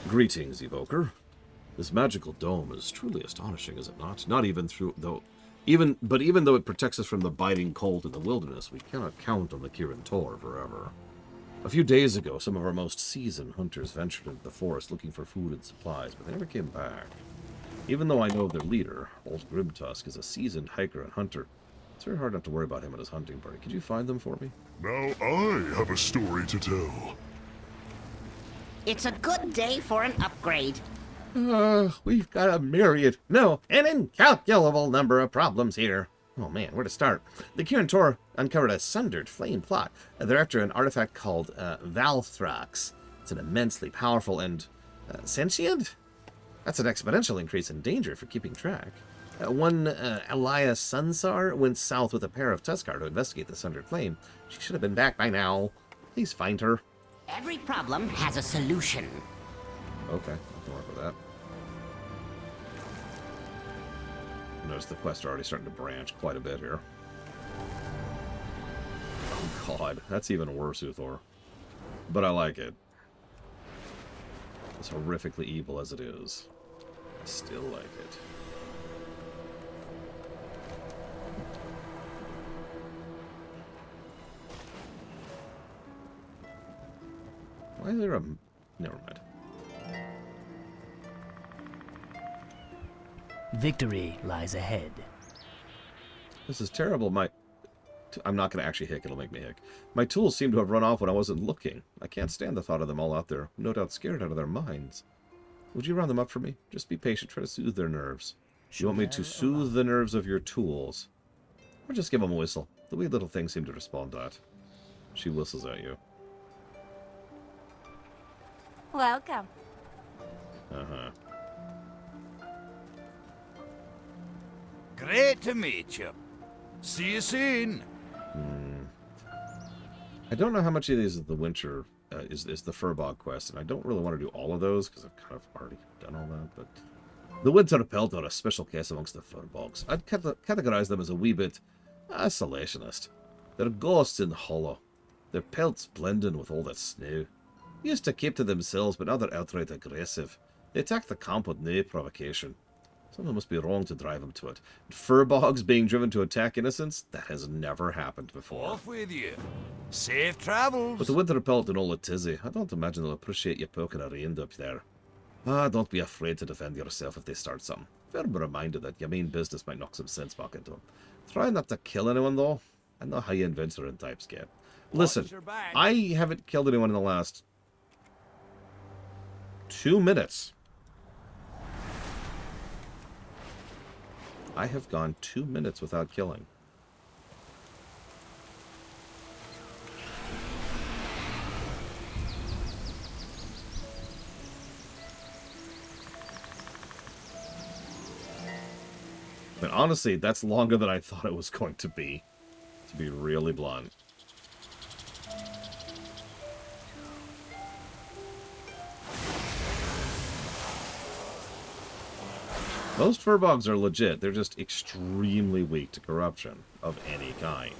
Greetings, Evoker. This magical dome is truly astonishing, is it not? Not even through, though... Even though it protects us from the biting cold in the wilderness, we cannot count on the Kirin Tor forever. A few days ago, some of our most seasoned hunters ventured into the forest looking for food and supplies, but they never came back. Even though I know their leader, Old Grimtusk, is a seasoned hiker and hunter, it's very hard not to worry about him and his hunting party. Could you find them for me? Now I have a story to tell. It's a good day for an upgrade. We've got a myriad, no, an incalculable number of problems here. Oh man, where to start? The Kirin Tor uncovered a sundered flame plot. They're after an artifact called Valthrax. It's an immensely powerful and sentient? That's an exponential increase in danger for keeping track. One Elias Sunsar went south with a pair of Tuskar to investigate the sundered flame. She should have been back by now. Please find her. Every problem has a solution. Okay, I can work with that. Notice the quests are already starting to branch quite a bit here. Oh god, that's even worse, Uthor. But I like it. As horrifically evil as it is, I still like it. Why is there a... Never mind. Victory lies ahead. This is terrible. I'm not going to actually hick. It'll make me hick. My tools seem to have run off when I wasn't looking. I can't stand the thought of them all out there, no doubt scared out of their minds. Would you round them up for me? Just be patient. Try to soothe their nerves. You want me to soothe the nerves of your tools? Or just give them a whistle. The wee little things seem to respond to that. She whistles at you. Welcome. Uh-huh. Great to meet you. See you soon. I don't know how much of these is the winter is the Furbog quest, and I don't really want to do all of those because I've kind of already done all that. But the Winter Pelt are a special case amongst the Furbogs. I'd categorize them as a wee bit isolationist. They're ghosts in the hollow. Their pelts blending with all that snow. Used to keep to themselves, but now they're outright aggressive. They attack the camp with no provocation. Something must be wrong to drive them to it. Furbogs being driven to attack innocents? That has never happened before. Off with you. Safe travels. With the winter pelt and all the tizzy, I don't imagine they'll appreciate you poking around up there. Ah, don't be afraid to defend yourself if they start something. Fair reminder that your main business might knock some sense back into them. Try not to kill anyone, though. I know how you adventuring types get. Listen, I haven't killed anyone in the last 2 minutes. I have gone 2 minutes without killing. But honestly, that's longer than I thought it was going to be really blunt. Most furbogs are legit. They're just extremely weak to corruption of any kind.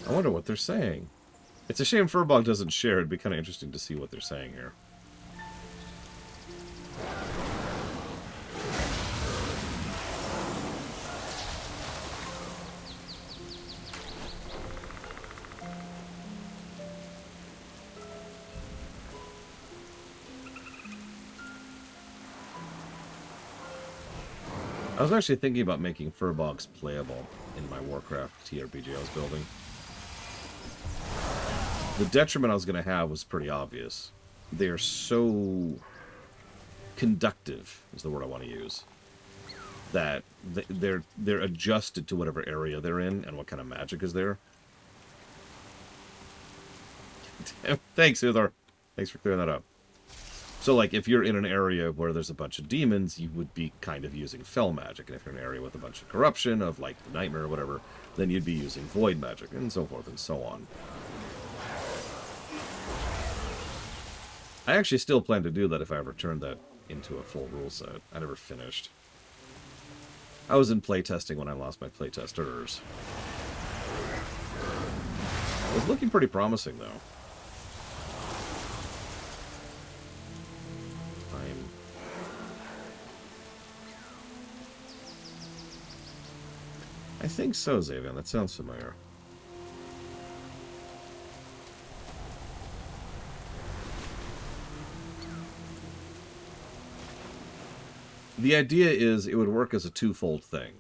I wonder what they're saying. It's a shame Furbog doesn't share. It'd be kind of interesting to see what they're saying here. I was actually thinking about making Furbogs playable in my Warcraft TRPG I was building. The detriment I was going to have was pretty obvious. They're so conductive, is the word I want to use, that they're adjusted to whatever area they're in and what kind of magic is there. Thanks, Uthor. Thanks for clearing that up. So, like, if you're in an area where there's a bunch of demons, you would be kind of using fel magic. And if you're in an area with a bunch of corruption, of, like, the nightmare or whatever, then you'd be using void magic, and so forth and so on. I actually still plan to do that if I ever turned that into a full rule set. I never finished. I was in playtesting when I lost my playtesters. It was looking pretty promising, though. I think so, Xavier. That sounds familiar. The idea is it would work as a twofold thing.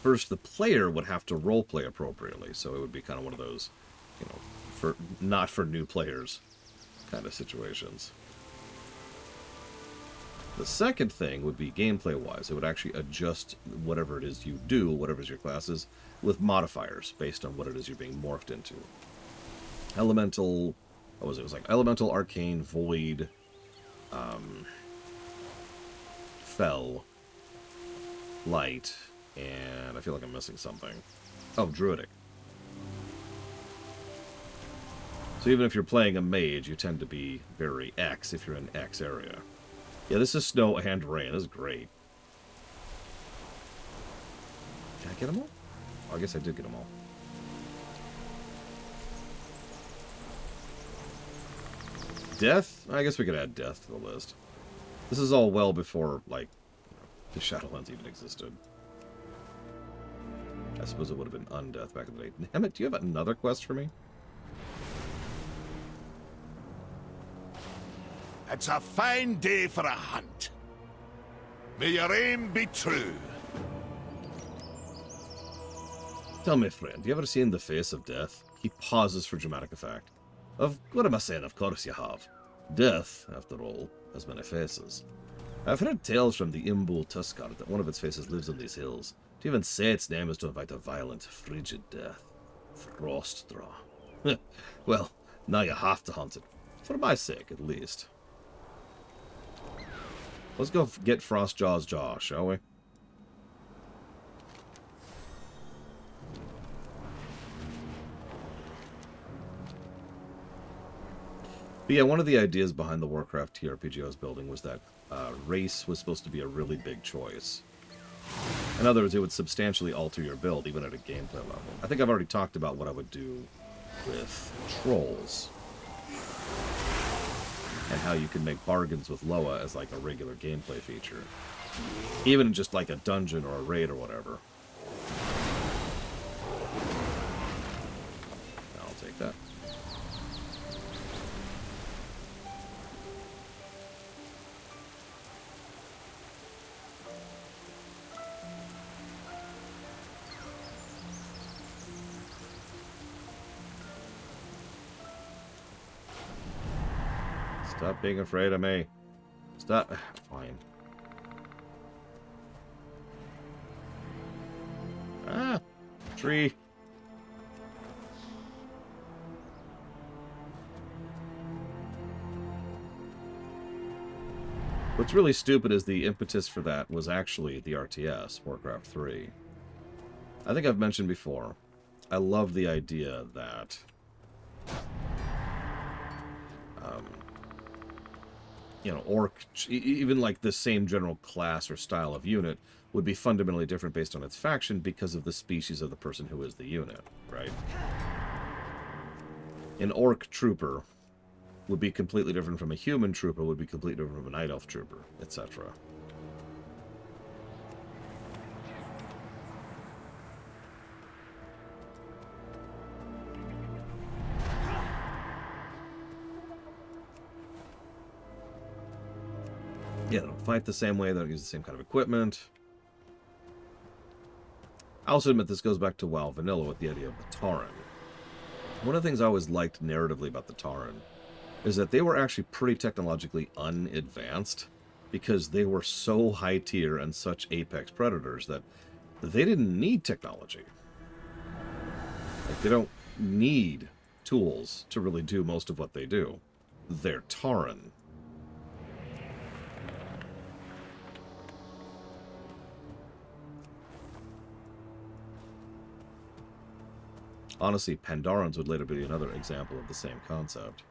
First, the player would have to roleplay appropriately, so it would be kind of one of those, you know, not for new players kind of situations. The second thing would be gameplay-wise. It would actually adjust whatever it is you do, whatever's your classes, with modifiers based on what it is you're being morphed into. Elemental, what was it? It was like Elemental, Arcane, Void, Fel, Light, and I feel like I'm missing something. Oh, Druidic. So even if you're playing a mage, you tend to be very X if you're in X area. Yeah, this is snow and rain. This is great. Can I get them all? Oh, I guess I did get them all. Death? I guess we could add death to the list. This is all well before, like, you know, the Shadowlands even existed. I suppose it would have been undeath back in the day. Emmett, do you have another quest for me? It's a fine day for a hunt. May your aim be true. Tell me, friend, you ever seen the face of death? He pauses for dramatic effect. What am I saying? Of course you have. Death, after all, has many faces. I've heard tales from the Imbul Tuskar that one of its faces lives on these hills. To even say its name is to invite a violent, frigid death. Frostdraw. Well, now you have to hunt it. For my sake, at least. Let's go get Frostjaw's jaw, shall we? But yeah, one of the ideas behind the Warcraft TRPG I was building was that race was supposed to be a really big choice. In other words, it would substantially alter your build, even at a gameplay level. I think I've already talked about what I would do with trolls. And how you can make bargains with Loa as like a regular gameplay feature. Even just like a dungeon or a raid or whatever. I'll take that. Stop being afraid of me. Stop. Fine. Ah! Tree. What's really stupid is the impetus for that was actually the RTS, Warcraft 3. I think I've mentioned before, I love the idea that you know, even like the same general class or style of unit would be fundamentally different based on its faction because of the species of the person who is the unit, right? An orc trooper would be completely different from a human trooper, would be completely different from a night elf trooper, etc. Yeah, they don't fight the same way, they don't use the same kind of equipment. I also admit this goes back to WoW Vanilla with the idea of the Tauren. One of the things I always liked narratively about the Tauren is that they were actually pretty technologically unadvanced because they were so high tier and such apex predators that they didn't need technology. Like, they don't need tools to really do most of what they do. They're Tauren. Honestly, Pandorans would later be another example of the same concept.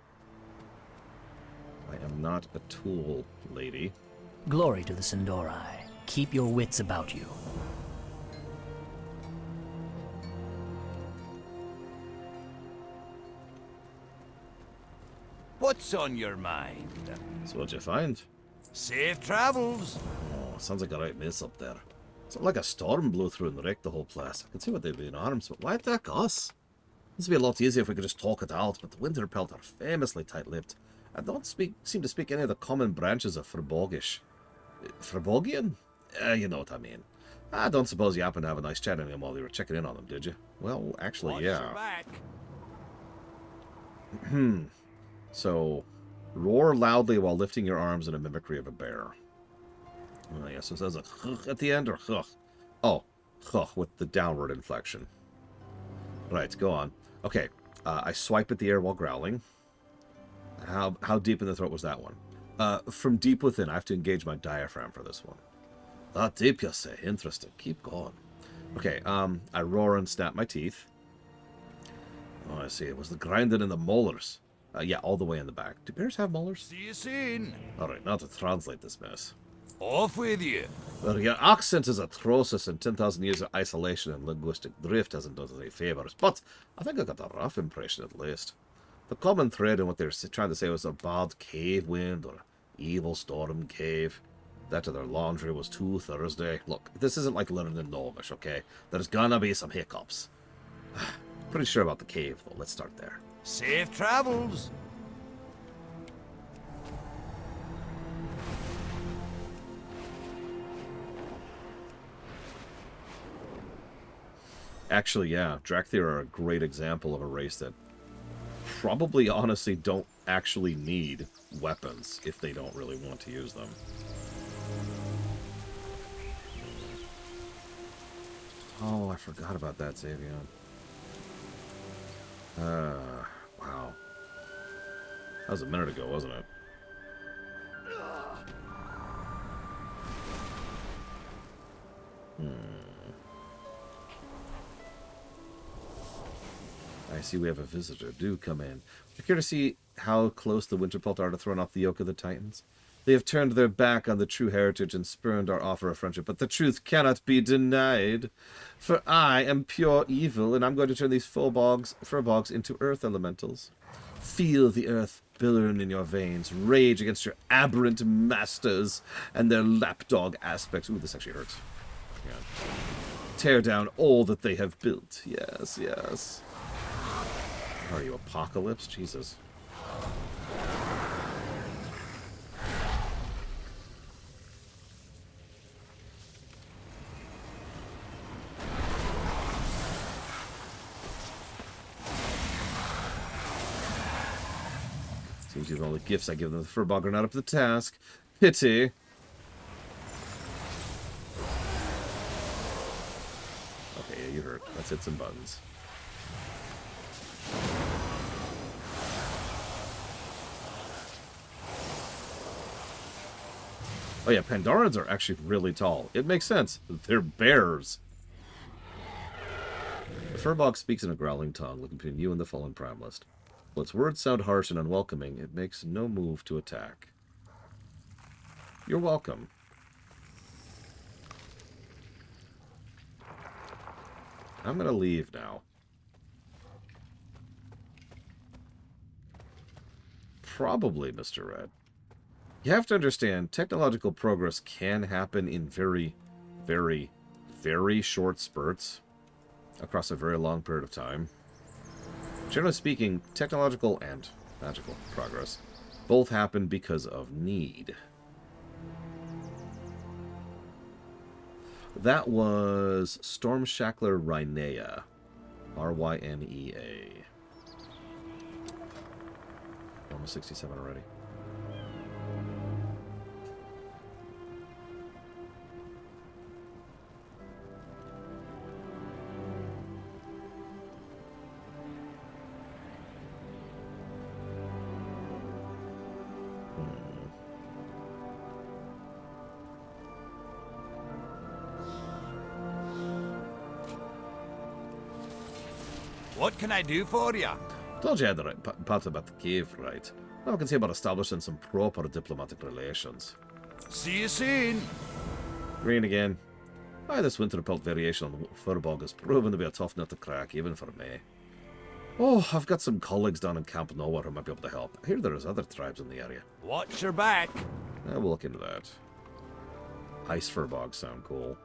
I am not a tool, lady. Glory to the Sindorai. Keep your wits about you. What's on your mind? So what'd you find? Safe travels. Oh, sounds like a right mess up there. Something like a storm blew through and wrecked the whole place. I can see what they'd be in arms, but why attack us? This would be a lot easier if we could just talk it out, but the Winterpelt are famously tight-lipped. I don't seem to speak any of the common branches of Firbolgish. Firbolgian? You know what I mean. I don't suppose you happened to have a nice chat with him while you were checking in on him, did you? Well, actually, yeah. So, roar loudly while lifting your arms in a mimicry of a bear. Oh, yeah, so it says a ch at the end, or ch? Oh, ch with the downward inflection. Right, go on. Okay, I swipe at the air while growling. How deep in the throat was that one? From deep within, I have to engage my diaphragm for this one. That deep, you say? Interesting. Keep going. Okay, I roar and snap my teeth. Oh, I see. It was the grinding in the molars. Yeah, all the way in the back. Do bears have molars? See you soon. Alright, now to translate this mess. Off with you. Well, your accent is atrocious, and 10,000 years of isolation and linguistic drift hasn't done us any favours, but I think I got a rough impression at least. The common thread in what they're trying to say was a bad cave wind or evil storm cave. That of their laundry was too Thursday. Look, this isn't like learning in Gnomish, okay? There's gonna be some hiccups. Pretty sure about the cave, though. Let's start there. Safe travels. Actually, yeah, Drakthir are a great example of a race that probably, honestly, don't actually need weapons if they don't really want to use them. Oh, I forgot about that, Xavion. Wow. That was a minute ago, wasn't it? I I see we have a visitor. Do come in. We're here to see how close the Winterpelt are to throwing off the yoke of the Titans. They have turned their back on the true heritage and spurned our offer of friendship, but the truth cannot be denied. For I am pure evil, and I'm going to turn these furbogs into earth elementals. Feel the earth burn in your veins, rage against your aberrant masters and their lapdog aspects. Ooh, this actually hurts. Yeah. Tear down all that they have built. Yes, yes. Are you Apocalypse? Jesus. Seems even all the gifts I give them, the Furbog are not up to the task. Pity. Okay, yeah, you hurt. Let's hit some buttons. Oh yeah, Pandorans are actually really tall. It makes sense. They're bears. The Furbog speaks in a growling tongue, looking between you and the fallen Primalist. While its words sound harsh and unwelcoming, it makes no move to attack. You're welcome. I'm gonna leave now. Probably, Mr. Red. You have to understand, technological progress can happen in very, very, very short spurts across a very long period of time. Generally speaking, technological and magical progress both happen because of need. That was Stormshackler Rynea. R-Y-N-E-A. Almost 67 already. What can I do for you? Told you I had the right part about the cave, right? Now I can see about establishing some proper diplomatic relations. See you soon. Green again. Why, this Winterpelt variation on the Furbog has proven to be a tough nut to crack, even for me. Oh, I've got some colleagues down in Camp Nowhere who might be able to help. I hear there's other tribes in the area. Watch your back. We'll look into that. Ice Furbogs sound cool.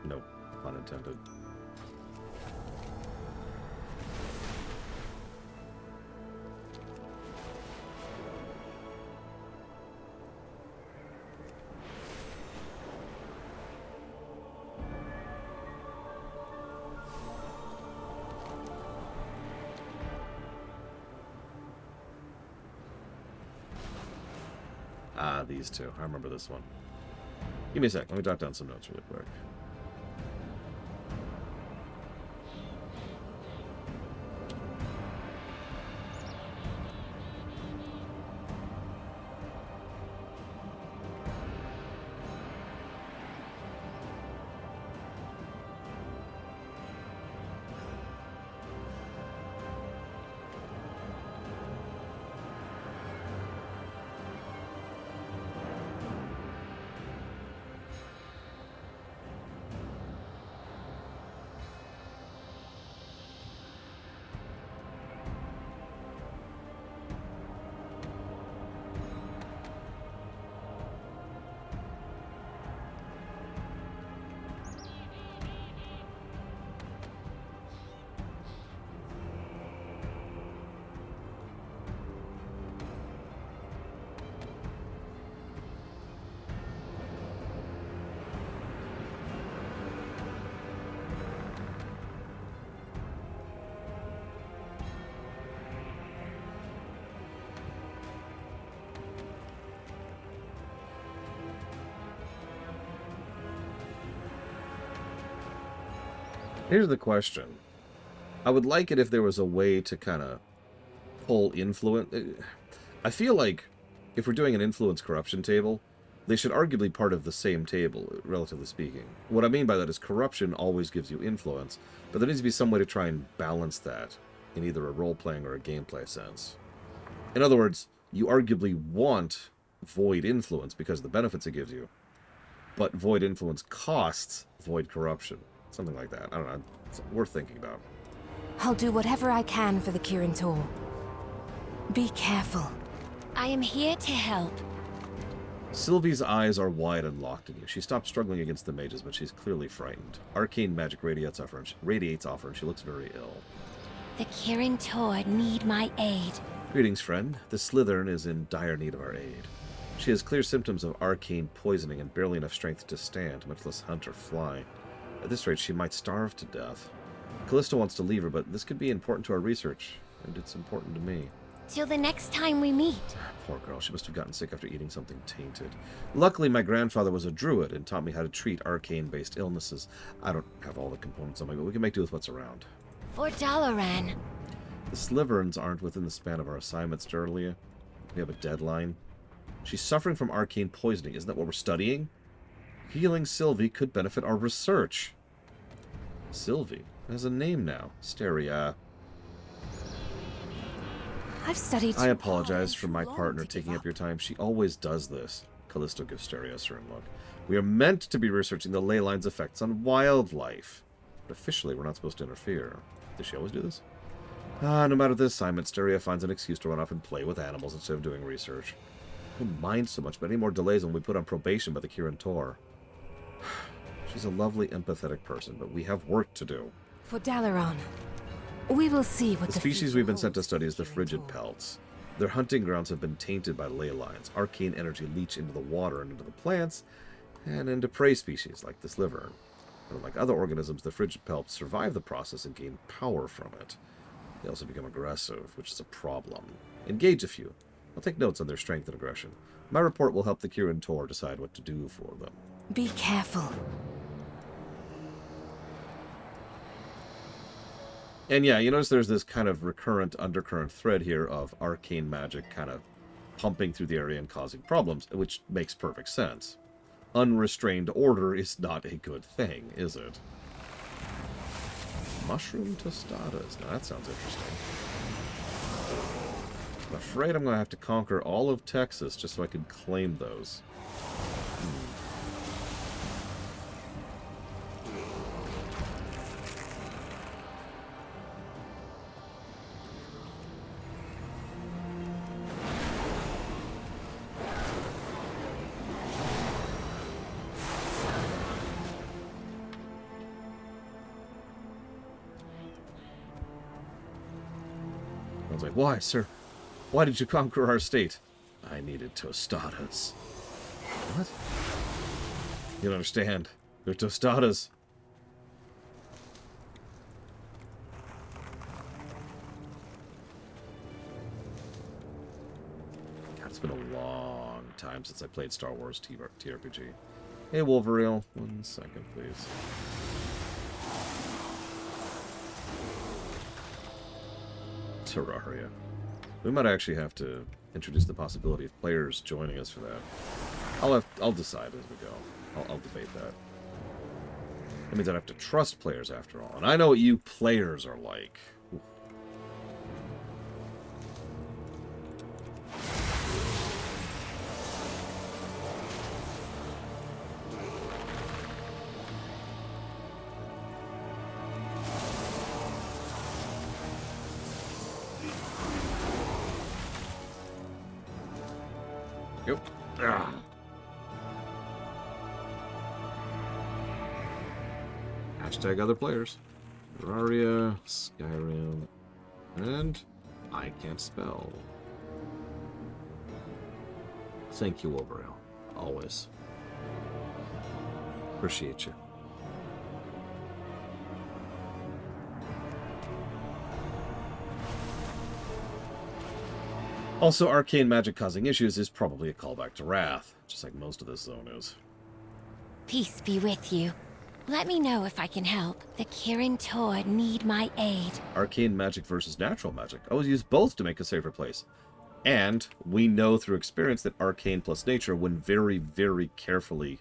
No pun intended. Ah, these two. I remember this one. Give me a sec. Let me jot down some notes really quick. Here's the question. I would like it if there was a way to kind of pull influence. I feel like if we're doing an influence corruption table, they should arguably part of the same table, relatively speaking. What I mean by that is corruption always gives you influence, but there needs to be some way to try and balance that in either a role-playing or a gameplay sense. In other words, you arguably want Void Influence because of the benefits it gives you, but Void Influence costs Void Corruption. Something like that. I don't know. It's worth thinking about. I'll do whatever I can for the Kirin Tor. Be careful. I am here to help. Sylvie's eyes are wide and locked in you. She stopped struggling against the mages, but she's clearly frightened. Arcane magic radiates off her, and she looks very ill. The Kirin Tor need my aid. Greetings, friend. The Slytherin is in dire need of our aid. She has clear symptoms of arcane poisoning and barely enough strength to stand, much less hunt or fly. At this rate, she might starve to death. Callisto wants to leave her, but this could be important to our research, and it's important to me. Till the next time we meet. Poor girl, she must have gotten sick after eating something tainted. Luckily, my grandfather was a druid and taught me how to treat arcane-based illnesses. I don't have all the components on me, but we can make do with what's around. For Dalaran. The Slytherins aren't within the span of our assignments, Durlia. We have a deadline. She's suffering from arcane poisoning. Isn't that what we're studying? Healing Sylvie could benefit our research. Sylvie has a name now. Steria. I've studied... I apologize for my partner taking up your time. She always does this. Callisto gives Steria a certain look. We are meant to be researching the ley line's effects on wildlife. But officially, we're not supposed to interfere. Does she always do this? No matter the assignment, Steria finds an excuse to run off and play with animals instead of doing research. I don't mind so much, but any more delays when we put on probation by the Kirin Tor. She's a lovely, empathetic person, but we have work to do. For Dalaran. We will see what the species we've been sent to study is the frigid pelts. Their hunting grounds have been tainted by ley lines. Arcane energy leach into the water and into the plants, and into prey species like the Slytherin. And like other organisms, the frigid pelts survive the process and gain power from it. They also become aggressive, which is a problem. Engage a few. I'll take notes on their strength and aggression. My report will help the Kirin Tor decide what to do for them. Be careful. And yeah, you notice there's this kind of recurrent undercurrent thread here of arcane magic kind of pumping through the area and causing problems, which makes perfect sense. Unrestrained order is not a good thing, is it? Mushroom tostadas. Now that sounds interesting. I'm afraid I'm going to have to conquer all of Texas just so I can claim those. I was like, why, sir? Why did you conquer our state? I needed tostadas. What? You don't understand. They're tostadas. God, it's been a long time since I played Star Wars TRPG. Hey, Wolverine. 1 second, please. Terraria. We might actually have to introduce the possibility of players joining us for that. I'll decide as we go. I'll debate that. That means I'd have to trust players after all. And I know what you players are like. Ooh. Yep. Ah. Hashtag other players. Terraria, Skyrim, and I can't spell. Thank you, Wolverine. Always. Appreciate you. Also, arcane magic causing issues is probably a callback to Wrath, just like most of this zone is. Peace be with you. Let me know if I can help. The Kirin Tor need my aid. Arcane magic versus natural magic. Always use both to make a safer place. And we know through experience that arcane plus nature, when very, very carefully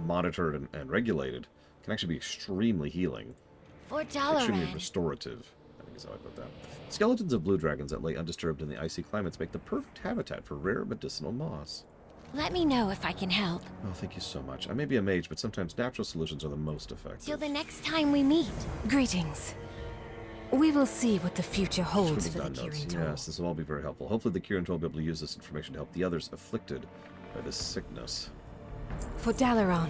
monitored and regulated, can actually be extremely healing. For Extremely Dalaran. restorative. is how I put that. Skeletons of blue dragons that lay undisturbed in the icy climates make the perfect habitat for rare medicinal moss. Let me know if I can help. Oh, thank you so much. I may be a mage, but sometimes natural solutions are the most effective. Till the next time we meet. Greetings. We will see what the future holds for the Notes. Kirin Tor. Yes, this will all be very helpful. Hopefully the Kirin Tor will be able to use this information to help the others afflicted by this sickness. For Dalaran.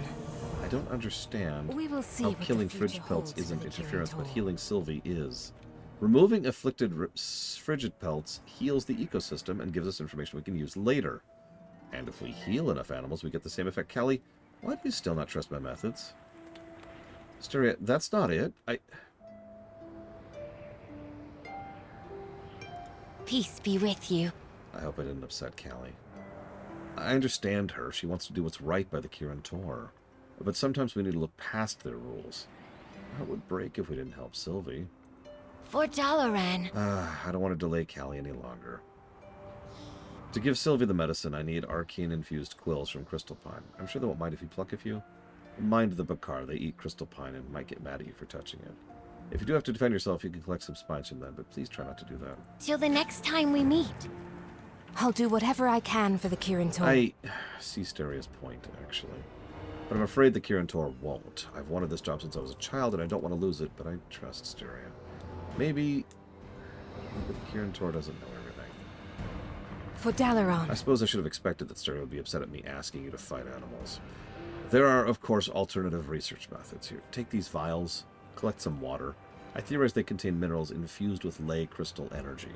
I don't understand We will see how what the killing future frigid holds pelts for isn't the Kirin interference, but Tor. healing Sylvie is. Removing afflicted frigid pelts heals the ecosystem and gives us information we can use later. And if we heal enough animals, we get the same effect. Callie, why do you still not trust my methods? Styria, that's not it. Peace be with you. I hope I didn't upset Callie. I understand her. She wants to do what's right by the Kirin Tor. But sometimes we need to look past their rules. My heart would break if we didn't help Sylvie. For Dalaran. I don't want to delay Callie any longer. To give Sylvie the medicine, I need arcane-infused quills from crystal pine. I'm sure they won't mind if you pluck a few. Mind the Bakar. They eat crystal pine and might get mad at you for touching it. If you do have to defend yourself, you can collect some spines from them, but please try not to do that. Till the next time we meet. I'll do whatever I can for the Kirin Tor. I see Steria's point, actually. But I'm afraid the Kirin Tor won't. I've wanted this job since I was a child, and I don't want to lose it, but I trust Styria. Maybe the Kirin Tor doesn't know everything. For Dalaran. I suppose I should have expected that Styria would be upset at me asking you to fight animals. There are, of course, alternative research methods here. Take these vials, collect some water. I theorize they contain minerals infused with ley crystal energy,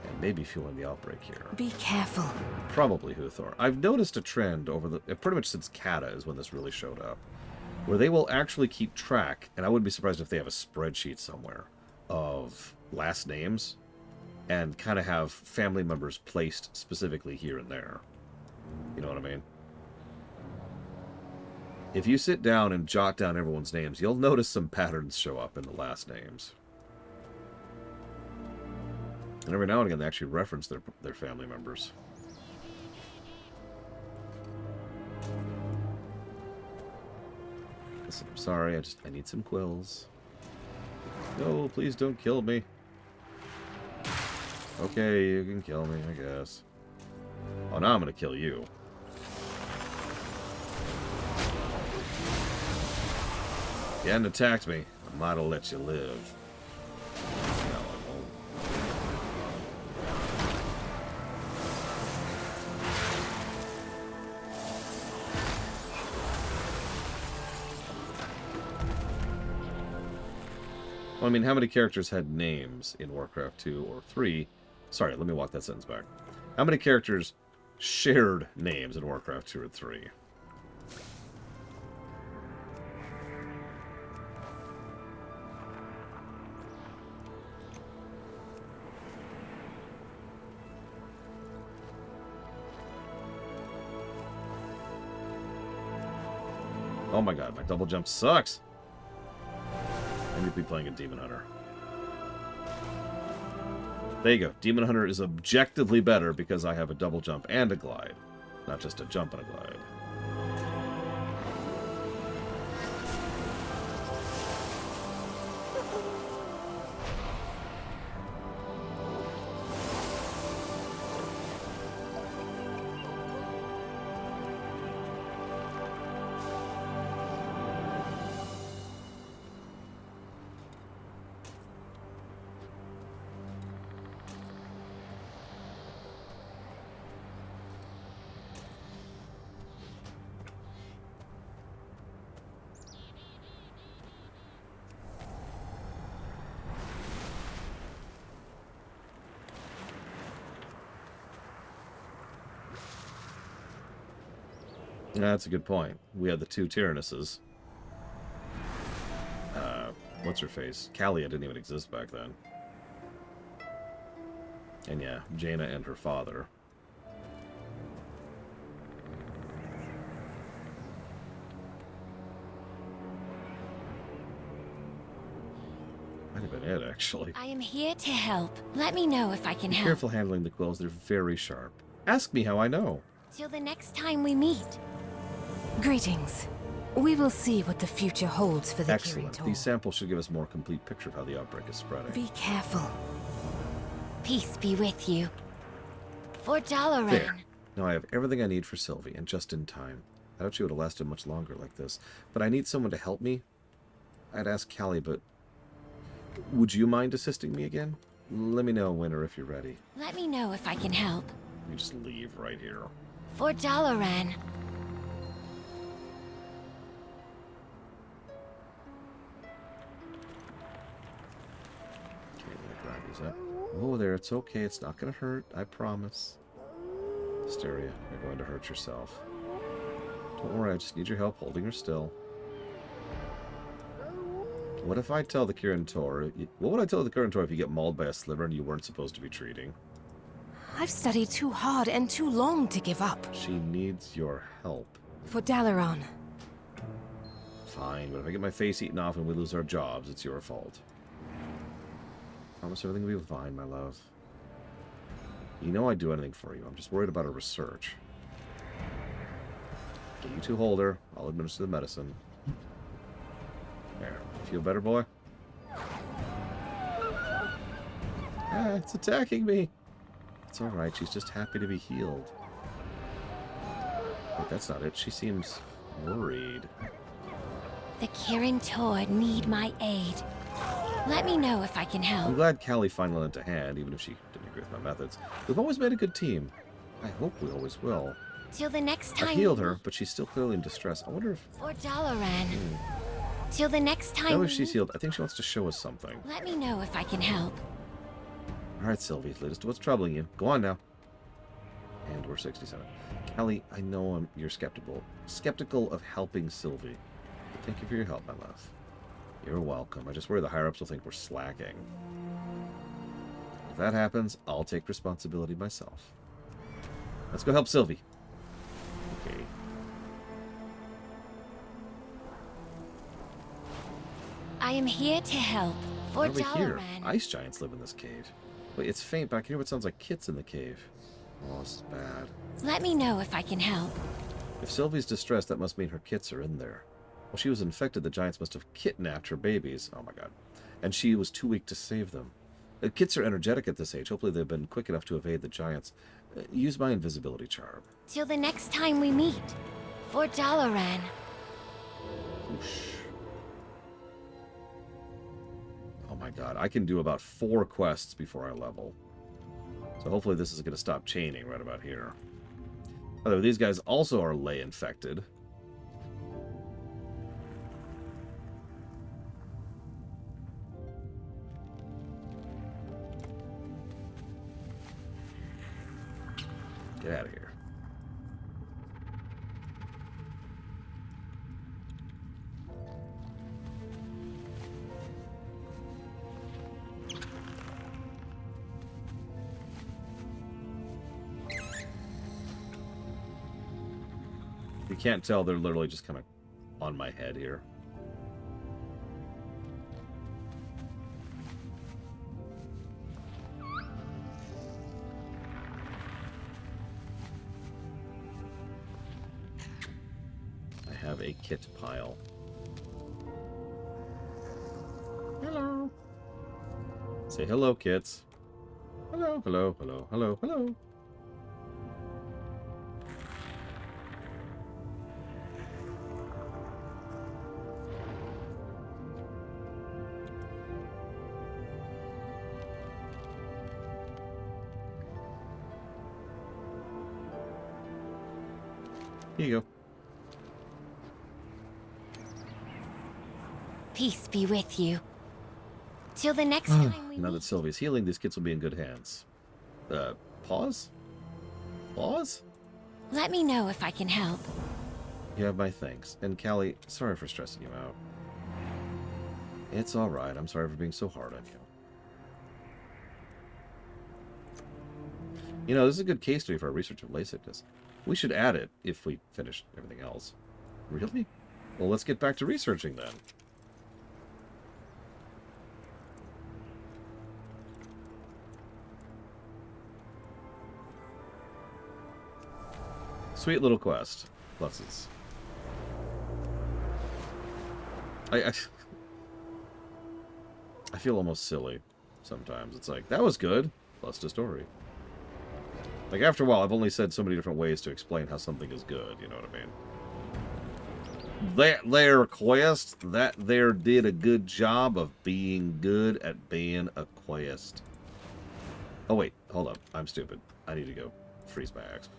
and maybe fueling the outbreak here. Be careful. Probably Huthor. I've noticed a trend over the pretty much since Kata is when this really showed up, where they will actually keep track, and I wouldn't be surprised if they have a spreadsheet somewhere of last names and kind of have family members placed specifically here and there. You know what I mean? If you sit down and jot down everyone's names, you'll notice some patterns show up in the last names. And every now and again, they actually reference their family members. Listen, I'm sorry, I need some quills. No, please don't kill me. Okay, you can kill me, I guess. Oh, now I'm gonna kill you. If you hadn't attacked me, I might have let you live. No, I won't. Well, I mean, how many characters had names in Warcraft 2 or 3? Sorry, let me walk that sentence back. How many characters shared names in Warcraft 2 or 3? Oh my god, my double jump sucks! I need to be playing a Demon Hunter. There you go. Demon Hunter is objectively better because I have a double jump and a glide. Not just a jump and a glide. That's a good point. We had the two Tyrannesses. What's her face? Kalia didn't even exist back then. And yeah, Jaina and her father. Might have been it, actually. I am here to help. Let me know if I can Be help. careful handling the quills. They're very sharp. Ask me how I know. Till the next time we meet. Greetings. We will see what the future holds for the Excellent. These samples should give us a more complete picture of how the outbreak is spreading. Be careful. Peace be with you. For Dalaran. There. Now I have everything I need for Sylvie, and just in time. I doubt she would have lasted much longer like this. But I need someone to help me. I'd ask Callie, but... Would you mind assisting me again? Let me know when or if you're ready. Let me know if I can help. You just leave right here. For Dalaran. Okay, I'm gonna grab these up. Oh, there, it's okay. It's not gonna hurt. I promise. Hysteria, you're going to hurt yourself. Don't worry, I just need your help holding her still. What if I tell the Kirin Tor... What would I tell the Kirin Tor if you get mauled by a sliver and you weren't supposed to be treating? I've studied too hard and too long to give up. She needs your help. For Dalaran. Fine, but if I get my face eaten off and we lose our jobs, it's your fault. Promise everything will be fine, my love. You know I'd do anything for you. I'm just worried about her research. Okay, you two hold her. I'll administer the medicine. There. Feel better, boy? Ah, it's attacking me. It's alright. She's just happy to be healed. Wait, that's not it. She seems worried. The Kirin Tor need my aid. Let me know if I can help. I'm glad Callie finally lent a hand, even if she didn't agree with my methods. We've always made a good team. I hope we always will. Till the next time. I healed her, but she's still clearly in distress. I wonder if... For Dalaran. Till the next time. Now if she's healed, I think she wants to show us something. Let me know if I can help. Alright, Sylvie, lead us to what's troubling you. Go on now. And we're 67. Callie, I know you're skeptical of helping Sylvie. But thank you for your help, my love. You're welcome. I just worry the higher-ups will think we're slacking. If that happens, I'll take responsibility myself. Let's go help Sylvie. Okay. I am here to help. For What do we hear? Dalaran. Ice giants live in this cave. Wait, it's faint, but I can hear what sounds like kits in the cave. Oh, this is bad. Let me know if I can help. If Sylvie's distressed, that must mean her kits are in there. While she was infected, the giants must have kidnapped her babies. Oh my god. And she was too weak to save them. Kits are energetic at this age. Hopefully they've been quick enough to evade the giants. Use my invisibility charm. Till the next time we meet. For Dalaran. Whoosh. Oh my god. I can do about 4 quests before I level. So hopefully this is going to stop chaining right about here. By the way, these guys also are ley infected. Get out of here. If you can't tell, they're literally just kind of on my head here. Have a kit pile. Hello. Say hello, kits. Hello, hello, hello, hello, hello. Here you go. Peace be with you. Till the next time we Now meet. that Sylvie's healing, these kids will be in good hands. Pause? Pause? Let me know if I can help. You have my thanks. And Callie, sorry for stressing you out. It's alright. I'm sorry for being so hard on you. You know, this is a good case study for our research of ley sickness. We should add it if we finish everything else. Really? Well, let's get back to researching then. Sweet little quest. Pluses. I feel almost silly sometimes. It's like, that was good, plus the story. Like, after a while, I've only said so many different ways to explain how something is good, you know what I mean? That there quest, that there did a good job of being good at being a quest. Oh, wait, hold up. I'm stupid. I need to go freeze my axe.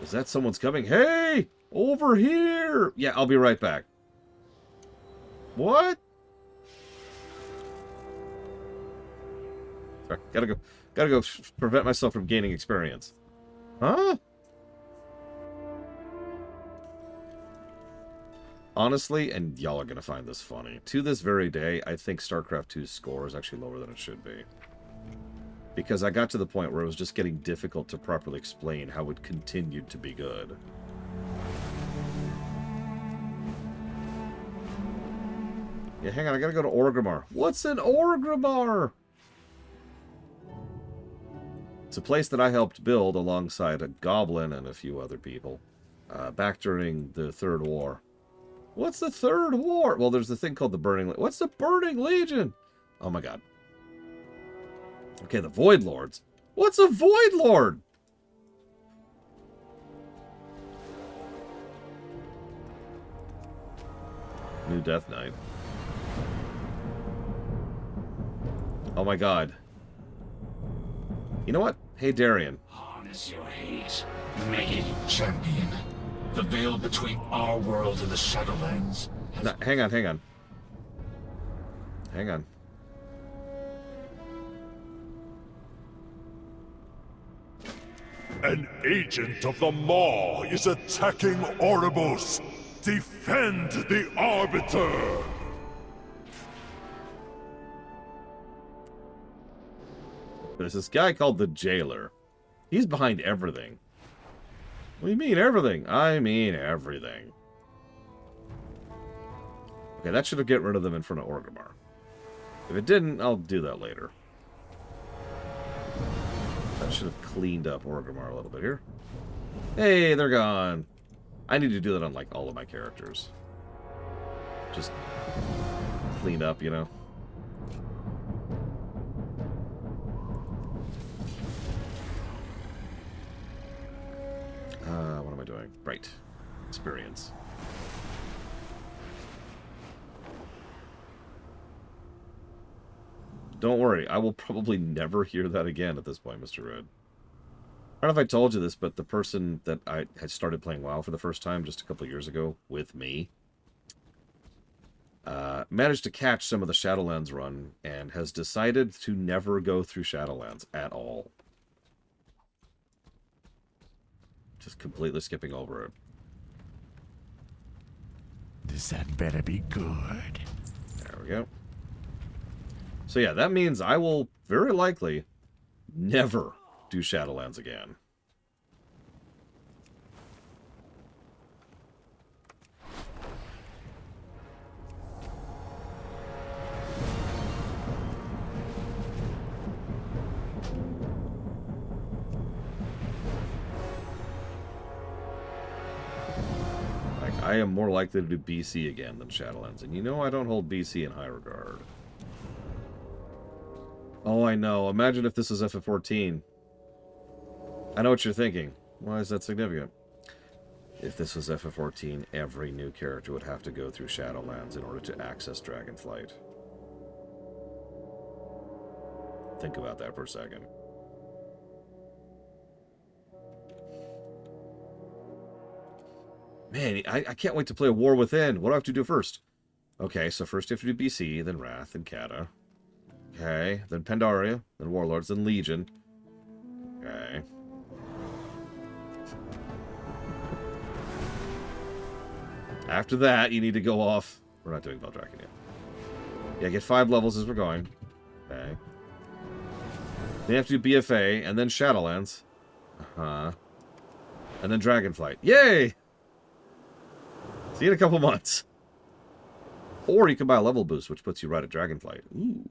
Is that someone's coming? Hey! Over here! Yeah, I'll be right back. What? Sorry, gotta go prevent myself from gaining experience. Huh? Honestly, and y'all are gonna find this funny, to this very day, I think StarCraft 2's score is actually lower than it should be. Because I got to the point where it was just getting difficult to properly explain how it continued to be good. Yeah, hang on, I gotta go to Orgrimmar. What's an Orgrimmar? It's a place that I helped build alongside a goblin and a few other people back during the Third War. What's the Third War? Well, there's the thing called the Burning Legion. What's the Burning Legion? Oh my god. Okay, the Void Lords. What's a Void Lord? New Death Knight. Oh my god. You know what? Hey, Darian. Harness your hate. Make it champion. The veil between our world and the Shadowlands. No, hang on, hang on. Hang on. An agent of the Maw is attacking Oribos. Defend the Arbiter! There's this guy called the Jailer. He's behind everything. What do you mean, everything? I mean everything. Okay, that should have get rid of them in front of Orgrimmar. If it didn't, I'll do that later. That should have cleaned up Orgrimmar a little bit here. Hey, they're gone. I need to do that on, like, all of my characters. Just clean up, you know? What am I doing? Right. Experience. Don't worry, I will probably never hear that again at this point, Mr. Red. I don't know if I told you this, but the person that I had started playing WoW for the first time just a couple of years ago with me managed to catch some of the Shadowlands run and has decided to never go through Shadowlands at all. Just completely skipping over it. That better be good. There we go. So yeah, that means I will very likely never do Shadowlands again. I am more likely to do BC again than Shadowlands. And you know I don't hold BC in high regard. Oh, I know. Imagine if this was FF14. I know what you're thinking. Why is that significant? If this was FF14, every new character would have to go through Shadowlands in order to access Dragonflight. Think about that for a second. Man, I can't wait to play War Within. What do I have to do first? Okay, so first you have to do BC, then Wrath, then Kata. Okay, then Pandaria, then Warlords, then Legion. Okay. After that, you need to go off. We're not doing Veldraken yet. Yeah, get 5 levels as we're going. Okay. Then you have to do BFA, and then Shadowlands. Uh-huh. And then Dragonflight. Yay! See you in a couple months. Or you can buy a level boost, which puts you right at Dragonflight. Ooh.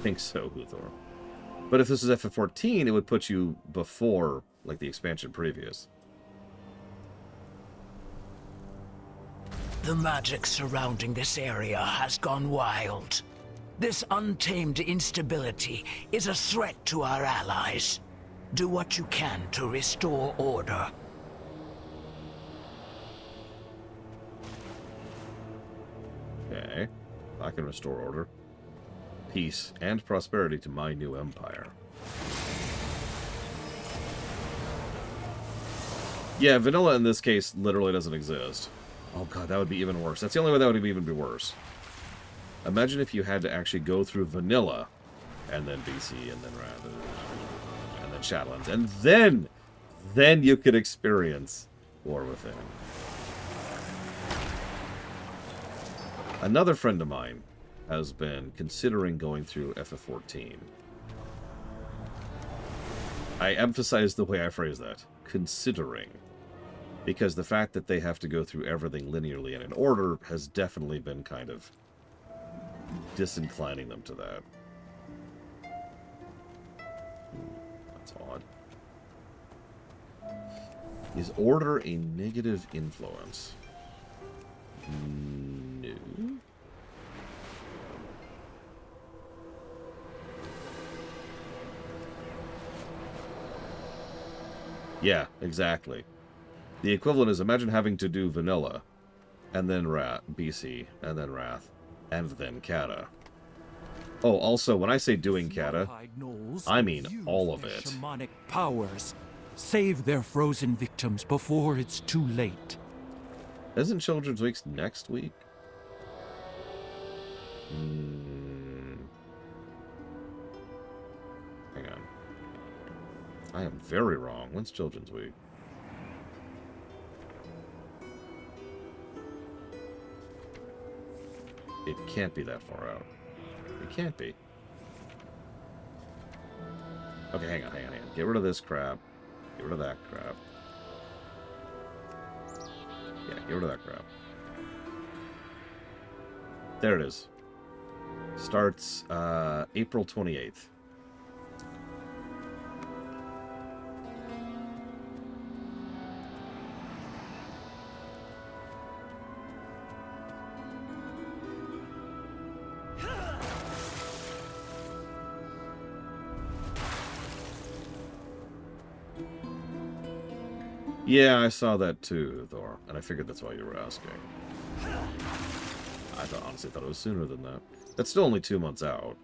think so, Uthor. But if this is FF14, it would put you before, like, the expansion previous. The magic surrounding this area has gone wild. This untamed instability is a threat to our allies. Do what you can to restore order. Okay. I can restore order, peace, and prosperity to my new empire. Yeah, vanilla in this case literally doesn't exist. Oh god, that would be even worse. That's the only way that would even be worse. Imagine if you had to actually go through vanilla, and then BC, and then Wrath, and then Shadowlands, and then you could experience War Within. Another friend of mine has been considering going through FF14. I emphasize the way I phrase that. Considering. Because the fact that they have to go through everything linearly and in order has definitely been kind of disinclining them to that. That's odd. Is order a negative influence? No. Yeah, exactly. The equivalent is, imagine having to do vanilla, and then BC, and then Wrath, and then Kata. Oh, also, when I say doing Kata, I mean all of it. Shamanic powers. Save their frozen victims before it's too late. Isn't Children's Week's next week? Hang on. I am very wrong. When's Children's Week? It can't be that far out. It can't be. Okay, hang on. Get rid of this crap. Get rid of that crap. Yeah, get rid of that crap. There it is. Starts April 28th. Yeah, I saw that too, Thor, and I figured that's why you were asking. I honestly thought it was sooner than that. That's still only 2 months out.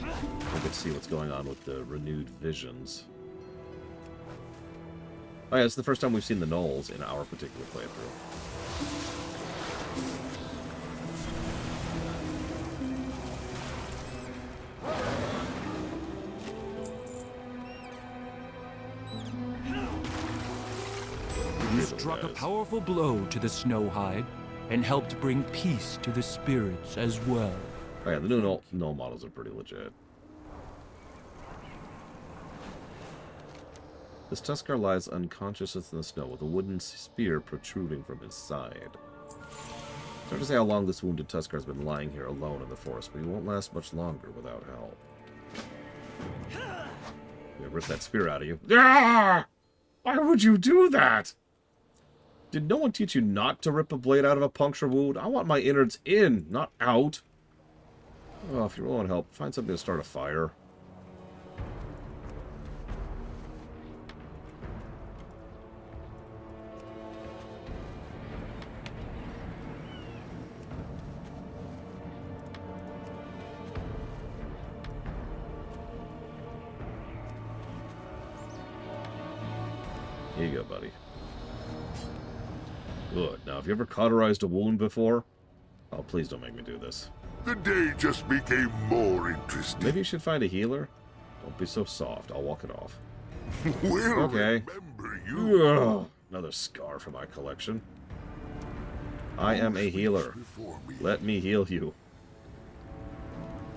We could see what's going on with the renewed visions. Oh yeah, it's the first time we've seen the Gnolls in our particular playthrough. You struck a powerful blow to the Snowhide and helped bring peace to the spirits as well. Oh yeah, the new Gnoll models are pretty legit. This Tuskar lies unconscious in the snow with a wooden spear protruding from his side. It's hard to say how long this wounded Tuskar has been lying here alone in the forest, but he won't last much longer without help. Yeah, rip that spear out of you. Ah! Why would you do that? Did no one teach you not to rip a blade out of a puncture wound? I want my innards in, not out. Oh, if you really want help, find something to start a fire. Here you go, buddy. Good. Now, have you ever cauterized a wound before? Oh, please don't make me do this. The day just became more interesting. Maybe you should find a healer? Don't be so soft. I'll walk it off. We'll okay. remember you. Ugh, another scar for my collection. I am a healer. Let me heal you.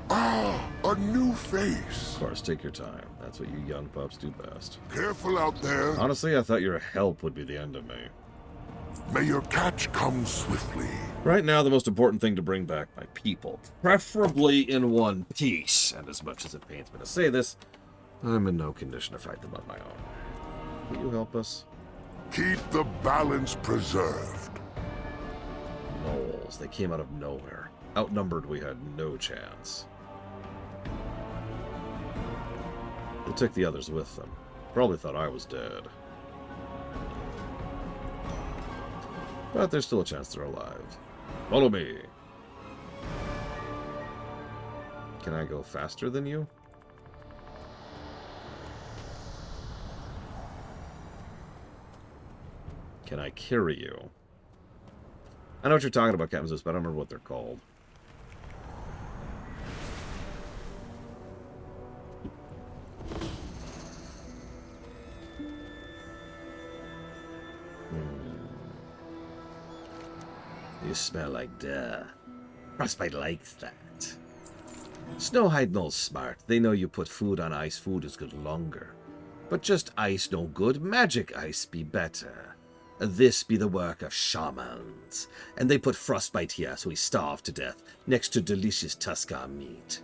Ah, a new face. Of course, take your time. That's what you young pups do best. Careful out there. Honestly, I thought your help would be the end of me. May your catch come swiftly. Right now, the most important thing to bring back my people, preferably in one piece. And as much as it pains me to say this, I'm in no condition to fight them on my own. Will you help us? Keep the balance preserved. Gnolls, they came out of nowhere. Outnumbered, we had no chance. They took the others with them. Probably thought I was dead. But there's still a chance they're alive. Follow me. Can I go faster than you? Can I carry you? I know what you're talking about, Captain Zeus, but I don't remember what they're called. You smell like death. Frostbite likes that. Snowhide knows smart. They know you put food on ice, food is good longer. But just ice no good, magic ice be better. This be the work of shamans. And they put Frostbite here so he starve to death, next to delicious Tuskar meat.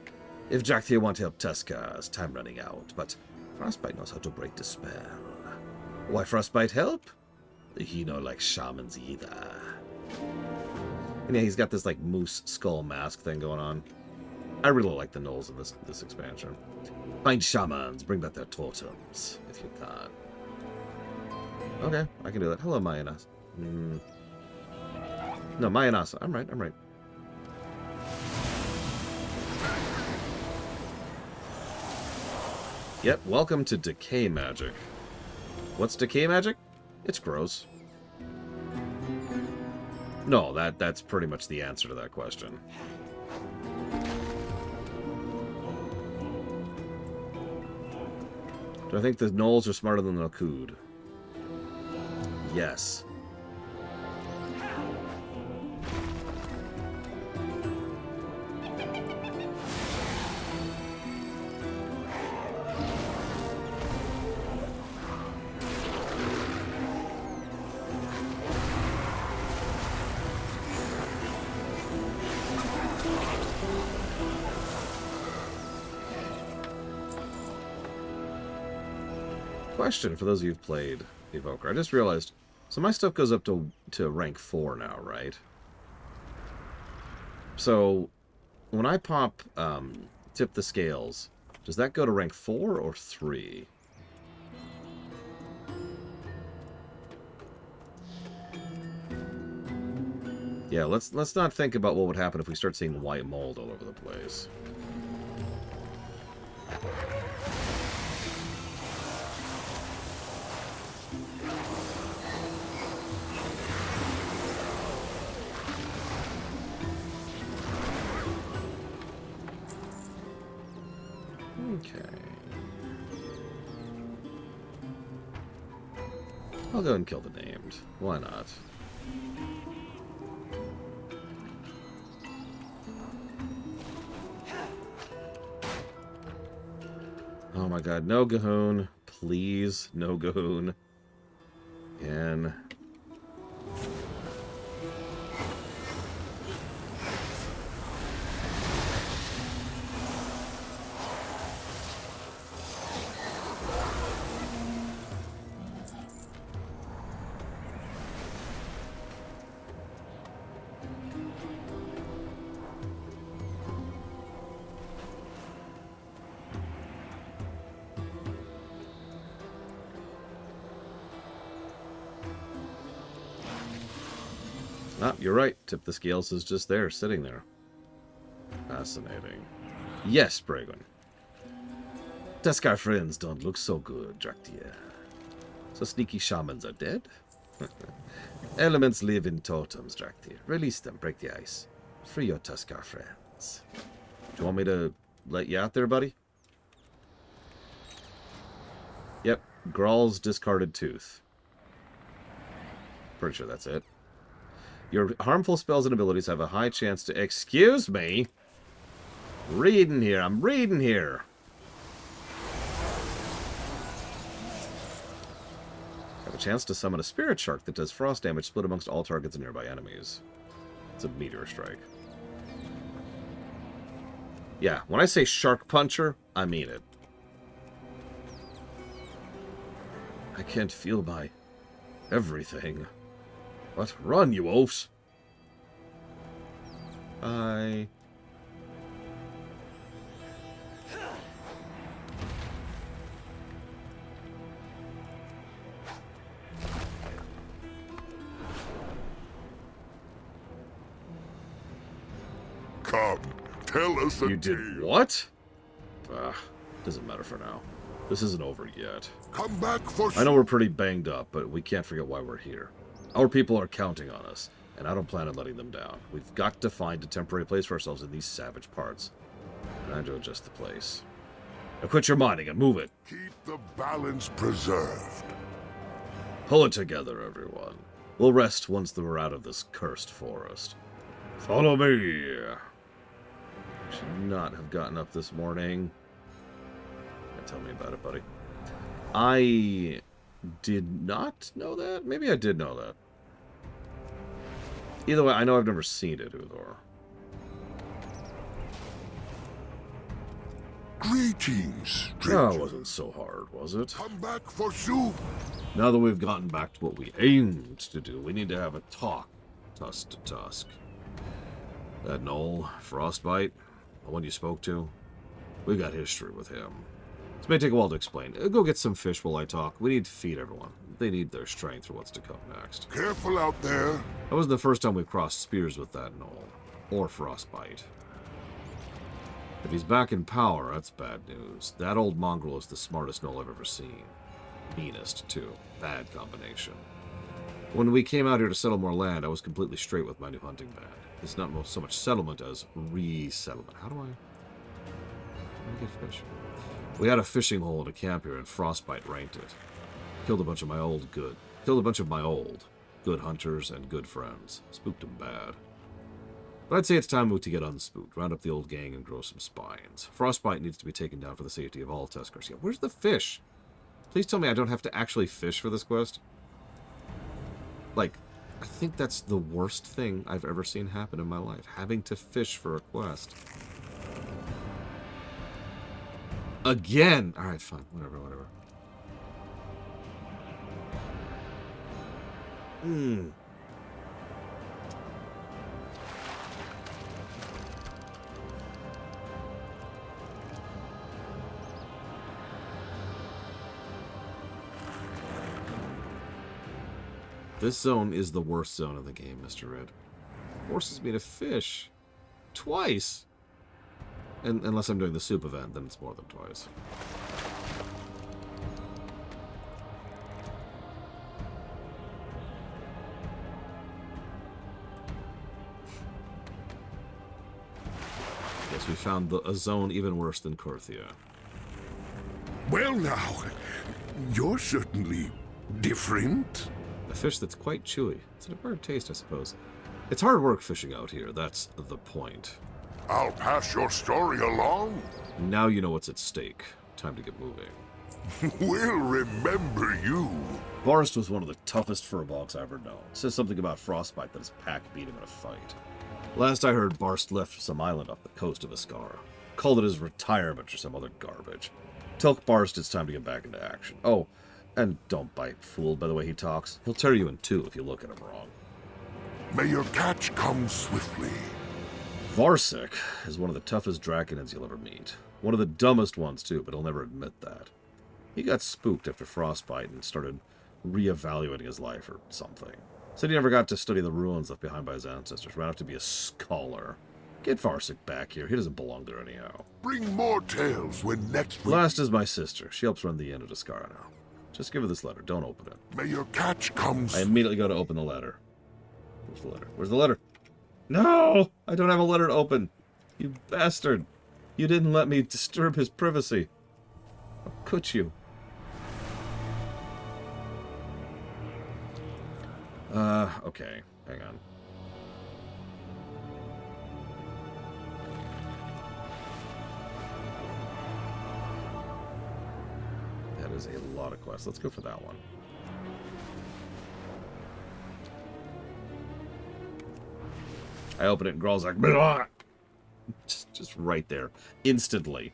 If Drakthir want to help Tuskar's time running out, but Frostbite knows how to break the spell. Why Frostbite help? He no like shamans either. And yeah, he's got this like moose skull mask thing going on. I really like the gnolls in this expansion. Find shamans, bring back their totems, if you can. Okay, I can do that. Hello, Mayanas. No, Mayanasa. I'm right. Yep, welcome to Decay Magic. What's Decay Magic? It's gross. No, that's pretty much the answer to that question. Do I think the gnolls are smarter than the Nokud? Yes. Question for those of you who've played Evoker. I just realized, so my stuff goes up to rank 4 now, right? So when I pop Tip the Scales, does that go to rank 4 or 3? Yeah, let's not think about what would happen if we start seeing white mold all over the place. Okay. I'll go and kill the named. Why not? Oh my god, no Gahoon. Please, no Gahoon. Again. Ah, you're right. Tip the Scales is just there, sitting there. Fascinating. Yes, Bragon. Tuskar friends don't look so good, Drakthir. So sneaky shamans are dead? Elements live in totems, Drakthir. Release them, break the ice. Free your Tuskar friends. Do you want me to let you out there, buddy? Yep, Graal's discarded tooth. Pretty sure that's it. Your harmful spells and abilities have a high chance to... Excuse me? Reading here. I'm reading here. Have a chance to summon a spirit shark that does frost damage split amongst all targets and nearby enemies. It's a meteor strike. Yeah, when I say shark puncher, I mean it. I can't feel my everything. What? Run, you oafs! Bye. Come, tell us a You did what? Doesn't matter for now. This isn't over yet. Come back for... I know we're pretty banged up, but we can't forget why we're here. Our people are counting on us, and I don't plan on letting them down. We've got to find a temporary place for ourselves in these savage parts. Time to adjust the place. Now quit your mining and move it. Keep the balance preserved. Pull it together, everyone. We'll rest once we're out of this cursed forest. Follow me. Should not have gotten up this morning. Tell me about it, buddy. I did not know that. Maybe I did know that. Either way, I know I've never seen it, Uthor. Greetings, That wasn't so hard, was it? Come back for soup. Now that we've gotten back to what we aimed to do, we need to have a talk, tusk to tusk. That Knoll, Frostbite, the one you spoke to, we got history with him. This may take a while to explain. Go get some fish while I talk. We need to feed everyone. They need their strength for what's to come next. Careful out there. That wasn't the first time we've crossed spears with that Knoll. Or Frostbite. If he's back in power, that's bad news. That old mongrel is the smartest Knoll I've ever seen. Meanest, too. Bad combination. When we came out here to settle more land, I was completely straight with my new hunting band. It's not so much settlement as resettlement. How do I get fish? We had a fishing hole in a camp here, and Frostbite ranked it. Killed a bunch of my old good hunters and good friends. Spooked them bad. But I'd say it's time to get unspooked, round up the old gang, and grow some spines. Frostbite needs to be taken down for the safety of all Tuskers. Yeah, where's the fish? Please tell me I don't have to actually fish for this quest. Like, I think that's the worst thing I've ever seen happen in my life. Having to fish for a quest. Again! Alright, fine. Whatever. This zone is the worst zone in the game, Mr. Red. Forces me to fish. Twice! And unless I'm doing the soup event, then it's more than twice. Yes, we found a zone even worse than Korthia. Well now, you're certainly different. A fish that's quite chewy. It's an acquired taste, I suppose. It's hard work fishing out here, that's the point. I'll pass your story along. Now you know what's at stake. Time to get moving. We'll remember you. Barst was one of the toughest furbolgs I've ever known. Says something about Frostbite that his pack beat him in a fight. Last I heard, Barst left for some island off the coast of Iskara. Called it his retirement or some other garbage. Tell Barst it's time to get back into action. Oh, and don't bite fooled by the way he talks. He'll tear you in two if you look at him wrong. May your catch come swiftly. Varsik is one of the toughest Draconans you'll ever meet. One of the dumbest ones, too, but he'll never admit that. He got spooked after Frostbite and started reevaluating his life or something. Said he never got to study the ruins left behind by his ancestors. Ran out to be a scholar. Get Varsik back here. He doesn't belong there anyhow. Bring more tales when next we... Last is my sister. She helps run the inn at Iskara now. Just give her this letter. Don't open it. May your catch come... I immediately go to open the letter. Where's the letter? Where's the letter? No! I don't have a letter to open. You bastard. You didn't let me disturb his privacy. How could you? Okay. Hang on. That is a lot of quests. Let's go for that one. I open it and Growl's like, "Blah!" Just right there. Instantly.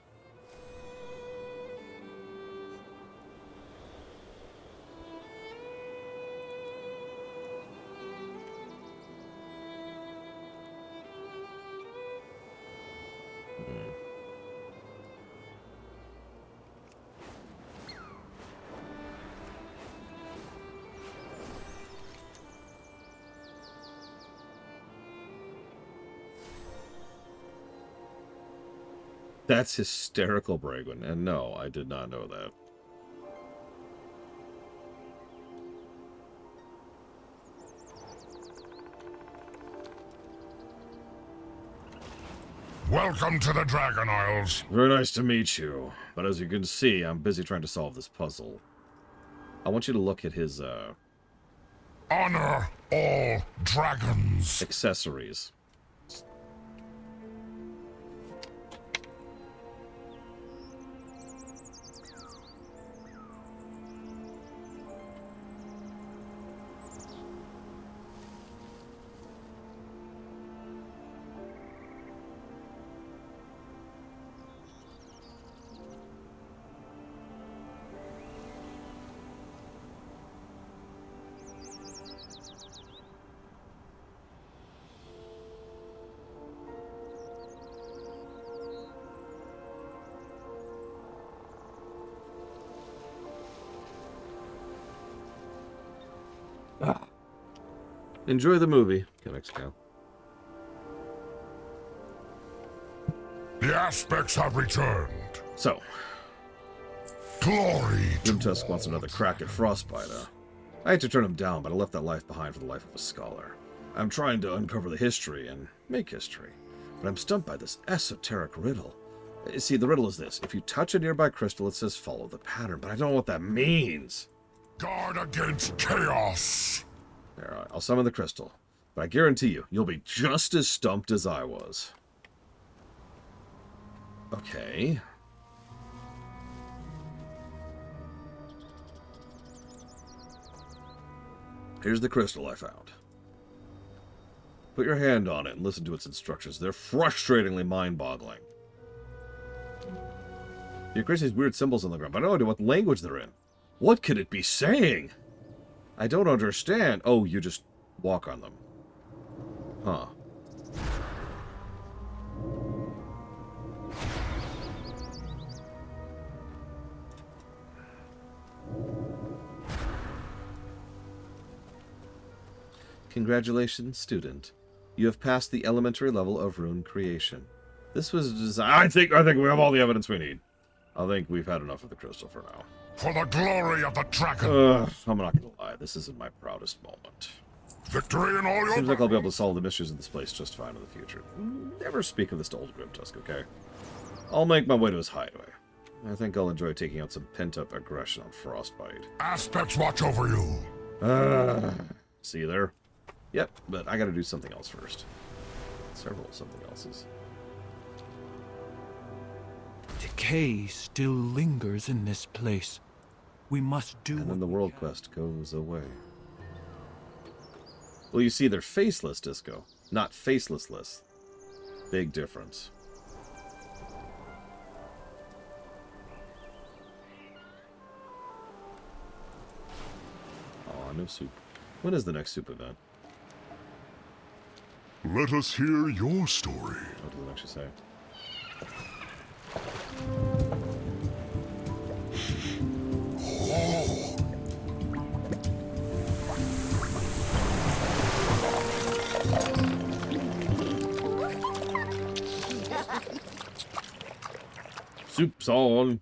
That's hysterical, Bragwin. And no, I did not know that. Welcome to the Dragon Isles. Very nice to meet you. But as you can see, I'm busy trying to solve this puzzle. I want you to look at his, Honor all dragons. accessories. Enjoy the movie. Connects Cal. The aspects have returned. So, glory. Grimtusk wants another crack at Frostbite. I had to turn him down, but I left that life behind for the life of a scholar. I'm trying to uncover the history and make history, but I'm stumped by this esoteric riddle. See, the riddle is this. If you touch a nearby crystal, it says follow the pattern, but I don't know what that means. Guard against chaos. There, I'll summon the crystal, but I guarantee you, you'll be just as stumped as I was. Okay. Here's the crystal I found. Put your hand on it and listen to its instructions. They're frustratingly mind-boggling. You create these weird symbols on the ground, but I don't know what language they're in. What could it be saying? I don't understand. Oh, you just walk on them. Huh. Congratulations, student. You have passed the elementary level of rune creation. This was designed. I think we have all the evidence we need. I think we've had enough of the crystal for now. For the glory of the dragon. I'm not gonna lie, this isn't my proudest moment. Victory in all your... Seems like I'll be able to solve the mysteries of this place just fine in the future. Never speak of this to old Grimtusk, okay? I'll make my way to his hideaway. I think I'll enjoy taking out some pent-up aggression on Frostbite. Aspects watch over you. See you there? Yep, but I gotta do something else first. Several something else's. Decay still lingers in this place. We must do. And then the world quest goes away. Well, you see, they're faceless, Disco, not faceless. Big difference. Aw, no soup. When is the next soup event? Let us hear your story. What does it actually say? Soup's on.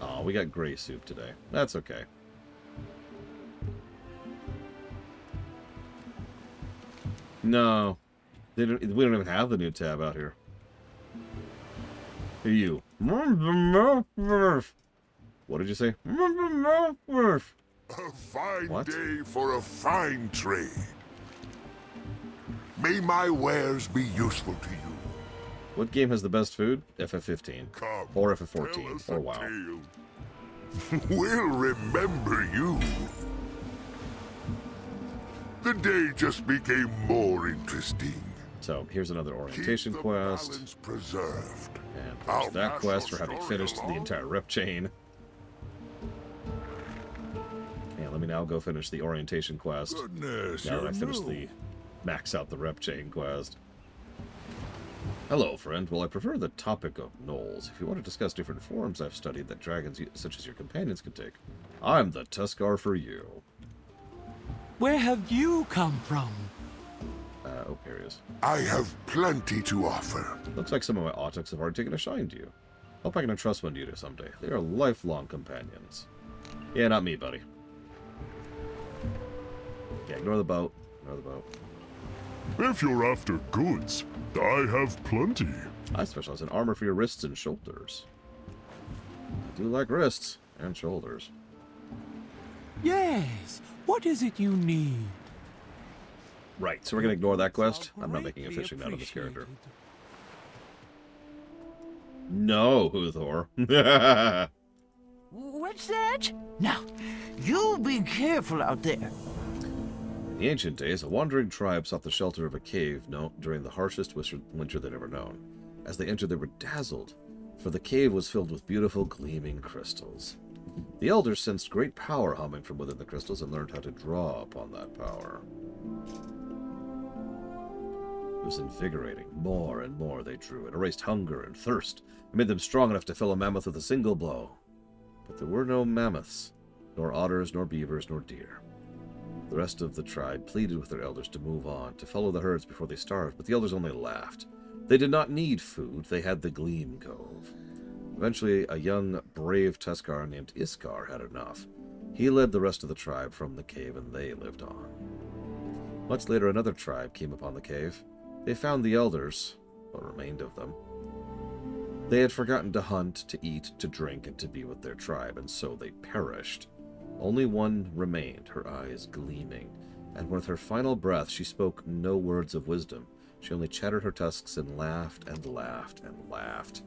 Oh, we got gray soup today. That's okay. No. We don't even have the new tab out here. Who are you? What did you say? A fine What? day for a fine trade. May my wares be useful to you. What game has the best food? FF15. Come, Or FF14. Or WoW. We'll remember you. The day just became more interesting. So here's another orientation quest. Balance preserved. And there's that quest for having finished the entire rep chain. And let me now go finish the orientation quest. Goodness, now that I finished the max out the rep chain quest. Hello, friend. Well, I prefer the topic of gnolls. If you want to discuss different forms I've studied that dragons such as your companions can take, I'm the Tuskar for you. Where have you come from? Oh, here he is. I have plenty to offer. Looks like some of my Autoks have already taken a shine to you. Hope I can entrust one to you someday. They are lifelong companions. Yeah, not me, buddy. Yeah, ignore the boat. Ignore the boat. If you're after goods, I have plenty. I specialize in armor for your wrists and shoulders. I do like wrists and shoulders. Yes. What is it you need? Right, so we're going to ignore that quest. I'm not making a fishing out of this character. No, Huthor. What's that? Now, you be careful out there. In the ancient days, a wandering tribe sought the shelter of a cave during the harshest winter they'd ever known. As they entered, they were dazzled, for the cave was filled with beautiful, gleaming crystals. The elders sensed great power humming from within the crystals and learned how to draw upon that power. It was invigorating. More and more they drew. It erased hunger and thirst. It made them strong enough to fill a mammoth with a single blow. But there were no mammoths, nor otters, nor beavers, nor deer. The rest of the tribe pleaded with their elders to move on, to follow the herds before they starved, but the elders only laughed. They did not need food. They had the Gleam Cove. Eventually, a young, brave Tuskar named Iskar had enough. He led the rest of the tribe from the cave, and they lived on. Much later, another tribe came upon the cave. They found the elders, what remained of them. They had forgotten to hunt, to eat, to drink, and to be with their tribe, and so they perished. Only one remained, her eyes gleaming, and with her final breath she spoke no words of wisdom. She only chattered her tusks and laughed and laughed and laughed.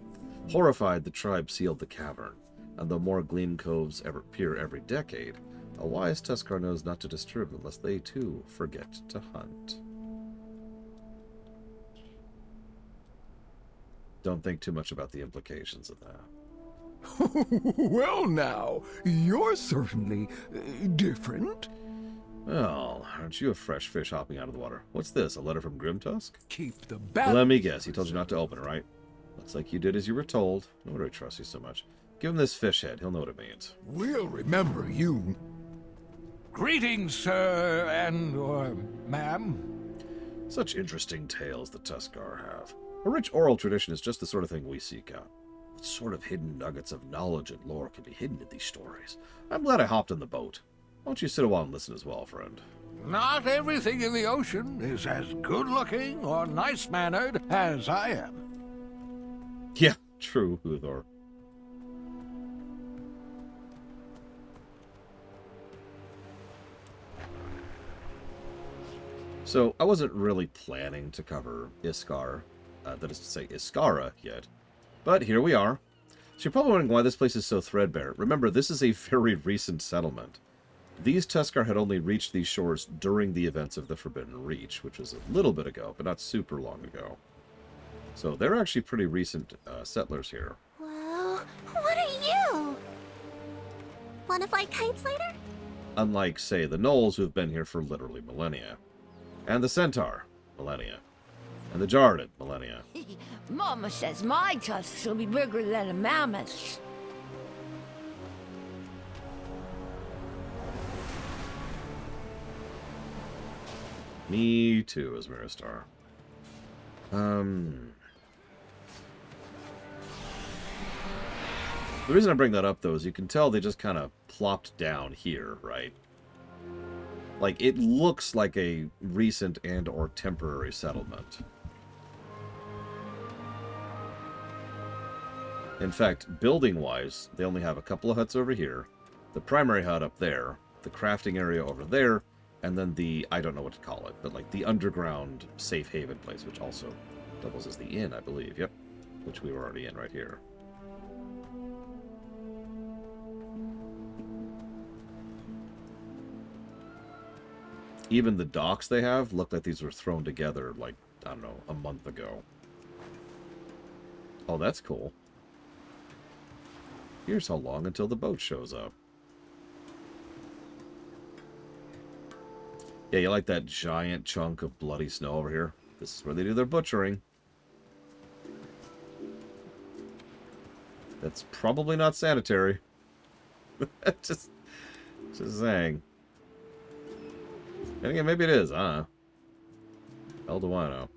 Horrified, the tribe sealed the cavern, and though more Gleam Coves appear every decade, a wise Tuskar knows not to disturb them lest they too forget to hunt. Don't think too much about the implications of that. Well now, you're certainly different. Well, aren't you a fresh fish hopping out of the water? What's this, a letter from Grimtusk? Keep the Let me guess, he told you not to open it, right? Looks like you did as you were told. No wonder I trust you so much. Give him this fish head, he'll know what it means. We'll remember you. Greetings, sir, or ma'am. Such interesting tales the Tuskar have. A rich oral tradition is just the sort of thing we seek out. What sort of hidden nuggets of knowledge and lore can be hidden in these stories? I'm glad I hopped on the boat. Why don't you sit a while and listen as well, friend? Not everything in the ocean is as good-looking or nice-mannered as I am. Yeah, true, Huthor. So, I wasn't really planning to cover Iskar, that is to say, Iskara, yet. But here we are. So you're probably wondering why this place is so threadbare. Remember, this is a very recent settlement. These Tuskar had only reached these shores during the events of the Forbidden Reach, which was a little bit ago, but not super long ago. So they're actually pretty recent settlers here. Well, what are you? Wanna fly kites later? Unlike, say, the Gnolls, who've been here for literally millennia. And the Centaur, millennia. And the Jardid, millennia. Mama says my tusks will be bigger than a mammoth's. Me too, as Miristar. The reason I bring that up, though, is you can tell they just kind of plopped down here, right? Like, it looks like a recent and or temporary settlement. In fact, building-wise, they only have a couple of huts over here, the primary hut up there, the crafting area over there, and then the, I don't know what to call it, but like the underground safe haven place, which also doubles as the inn, I believe. Yep, which we were already in right here. Even the docks they have look like these were thrown together, like, I don't know, a month ago. Oh, that's cool. Here's how long until the boat shows up. Yeah, you like that giant chunk of bloody snow over here? This is where they do their butchering. That's probably not sanitary. just saying. And again, maybe it is, huh? Hell do I know.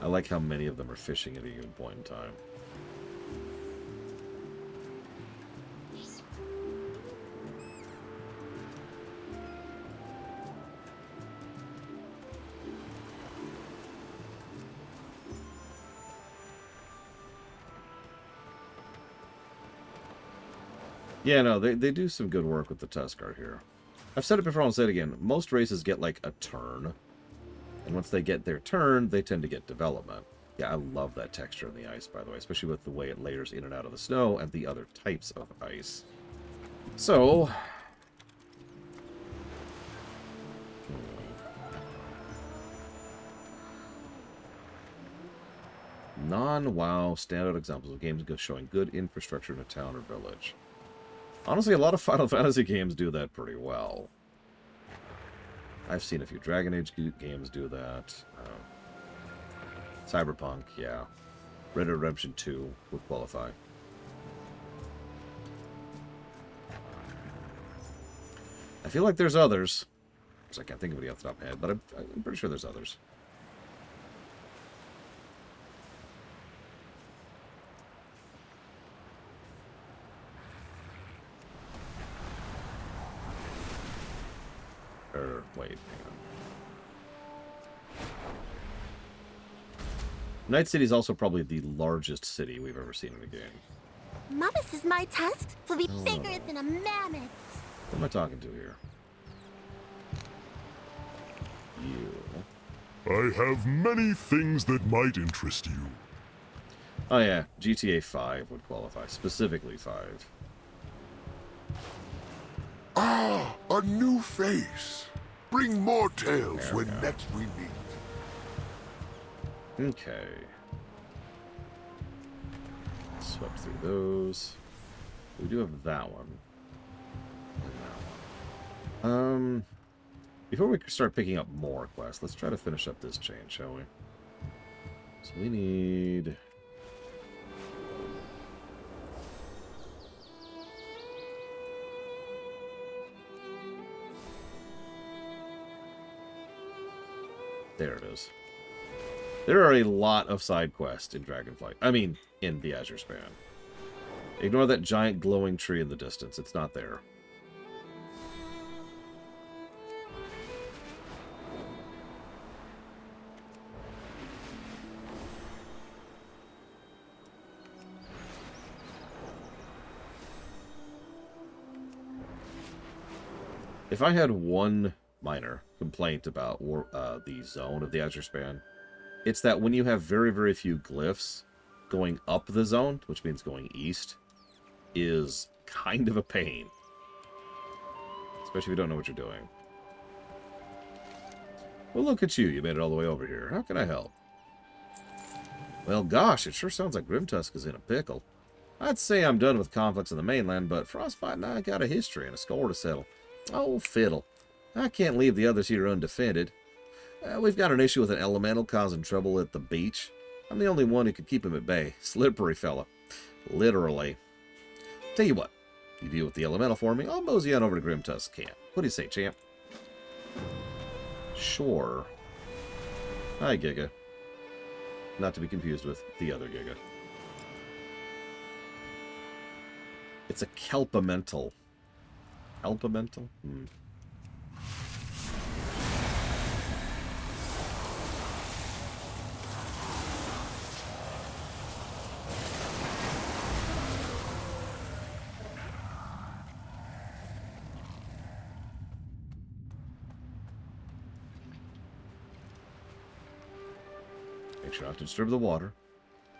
I like how many of them are fishing at a given point in time. Yeah, no, they do some good work with the Tuskar here. I've said it before, I'll say it again. Most races get, like, a turn. And once they get their turn, they tend to get development. Yeah, I love that texture in the ice, by the way. Especially with the way it layers in and out of the snow and the other types of ice. So... non-WoW standout examples of games showing good infrastructure in a town or village. Honestly, a lot of Final Fantasy games do that pretty well. I've seen a few Dragon Age games do that. Cyberpunk, yeah. Red Dead Redemption 2 would qualify. I feel like there's others. I can't think of any off the top of my head, but I'm pretty sure there's others. Wait, hang on. Night City is also probably the largest city we've ever seen in a game. Mama says my tusks will be bigger than a mammoth. What am I talking to here? You. I have many things that might interest you. Oh yeah, GTA 5 would qualify. Specifically 5. Ah, a new face. Bring more tales when next we meet. Okay. Swept through those. We do have that one. And that one. Before we start picking up more quests, let's try to finish up this chain, shall we? So we need... There it is. There are a lot of side quests in Dragonflight. I mean, in the Azure Span. Ignore that giant glowing tree in the distance. It's not there. If I had one minor complaint about the zone of the Azure Span, it's that when you have very, very few glyphs, going up the zone, which means going east, is kind of a pain. Especially if you don't know what you're doing. Well, look at you. You made it all the way over here. How can I help? Well, gosh, it sure sounds like Grimtusk is in a pickle. I'd say I'm done with conflicts on the mainland, but Frostbite and I got a history and a score to settle. Oh, fiddle. I can't leave the others here undefended. We've got an issue with an elemental causing trouble at the beach. I'm the only one who could keep him at bay. Slippery fella. Literally. Tell you what, you deal with the elemental for me, I'll mosey on over to Grimtusk's camp. What do you say, champ? Sure. Hi, Giga. Not to be confused with the other Giga. It's a kelpamental. Kelpamental? sure not to disturb the water.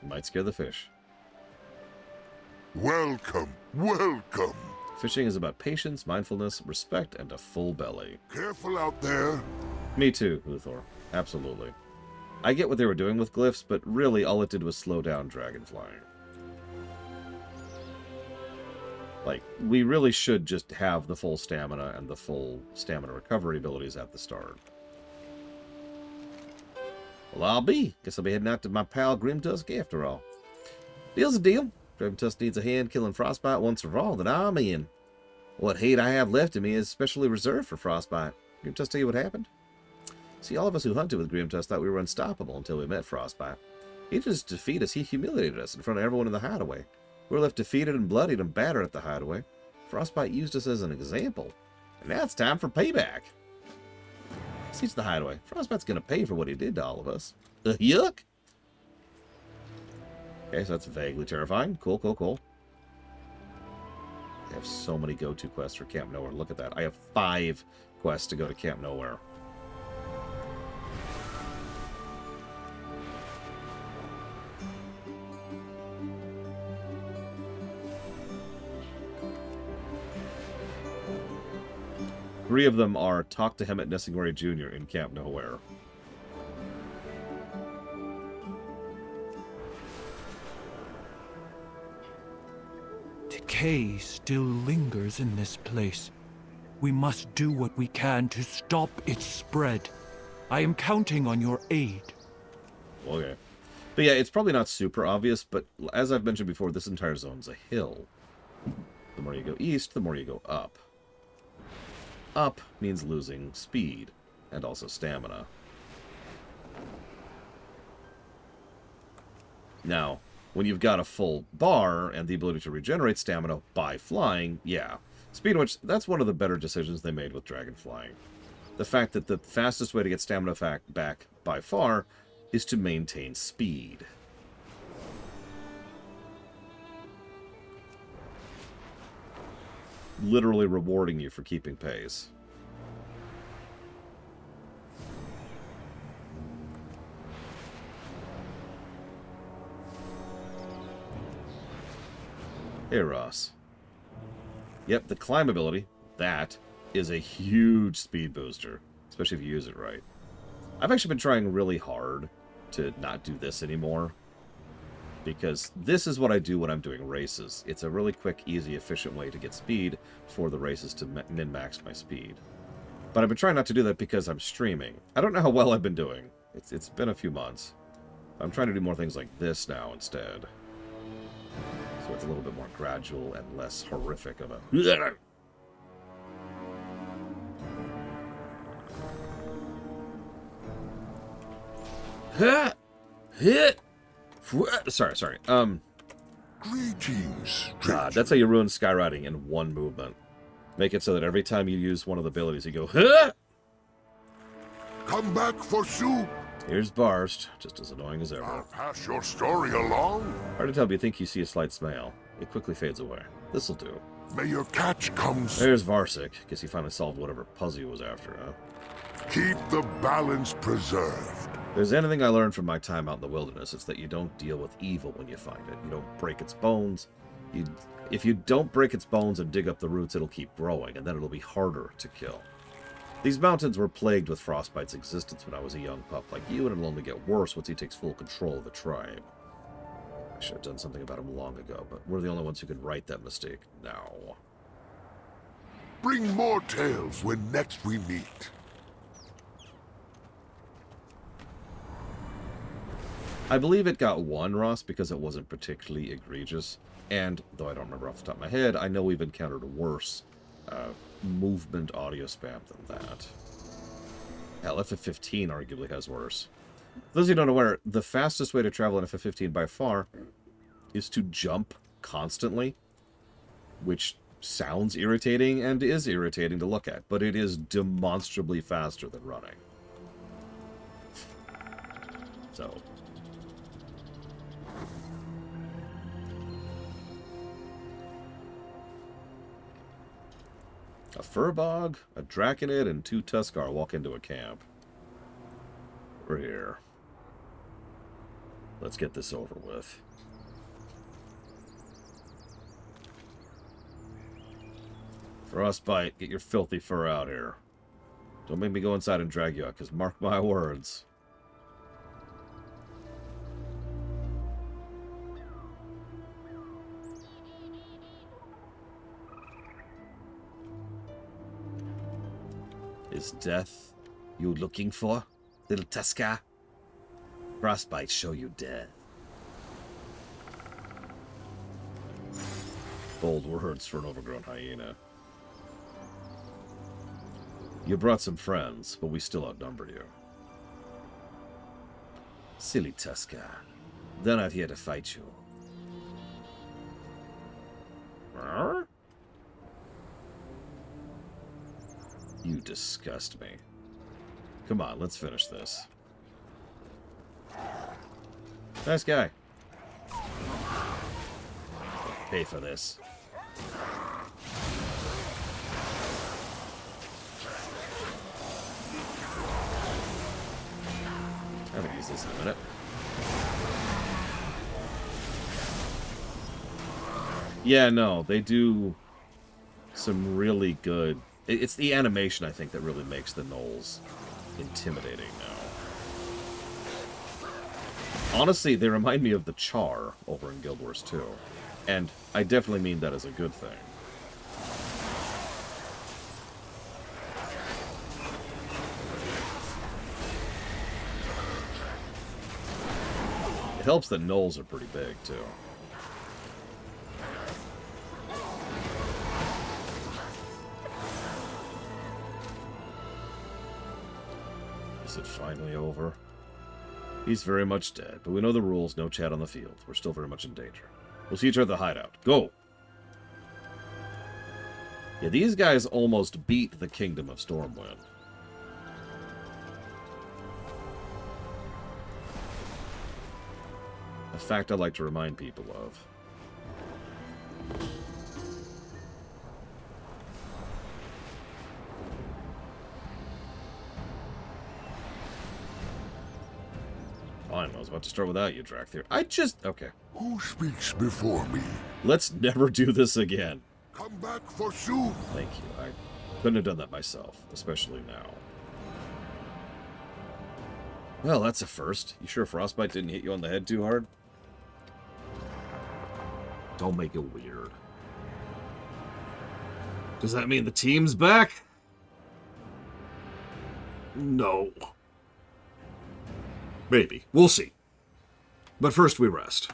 You might scare the fish. Welcome, welcome. Fishing is about patience, mindfulness, respect, and a full belly. Careful out there. Me too, Uthor. Absolutely. I get what they were doing with glyphs, but really all it did was slow down dragon flying. Like, we really should just have the full stamina and the full stamina recovery abilities at the start. Well, I'll be. Guess I'll be heading out to my pal Grimtusk after all. Deal's a deal. Grimtusk needs a hand killing Frostbite once for all, then I'm in. What hate I have left in me is specially reserved for Frostbite. Grimtusk tell you what happened? See, all of us who hunted with Grimtusk thought we were unstoppable until we met Frostbite. He didn't just defeat us, he humiliated us in front of everyone in the hideaway. We were left defeated and bloodied and battered at the hideaway. Frostbite used us as an example. And now it's time for payback. See to the hideaway. Frostbite's gonna pay for what he did to all of us. Yuck! Okay, so that's vaguely terrifying. Cool, cool, cool. I have so many go-to quests for Camp Nowhere. Look at that. I have 5 quests to go to Camp Nowhere. Three of them are talk to him at Nessingwary Jr. in Camp Nowhere. Decay still lingers in this place. We must do what we can to stop its spread. I am counting on your aid. Okay. But yeah, it's probably not super obvious, but as I've mentioned before, this entire zone's a hill. The more you go east, the more you go up. Up means losing speed, and also stamina. Now, when you've got a full bar and the ability to regenerate stamina by flying, yeah. Speed, which, that's one of the better decisions they made with dragon flying. The fact that the fastest way to get stamina back by far is to maintain speed. Literally rewarding you for keeping pace. Hey, Ross. Yep, the climb ability, that is a huge speed booster, especially if you use it right. I've actually been trying really hard to not do this anymore, because this is what I do when I'm doing races. It's a really quick, easy, efficient way to get speed for the races to min-max my speed. But I've been trying not to do that because I'm streaming. I don't know how well I've been doing. It's been a few months. I'm trying to do more things like this now instead. So it's a little bit more gradual and less horrific of a... Sorry. Greetings, God, that's how you ruin skywriting in one movement. Make it so that every time you use one of the abilities, you go, huh? Come back for soup. Here's Barst, just as annoying as ever. I'll pass your story along. Hard to tell, but you think you see a slight smile. It quickly fades away. This'll do. May your catch come soon. There's Varsik. Guess he finally solved whatever puzzle he was after, huh? Keep the balance preserved. If there's anything I learned from my time out in the wilderness, it's that you don't deal with evil when you find it. You don't break its bones. If you don't break its bones and dig up the roots, it'll keep growing, and then it'll be harder to kill. These mountains were plagued with Frostbite's existence when I was a young pup like you, and it'll only get worse once he takes full control of the tribe. I should have done something about him long ago, but we're the only ones who can right that mistake now. Bring more tales when next we meet. I believe it got 1, Ross, because it wasn't particularly egregious. And, though I don't remember off the top of my head, I know we've encountered worse movement audio spam than that. Hell, FF15 arguably has worse. For those of you who don't know where, the fastest way to travel in FF15 by far is to jump constantly, which sounds irritating and is irritating to look at, but it is demonstrably faster than running. So... a Furbog, a Draconid, and 2 Tuskar walk into a camp. We're here. Let's get this over with. Frostbite, get your filthy fur out here. Don't make me go inside and drag you out, because mark my words. Is death you looking for, little Tusker? Frostbite show you death. Bold words for an overgrown hyena. You brought some friends, but we still outnumber you. Silly Tusker. They're not here to fight you. Huh? You disgust me. Come on, let's finish this. Nice guy. Pay for this. I haven't used this in a minute. Yeah, no, they do some really good... It's the animation, I think, that really makes the gnolls intimidating now. Honestly, they remind me of the Char over in Guild Wars 2. And I definitely mean that as a good thing. It helps that gnolls are pretty big, too. Is it finally over? He's very much dead, but we know the rules, no chat on the field. We're still very much in danger. We'll see each other at the hideout. Go! Yeah, these guys almost beat the Kingdom of Stormwind. A fact I like to remind people of. Fine, I was about to start without you, Drakthir. Okay. Who speaks before me? Let's never do this again. Come back for soon. Thank you. I couldn't have done that myself, especially now. Well, that's a first. You sure Frostbite didn't hit you on the head too hard? Don't make it weird. Does that mean the team's back? No. Maybe. We'll see. But first we rest.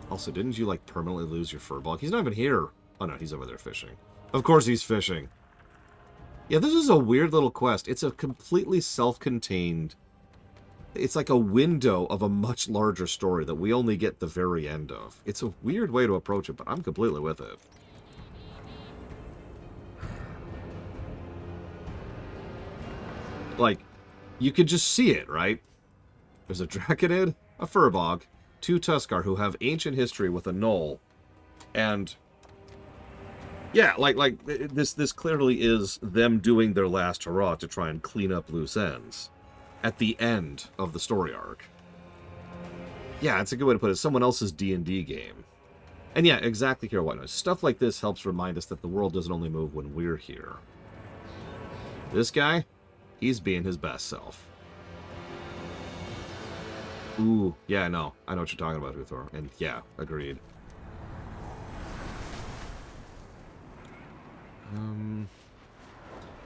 Also, didn't you, like, permanently lose your furball? He's not even here. Oh, no, he's over there fishing. Of course he's fishing. Yeah, this is a weird little quest. It's a completely self-contained... It's like a window of a much larger story that we only get the very end of. It's a weird way to approach it, but I'm completely with it. Like, you could just see it, right? There's a Draconid, a Furbog, two Tuskar who have ancient history with a Gnoll, and... Yeah, like this clearly is them doing their last hurrah to try and clean up loose ends at the end of the story arc. Yeah, it's a good way to put it. Someone else's D&D game. And yeah, exactly here, White Noise. Stuff like this helps remind us that the world doesn't only move when we're here. This guy, he's being his best self. Ooh, yeah, no. I know what you're talking about, Uthor. And yeah, agreed.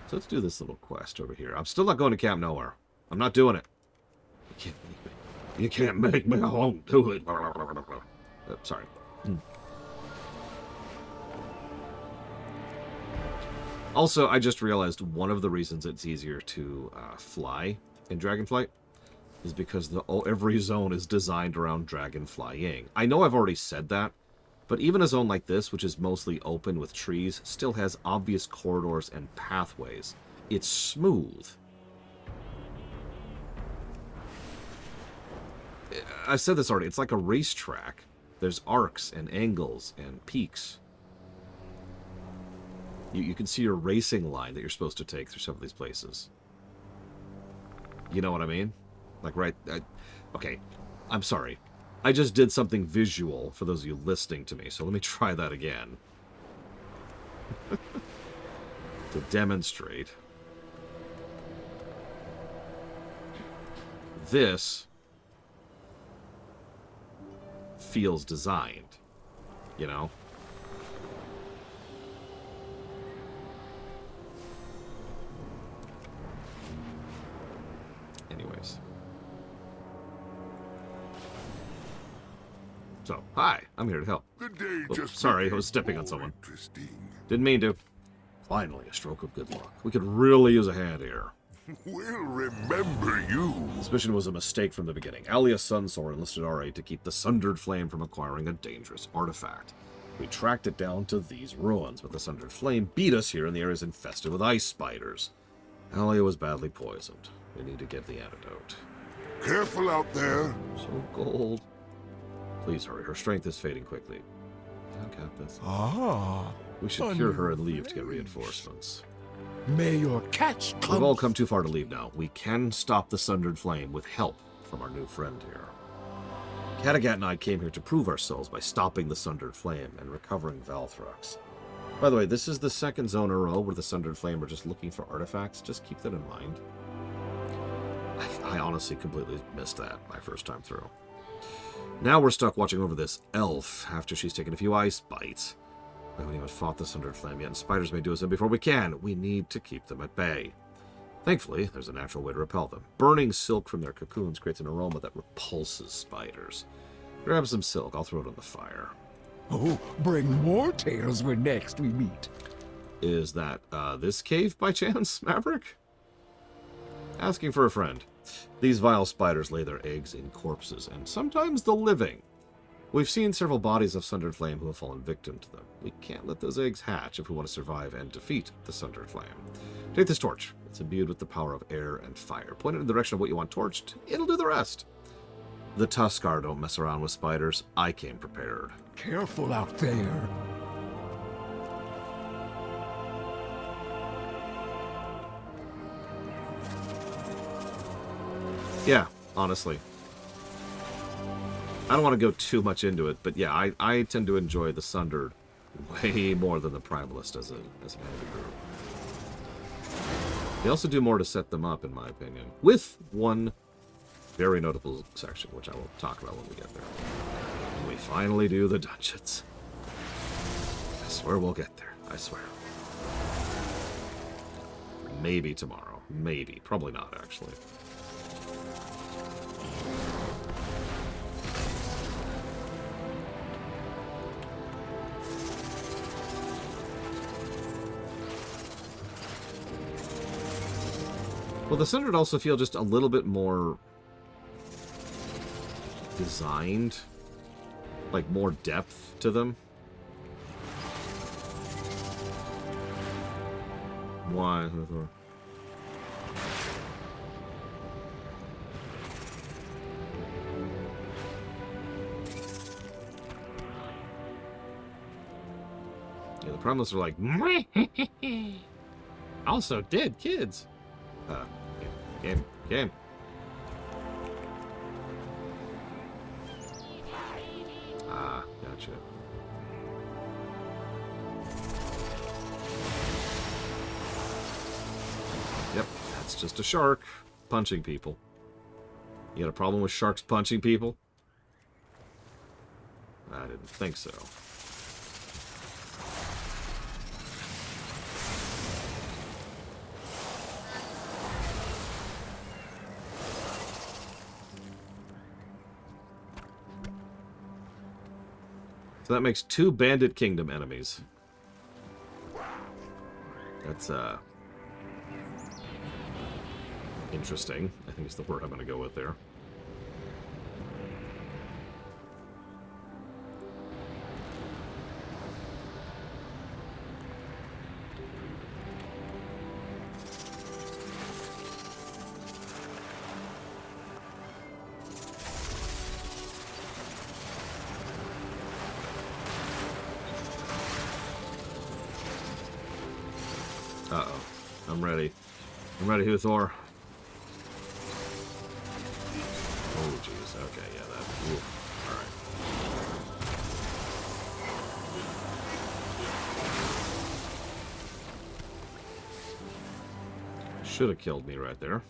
So let's do this little quest over here. I'm still not going to Camp Nowhere. I'm not doing it. You can't make me. I won't do it. Sorry. Also, I just realized one of the reasons it's easier to fly in Dragonflight is because every zone is designed around dragon flying. I know I've already said that, but even a zone like this, which is mostly open with trees, still has obvious corridors and pathways. It's smooth. I've said this already. It's like a racetrack. There's arcs and angles and peaks. You can see your racing line that you're supposed to take through some of these places. You know what I mean? Like, right... okay, I'm sorry. I just did something visual for those of you listening to me, so let me try that again. To demonstrate. This feels designed, you know? Anyways. So, hi, I'm here to help. The day just sorry, I was stepping on someone. Interesting. Didn't mean to. Finally, a stroke of good luck. We could really use a hand here. We'll remember you. This mission was a mistake from the beginning. Alias Sunsor enlisted our aid to keep the Sundered Flame from acquiring a dangerous artifact. We tracked it down to these ruins, but the Sundered Flame beat us here in the areas infested with ice spiders. Alia was badly poisoned. We need to get the antidote. Careful out there. So cold. Please hurry. Her strength is fading quickly. I got this. Ah. We should cure her and leave to get reinforcements. May your catch come. We've all come too far to leave now. We can stop the Sundered Flame with help from our new friend here. Kattegat and I came here to prove ourselves by stopping the Sundered Flame and recovering Valthrux. By the way, this is the second zone in a row where the Sundered Flame are just looking for artifacts. Just keep that in mind. I honestly completely missed that my first time through. Now we're stuck watching over this elf after she's taken a few ice bites. We haven't even fought the Sundered Flame yet, and spiders may do us in before we can. We need to keep them at bay. Thankfully, there's a natural way to repel them. Burning silk from their cocoons creates an aroma that repulses spiders. Grab some silk. I'll throw it on the fire. Oh, bring more tales when next we meet. Is that this cave by chance, Maverick? Asking for a friend. These vile spiders lay their eggs in corpses, and sometimes the living. We've seen several bodies of Sundered Flame who have fallen victim to them. We can't let those eggs hatch if we want to survive and defeat the Sundered Flame. Take this torch. It's imbued with the power of air and fire. Point it in the direction of what you want torched. It'll do the rest. The Tuskar don't mess around with spiders. I came prepared. Careful out there. Yeah, honestly. I don't want to go too much into it, but yeah, I tend to enjoy the Sundered way more than the Primalist as an enemy group. They also do more to set them up, in my opinion, with one very notable section, which I will talk about when we get there. When we finally do the dungeons. I swear we'll get there. I swear. Maybe tomorrow. Maybe. Probably not, actually. Well, the Sundered also feel just a little bit more designed, like more depth to them. Why? Yeah, the Primalists are like, also dead kids. Game. Ah, gotcha. Yep, that's just a shark punching people. You got a problem with sharks punching people? I didn't think so. So that makes 2 Bandit Kingdom enemies. That's, interesting, I think is the word I'm going to go with there. Uh-oh. I'm ready. I'm ready, Huthor. Jesus. Okay, yeah, that. Ooh. Alright. Should have killed me right there.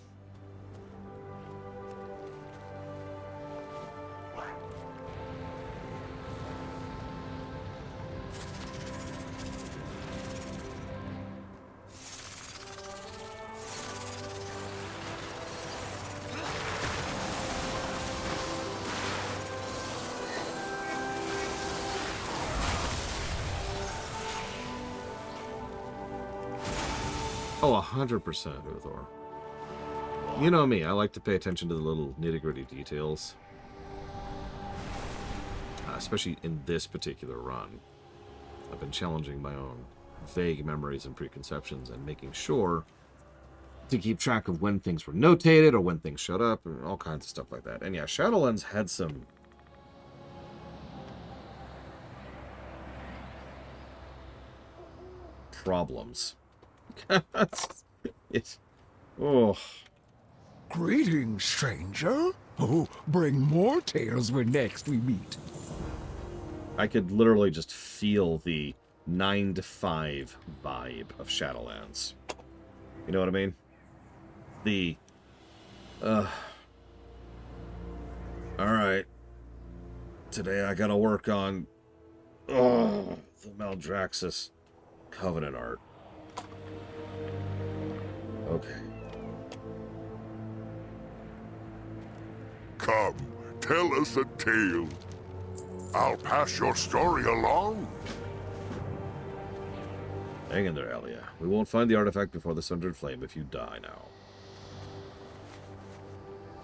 Oh, 100%, Uthor. You know me, I like to pay attention to the little nitty-gritty details. Especially in this particular run. I've been challenging my own vague memories and preconceptions and making sure to keep track of when things were notated or when things showed up and all kinds of stuff like that. And yeah, Shadowlands had some problems. It's... Oh. Greetings, stranger. Oh, bring more tales when next we meet. I could literally just feel the 9 to 5 vibe of Shadowlands. You know what I mean? The... Alright. Today I gotta work on... Oh, the Maldraxxus Covenant art. Okay. Come, tell us a tale. I'll pass your story along. Hang in there, Alia. We won't find the artifact before the Sundered Flame if you die now.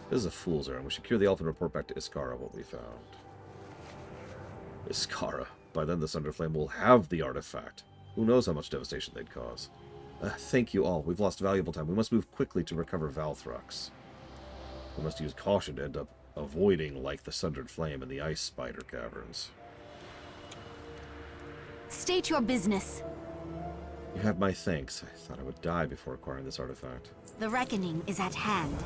This is a fool's errand. We should cure the elf and report back to Iskara what we found. Iskara. By then the Sundered Flame will have the artifact. Who knows how much devastation they'd cause. Thank you all. We've lost valuable time. We must move quickly to recover Valthrux. We must use caution to end up avoiding like the Sundered Flame in the Ice Spider Caverns. State your business. You have my thanks. I thought I would die before acquiring this artifact. The reckoning is at hand.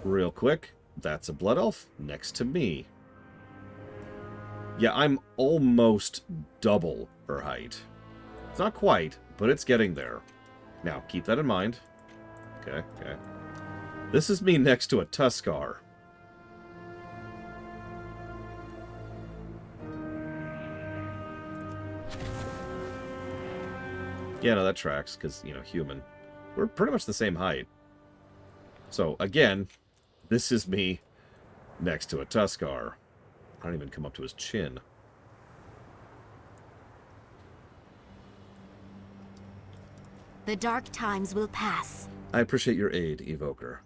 Real quick, that's a blood elf next to me. Yeah, I'm almost double her height. It's not quite, but it's getting there. Now, keep that in mind. Okay, okay. This is me next to a Tuskar. Yeah, no, that tracks, because, you know, human. We're pretty much the same height. So, again, this is me next to a Tuskar. I don't even come up to his chin. The dark times will pass. I appreciate your aid, Evoker.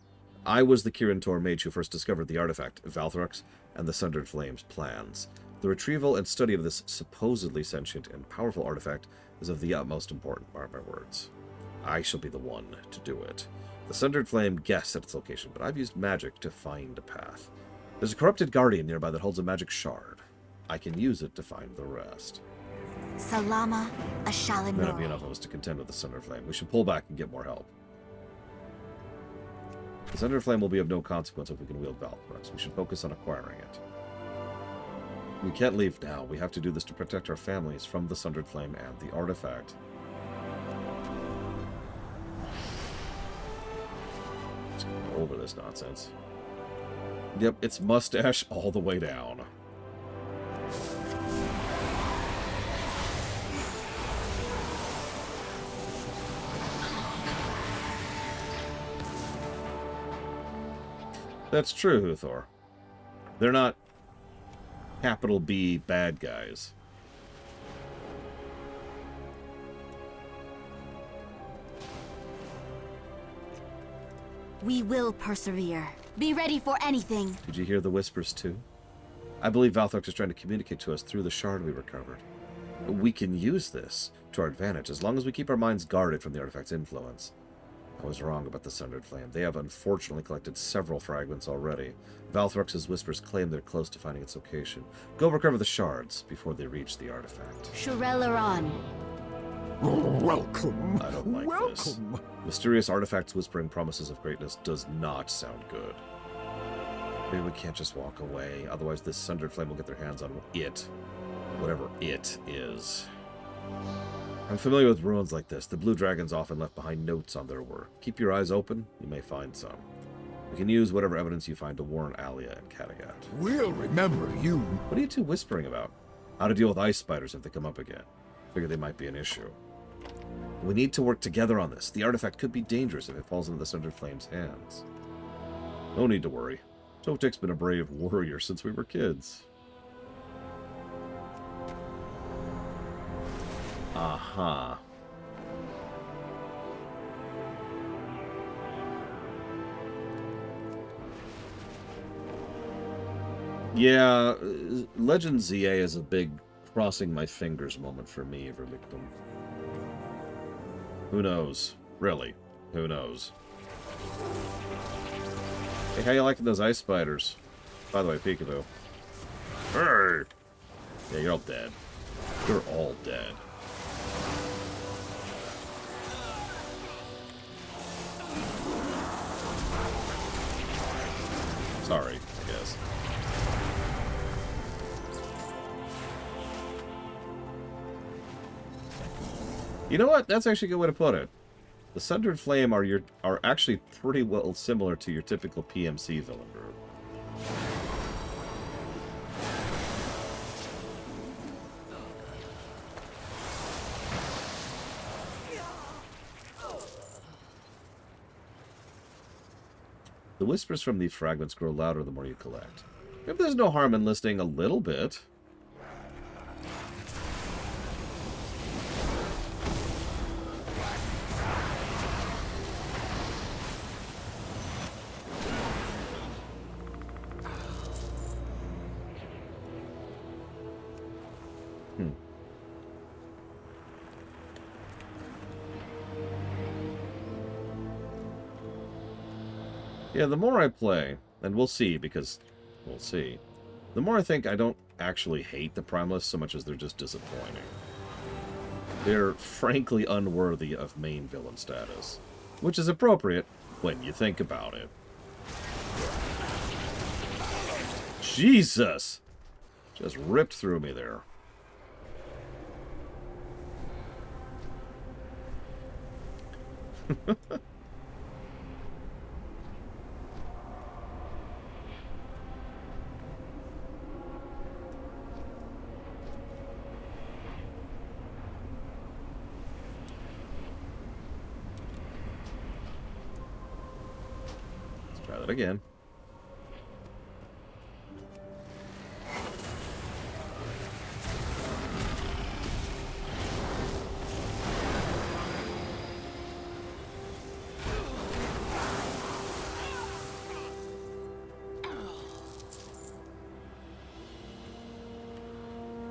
I was the Kirin Tor mage who first discovered the artifact, Valthrux, and the Sundered Flame's plans. The retrieval and study of this supposedly sentient and powerful artifact is of the utmost importance, mark my words. I shall be the one to do it. The Sundered Flame guessed at its location, but I've used magic to find a path. There's a corrupted guardian nearby that holds a magic shard. I can use it to find the rest. Salama, a Shalinor. That'll be enough of us to contend with the Sundered Flame. We should pull back and get more help. The Sundered Flame will be of no consequence if we can wield Valthrux. We should focus on acquiring it. We can't leave now. We have to do this to protect our families from the Sundered Flame and the artifact. Let's go over this nonsense. Yep, it's mustache all the way down. That's true, Huthor. They're not capital B bad guys. We will persevere. Be ready for anything. Did you hear the whispers too? I believe Valthrux is trying to communicate to us through the shard we recovered. We can use this to our advantage as long as we keep our minds guarded from the artifact's influence. I was wrong about the Sundered Flame. They have unfortunately collected several fragments already. Valthrux's whispers claim they're close to finding its location. Go recover the shards before they reach the artifact. Shurelaran. Welcome. I don't like this. Mysterious artifacts whispering promises of greatness does not sound good. Maybe we can't just walk away. Otherwise, this Sundered Flame will get their hands on it. Whatever it is. I'm familiar with ruins like this. The blue dragons often left behind notes on their work. Keep your eyes open. You may find some. We can use whatever evidence you find to warn Alia and Kattegat. We'll remember you. What are you two whispering about? How to deal with ice spiders if they come up again. Figure they might be an issue. We need to work together on this. The artifact could be dangerous if it falls into the Sundered Flame's hands. No need to worry. Totek's been a brave warrior since we were kids. Aha. Yeah, Legend ZA is a big crossing my fingers moment for me, Verlictum. Who knows? Really, who knows? Hey, how you liking those ice spiders? By the way, Peekaboo. Hey! Yeah, you're all dead. You're all dead. Sorry, I guess. You know what? That's actually a good way to put it. The Sundered Flame are actually pretty well similar to your typical PMC villain group. The whispers from these fragments grow louder the more you collect. Maybe there's no harm in listening a little bit. Yeah, the more I play, and we'll see, because we'll see, the more I think I don't actually hate the Primalists so much as they're just disappointing. They're frankly unworthy of main villain status, which is appropriate when you think about it. Jesus! Just ripped through me there. Try that again.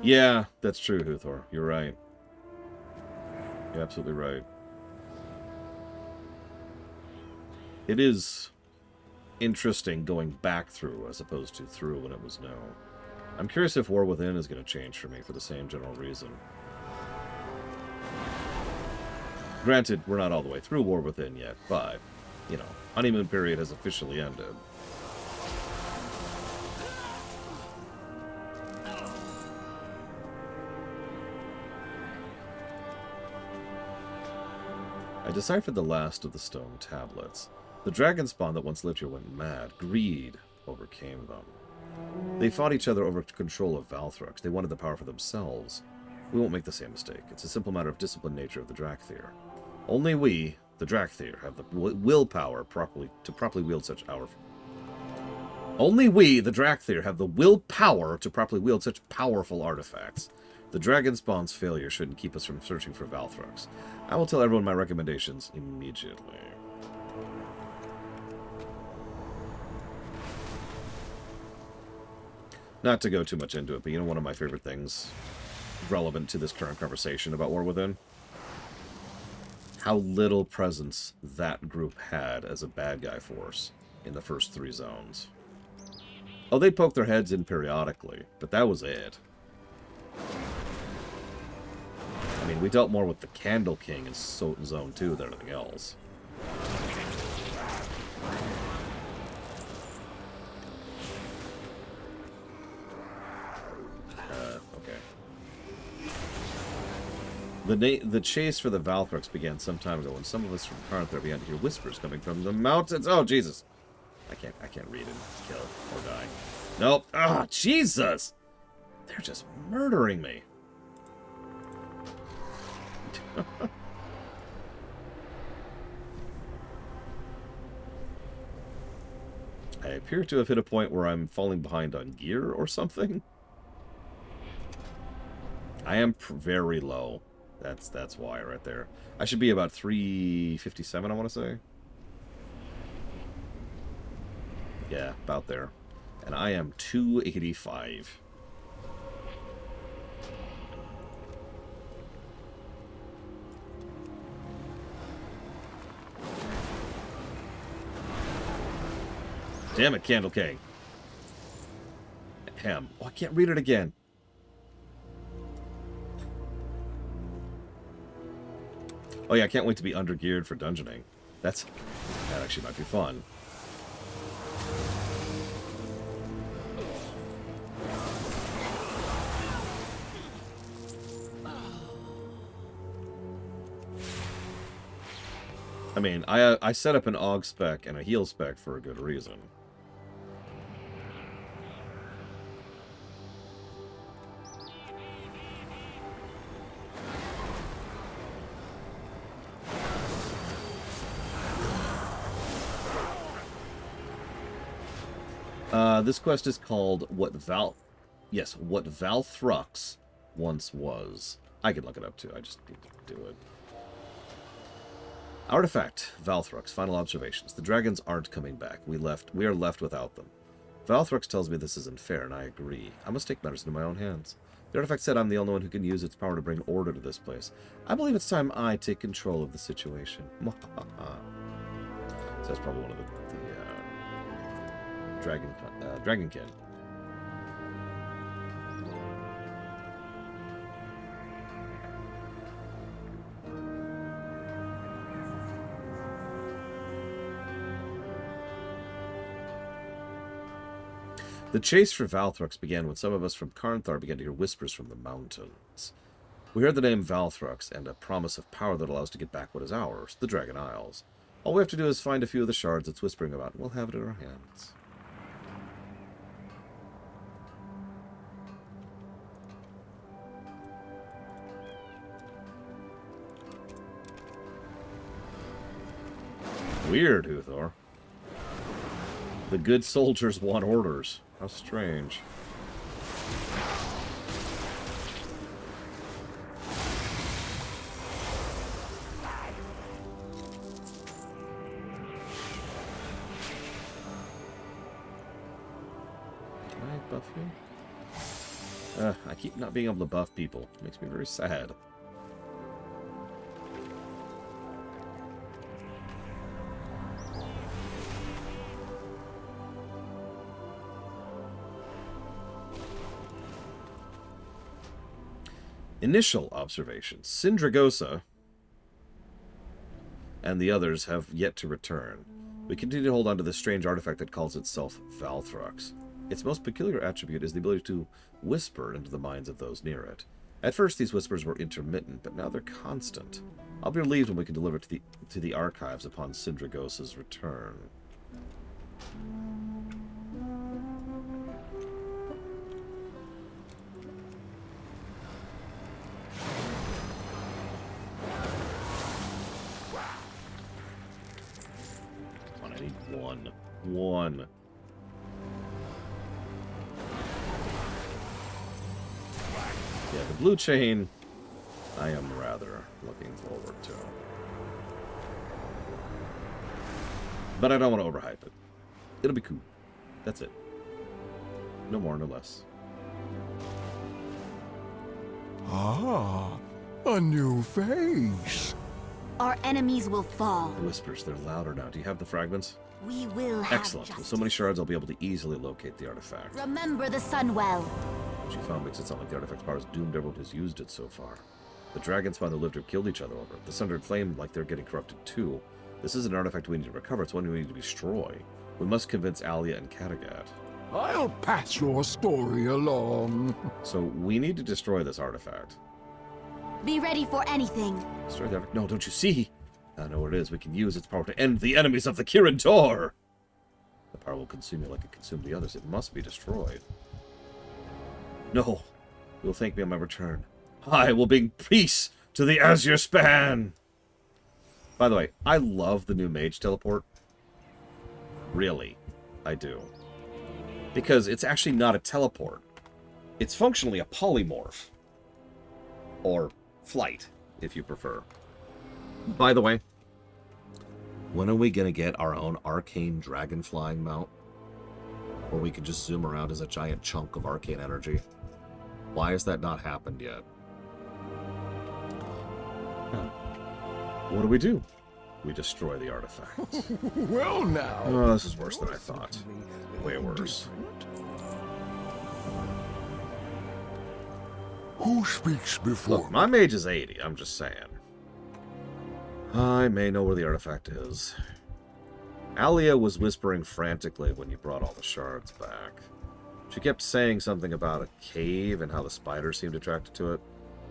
Yeah, that's true, Huthor. You're right. You're absolutely right. It is interesting going back through as opposed to through when it was no. I'm curious if War Within is going to change for me for the same general reason. Granted, we're not all the way through War Within yet, but, you know, honeymoon period has officially ended. I deciphered the last of the stone tablets. The dragon spawn that once lived here went mad. Greed overcame them. They fought each other over control of Valthrux. They wanted the power for themselves. We won't make the same mistake. It's a simple matter of disciplined nature of the Drakthir. Only we, the Drakthir, have the willpower to properly wield such power. Only we, the Drakthir, have the willpower to properly wield such powerful artifacts. The dragon spawn's failure shouldn't keep us from searching for Valthrux. I will tell everyone my recommendations immediately. Not to go too much into it, but you know one of my favorite things relevant to this current conversation about War Within? How little presence that group had as a bad guy force in the first 3 zones. Oh, they'd poke their heads in periodically, but that was it. I mean, we dealt more with the Candle King in Zone 2 than anything else. The chase for the Valthruks began some time ago when some of us from Carnthar began to hear whispers coming from the mountains. Oh, Jesus. I can't read and kill or die. Nope. Ah, Jesus! They're just murdering me. I appear to have hit a point where I'm falling behind on gear or something. I am very low. That's why right there. I should be about 357, I want to say. Yeah, about there. And I am 285. Damn it, Candle King. Ham. Oh, I can't read it again. Oh yeah, I can't wait to be undergeared for dungeoning. That actually might be fun. I mean, I set up an AUG spec and a heal spec for a good reason. This quest is called What Valthrux Once Was. I can look it up too, I just need to do it. Artifact, Valthrux, final observations. The dragons aren't coming back. We are left without them. Valthrux tells me this isn't fair, and I agree. I must take matters into my own hands. The artifact said I'm the only one who can use its power to bring order to this place. I believe it's time I take control of the situation. So that's probably one of the Dragonkin. The chase for Valthrux began when some of us from Carnthar began to hear whispers from the mountains. We heard the name Valthrux and a promise of power that allows us to get back what is ours, the Dragon Isles. All we have to do is find a few of the shards it's whispering about, and we'll have it in our hands. Weird, Huthor. The good soldiers want orders. How strange. Can I buff you? I keep not being able to buff people. It makes me very sad. Initial observations. Sindragosa and the others have yet to return. We continue to hold on to this strange artifact that calls itself Valthrux. Its most peculiar attribute is the ability to whisper into the minds of those near it. At first these whispers were intermittent, but now they're constant. I'll be relieved when we can deliver it to the archives upon Sindragosa's return. One. Yeah, the blue chain, I am rather looking forward to. But I don't want to overhype it. It'll be cool. That's it. No more, no less. Ah, a new face. Our enemies will fall. The whispers, they're louder now. Do you have the fragments? We will have Excellent. justice. With so many shards, I'll be able to easily locate the artifact. Remember the Sunwell. What you found makes it sound like the artifact's power has doomed everyone who's used it so far. The dragons found who lived or killed each other over it. The Sundered Flame, like they're getting corrupted too. This is an artifact we need to recover. It's one we need to destroy. We must convince Alia and Kattegat. I'll pass your story along. So we need to destroy this artifact. Be ready for anything. Destroy the... No, don't you see? I know where it is. We can use its power to end the enemies of the Kirin Tor. The power will consume you like it consumed the others. It must be destroyed. No. You'll thank me on my return. I will bring peace to the Azure Span. By the way, I love the new mage teleport. Really. I do. Because it's actually not a teleport. It's functionally a polymorph. Or flight, if you prefer. By the way, when are we going to get our own arcane dragon flying mount? Where we can just zoom around as a giant chunk of arcane energy? Why has that not happened yet? What do? We destroy the artifact. Well now. Oh, this is worse than I thought. Way worse. Who speaks before? Look, my mage is 80, I'm just saying. I may know where the artifact is. Alia was whispering frantically when you brought all the shards back. She kept saying something about a cave and how the spiders seemed attracted to it.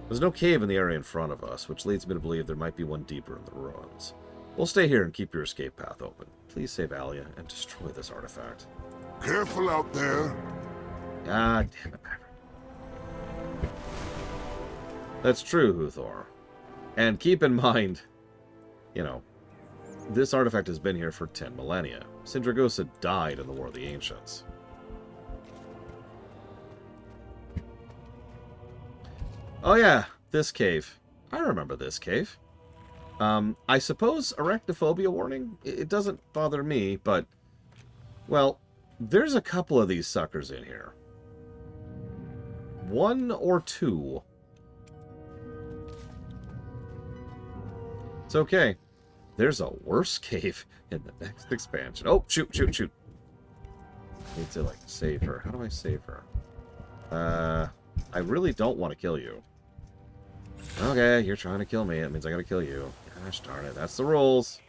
There's no cave in the area in front of us, which leads me to believe there might be one deeper in the ruins. We'll stay here and keep your escape path open. Please save Alia and destroy this artifact. Careful out there. Ah, damn it, Maverick. That's true, Huthor. And keep in mind, you know, this artifact has been here for 10 millennia. Sindragosa died in the War of the Ancients. Oh yeah, this cave. I remember this cave. I suppose arachnophobia warning? It doesn't bother me, but... Well, there's a couple of these suckers in here. One or two. It's okay. There's a worse cave in the next expansion. Oh, shoot. I need to, like, save her. How do I save her? I really don't want to kill you. Okay, you're trying to kill me. That means I gotta kill you. Gosh darn it. That's the rules.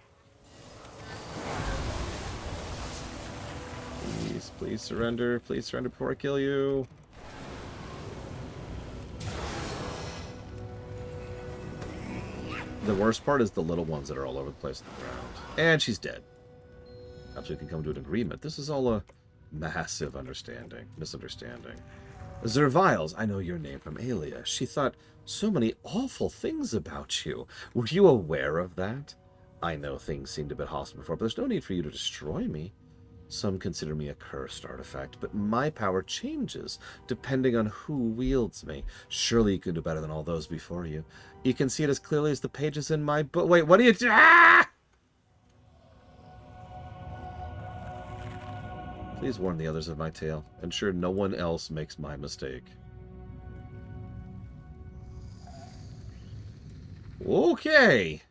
Please surrender. Please surrender before I kill you. The worst part is the little ones that are all over the place on the ground. And she's dead. Perhaps we can come to an agreement. This is all a massive misunderstanding. Zerviles, I know your name from Alia. She thought so many awful things about you. Were you aware of that? I know things seemed a bit hostile before, but there's no need for you to destroy me. Some consider me a cursed artifact, but my power changes depending on who wields me. Surely you can do better than all those before you. You can see it as clearly as the pages in my book. Wait, what do you do? Ah! Please warn the others of my tale. Ensure no one else makes my mistake. Okay.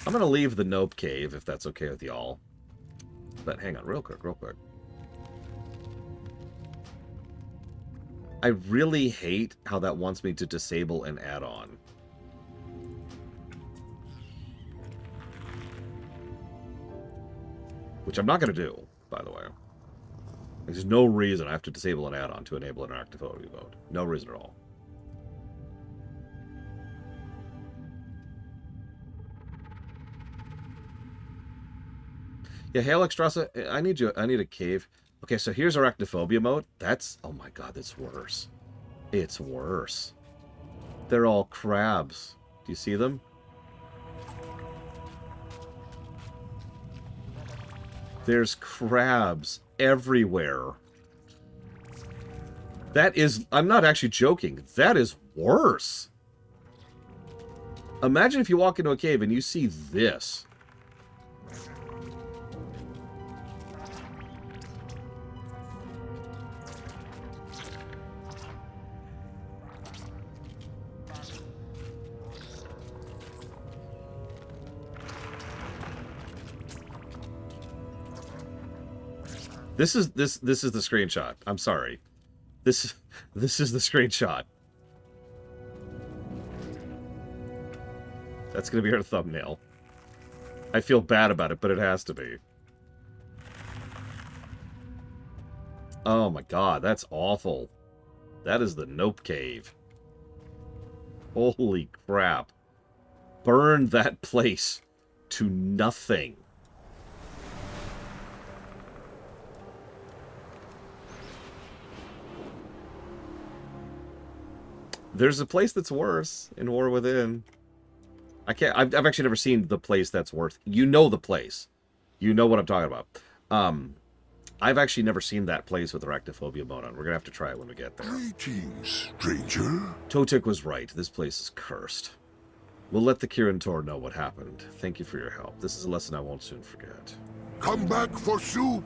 I'm going to leave the Nope Cave, if that's okay with y'all. But hang on, real quick. I really hate how that wants me to disable an add-on. Which I'm not going to do, by the way. There's no reason I have to disable an add-on to enable an arachnophobia mode. No reason at all. Yeah, Hail Extrasa, I need a cave. Okay, so here's arachnophobia mode. That's, oh my god, that's worse. It's worse. They're all crabs. Do you see them? There's crabs everywhere. That is, I'm not actually joking. That is worse. Imagine if you walk into a cave and you see this. This is the screenshot. I'm sorry. This is the screenshot. That's gonna be our thumbnail. I feel bad about it, but it has to be. Oh my god, that's awful. That is the Nope Cave. Holy crap. Burn that place to nothing. There's a place that's worse in War Within. I've actually never seen the place that's worse. You know the place. You know what I'm talking about. I've actually never seen that place with arachnophobia mode on. We're gonna have to try it when we get there. Greetings, stranger. Totik was right. This place is cursed. We'll let the Kirin Tor know what happened. Thank you for your help. This is a lesson I won't soon forget. Come back for soup.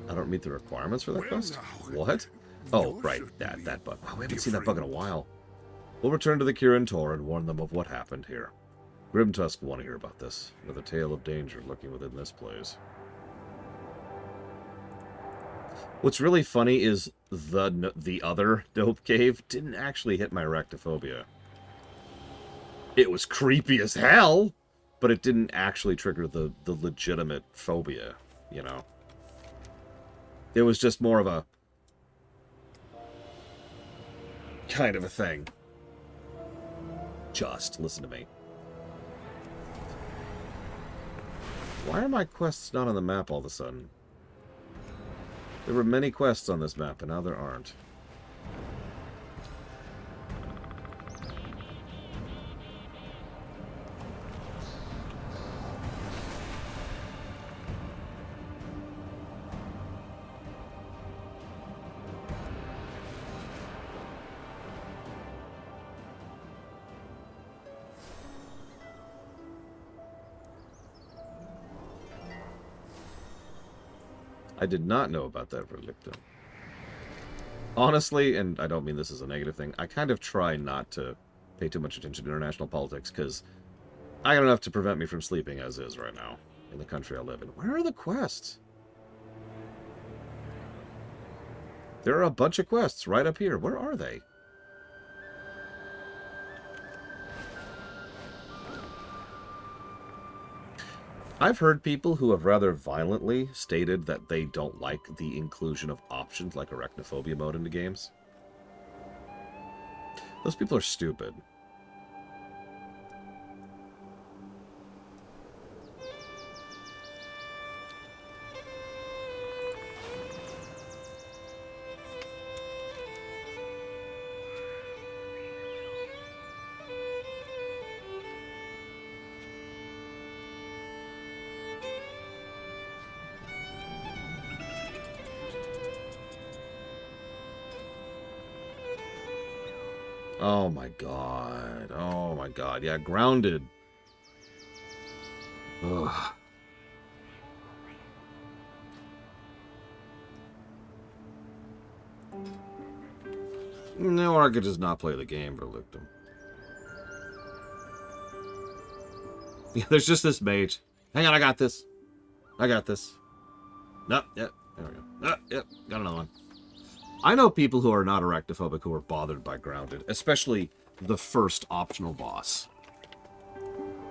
I don't meet the requirements for that quest? What? Oh, right. That bug. Wow, we haven't seen that bug in a while. We'll return to the Kirin Tor and warn them of what happened here. Grimtusk will want to hear about this. Another tale of danger lurking within this place. What's really funny is the other dope cave didn't actually hit my arachnophobia. It was creepy as hell, but it didn't actually trigger the legitimate phobia, you know? It was just more of a kind of a thing. Just listen to me. Why are my quests not on the map all of a sudden? There were many quests on this map, and now there aren't. I did not know about that relictum. Honestly, and I don't mean this as a negative thing, I kind of try not to pay too much attention to international politics, because I got enough to prevent me from sleeping as is right now, in the country I live in. Where are the quests? There are a bunch of quests right up here. Where are they? I've heard people who have rather violently stated that they don't like the inclusion of options like arachnophobia mode into games. Those people are stupid. Oh my god. Oh my god. Yeah, grounded. Ugh. No, Arca does not play the game, Relictum. Yeah, there's just this mage. Hang on, I got this. I got this. No, yep, there we go. Yep, got another one. I know people who are not arachnophobic who are bothered by grounded, especially the first optional boss.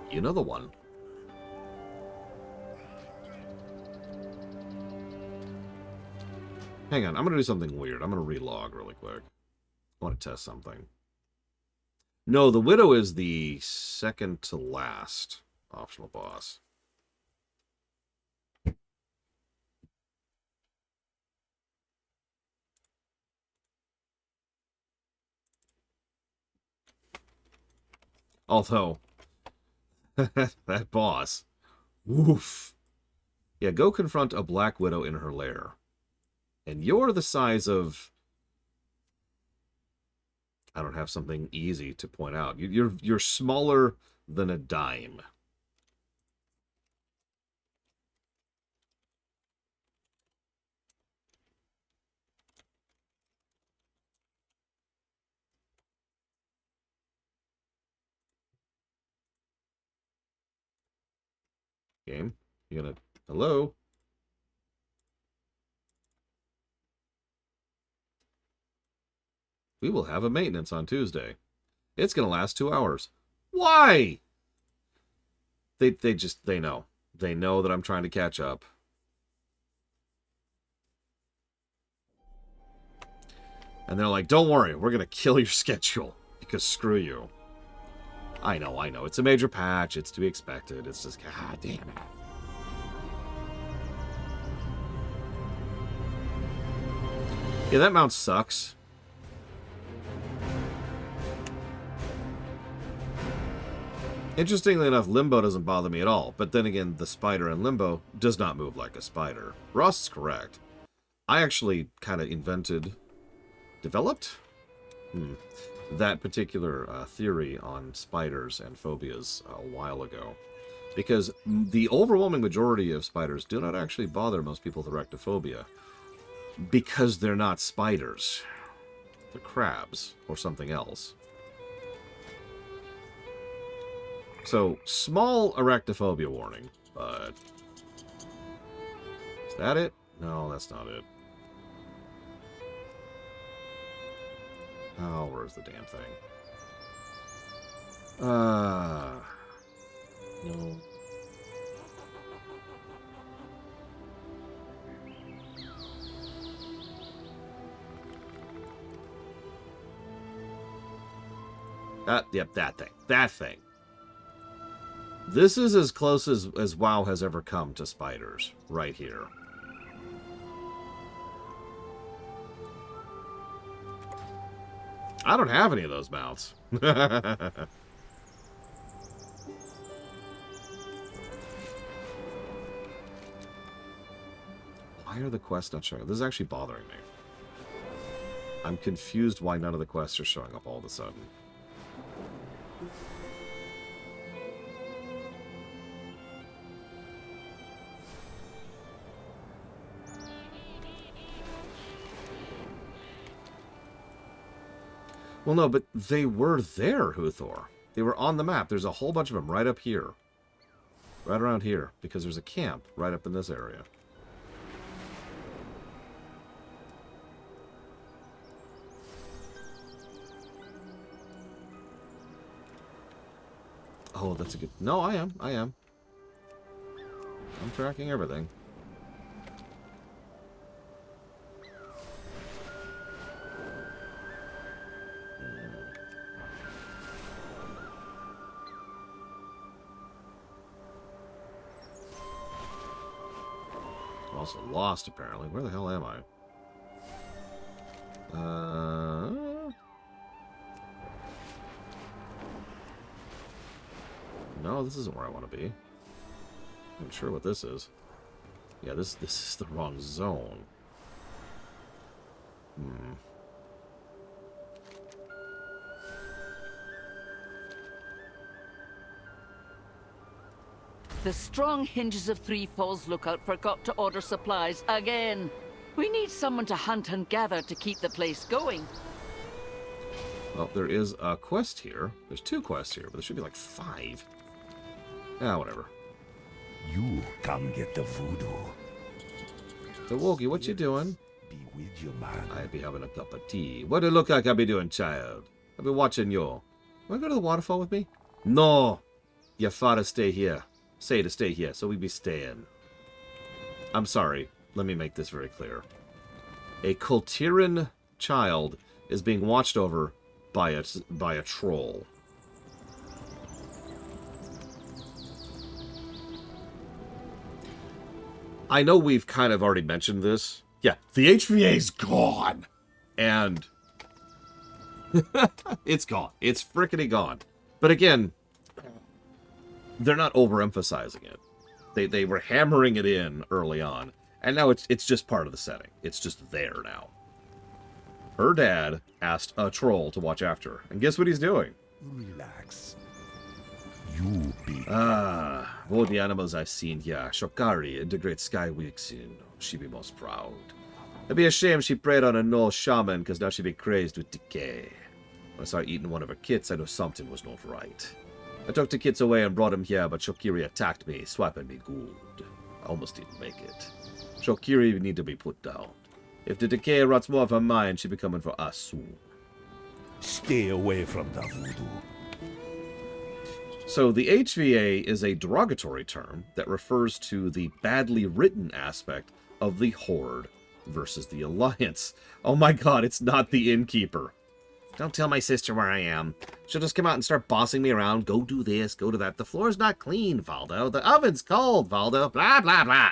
You know the one. Hang on, I'm going to do something weird. I'm going to relog really quick. I want to test something. No, the Widow is the second to last optional boss. Although, that boss, woof. Yeah, go confront a Black Widow in her lair. And you're the size of... I don't have something easy to point out. You're smaller than a dime. Game, you gonna... Hello? We will have a maintenance on Tuesday. It's gonna last 2 hours. Why? They know. They know that I'm trying to catch up. And they're like, don't worry, we're gonna kill your schedule. Because screw you. I know. It's a major patch. It's to be expected. It's just, god damn it. Yeah, that mount sucks. Interestingly enough, Limbo doesn't bother me at all. But then again, the spider in Limbo does not move like a spider. Ross is correct. I actually kind of developed that particular theory on spiders and phobias a while ago. Because the overwhelming majority of spiders do not actually bother most people with arachnophobia. Because they're not spiders. They're crabs or something else. So, small arachnophobia warning, but... Is that it? No, that's not it. Oh, where's the damn thing? No. Yep, that thing. That thing. This is as close as WoW has ever come to spiders. Right here. I don't have any of those mounts. Why are the quests not showing up? This is actually bothering me. I'm confused why none of the quests are showing up all of a sudden. Well, no, but they were there, Huthor. They were on the map. There's a whole bunch of them right up here. Right around here. Because there's a camp right up in this area. Oh, that's a good... No, I am. I'm tracking everything. Also lost, apparently. Where the hell am I? No, this isn't where I want to be. I'm sure what this is. Yeah, this is the wrong zone. The strong hinges of Three Falls Lookout forgot to order supplies again. We need someone to hunt and gather to keep the place going. Well, there is a quest here. There's 2 quests here, but there should be like 5. Ah, whatever. You come get the voodoo. So, Wookie, what you doing? Be with you, man. I'd be having a cup of tea. What do it look like I be doing, child? I'll be watching you. Want to go to the waterfall with me? No. Your father stay here. Say to stay here, so we be staying. I'm sorry. Let me make this very clear. A Kultiran child is being watched over by a troll. I know we've kind of already mentioned this. Yeah, the HVA's gone. And it's gone. It's frickety gone. But again, they're not overemphasizing it. They were hammering it in early on. And now it's just part of the setting. It's just there now. Her dad asked a troll to watch after her. And guess what he's doing? Relax. You be... All the animals I've seen here. Shokari and the great Sky Weeksin. She be most proud. It'd be a shame she preyed on a Null shaman, because now she be crazed with decay. When I saw her eating one of her kits, I knew something was not right. I took the kits away and brought him here, but Shokiri attacked me, swiping me good. I almost didn't make it. Shokiri need to be put down. If the decay rots more of her mind, she be coming for us soon. Stay away from the voodoo. So the HVA is a derogatory term that refers to the badly written aspect of the Horde versus the Alliance. Oh my god, it's not the Innkeeper. Don't tell my sister where I am. She'll just come out and start bossing me around. Go do this, go do that. The floor's not clean, Valdo. The oven's cold, Valdo. Blah, blah, blah.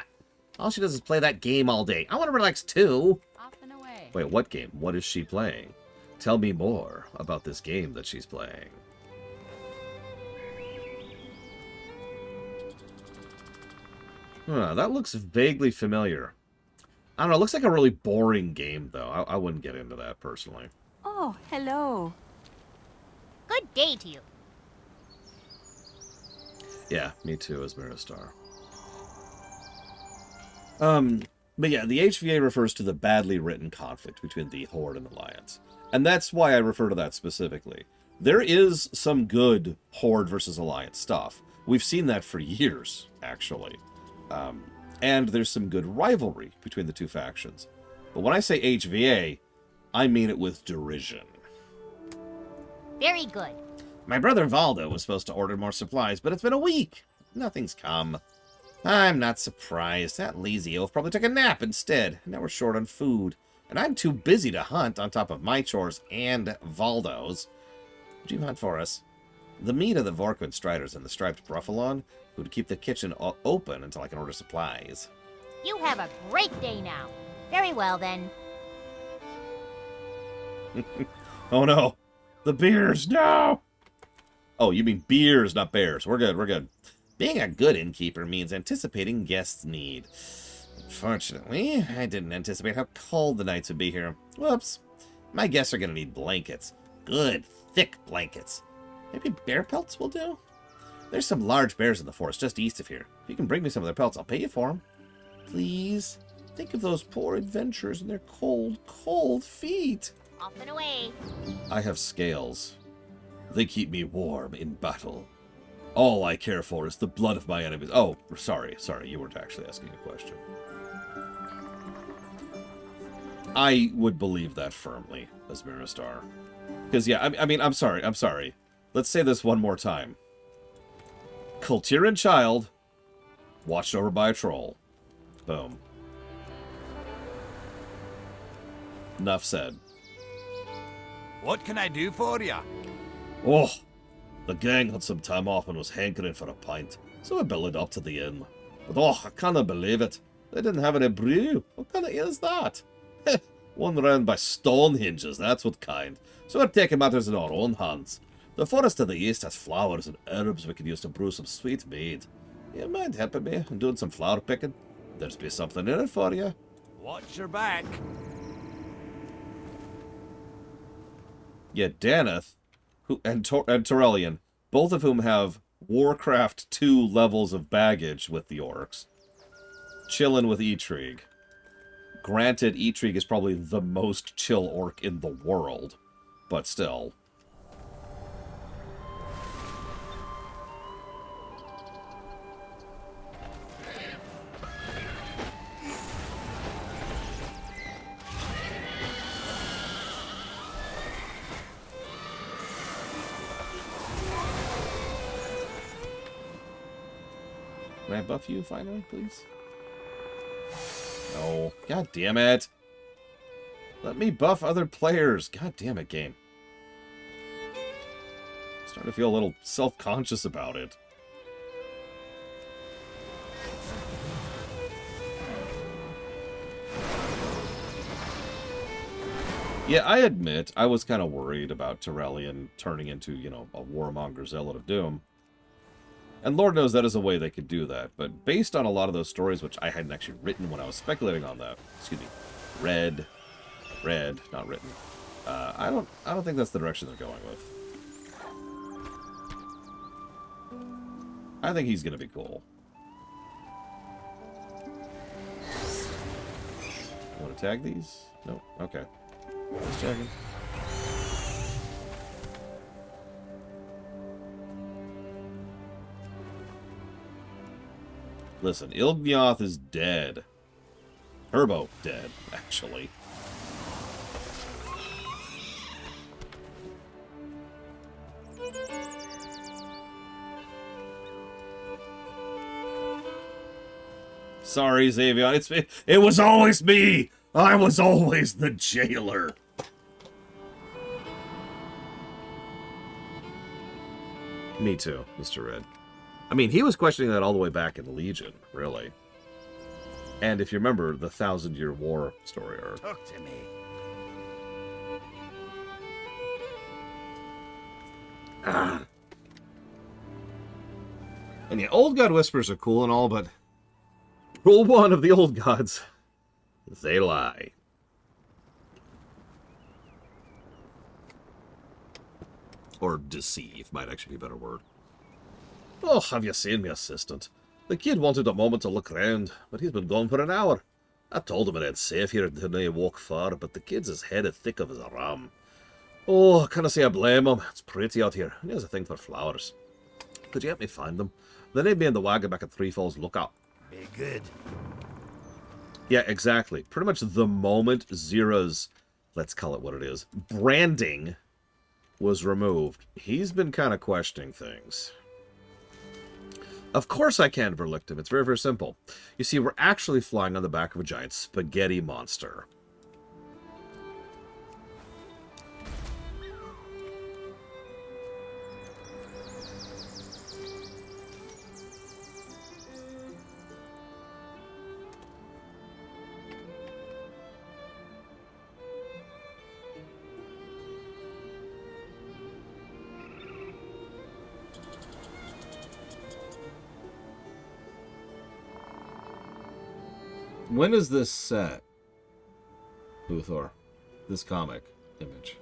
All she does is play that game all day. I want to relax too. Off and away. Wait, what game? What is she playing? Tell me more about this game that she's playing. That looks vaguely familiar. I don't know, it looks like a really boring game, though. I wouldn't get into that, personally. Oh, hello. Good day to you. Yeah, me too, as Star. But yeah, the HVA refers to the badly written conflict between the Horde and the Alliance. And that's why I refer to that specifically. There is some good Horde versus Alliance stuff. We've seen that for years, actually. And there's some good rivalry between the two factions. But when I say HVA, I mean it with derision. Very good. My brother Valdo was supposed to order more supplies, but it's been a week. Nothing's come. I'm not surprised. That lazy elf probably took a nap instead. Now we're short on food. And I'm too busy to hunt on top of my chores and Valdo's. What do you hunt for us? The meat of the Vorquin Striders and the striped Bruffalon, who'd keep the kitchen open until I can order supplies. You have a great day now. Very well, then. Oh, no. The beers, no! Oh, you mean beers, not bears. We're good, we're good. Being a good innkeeper means anticipating guests' need. Unfortunately, I didn't anticipate how cold the nights would be here. Whoops. My guests are going to need blankets. Good, thick blankets. Maybe bear pelts will do? There's some large bears in the forest just east of here. If you can bring me some of their pelts, I'll pay you for them. Please. Think of those poor adventurers and their cold, cold feet. Off and away. I have scales. They keep me warm in battle. All I care for is the blood of my enemies. Oh, sorry, you weren't actually asking a question. I would believe that firmly, as Star. Because, yeah, I mean, I'm sorry. Let's say this one more time. Kultiran child, watched over by a troll. Boom. Enough said. What can I do for you? Oh, the gang had some time off and was hankering for a pint, so I bellied up to the inn. But I can't believe it. They didn't have any brew. What kind of inn is that? One ran by Stonehenges, that's what kind. So we're taking matters in our own hands. The forest to the east has flowers and herbs we could use to brew some sweet mead. You mind helping me and doing some flower picking? There's be something in it for you. Watch your back. Yeah, Daneth and Torellian, both of whom have Warcraft 2 levels of baggage with the orcs. Chillin' with Eitrigue. Granted, Eitrigue is probably the most chill orc in the world, but still. Can I buff you finally, please? No. God damn it. Let me buff other players. God damn it, game. I'm starting to feel a little self-conscious about it. Yeah, I admit, I was kind of worried about Torellian turning into, you know, a warmonger zealot of doom. And Lord knows that is a way they could do that, but based on a lot of those stories, which I hadn't actually written when I was speculating on that, excuse me, read, not written, I don't think that's the direction they're going with. I think he's gonna be cool. You want to tag these? No? Okay. Just checking. Listen, Ilgnioth is dead. Herbo dead, actually. Sorry, Xavion, it's me. It was always me! I was always the jailer. Me too, Mr. Red. I mean, he was questioning that all the way back in Legion, really. And if you remember the 1,000-Year War story arc. Talk to me. And yeah, Old God Whispers are cool and all, but rule one of the Old Gods, they lie. Or deceive might actually be a better word. Oh, have you seen me assistant? The kid wanted a moment to look around, but he's been gone for an hour. I told him it ain't safe here and he walk far, but the kid's as head as thick of as a ram. Oh, I can't say I blame him. It's pretty out here, and he has a thing for flowers. Could you help me find them? They need me in the wagon back at Three Falls Lookout. Be good. Yeah, exactly. Pretty much the moment Zira's, let's call it what it is, branding was removed, he's been kind of questioning things. Of course I can't overlook him. It's very, very simple. You see, we're actually flying on the back of a giant spaghetti monster. When is this set, Luthor? This comic image?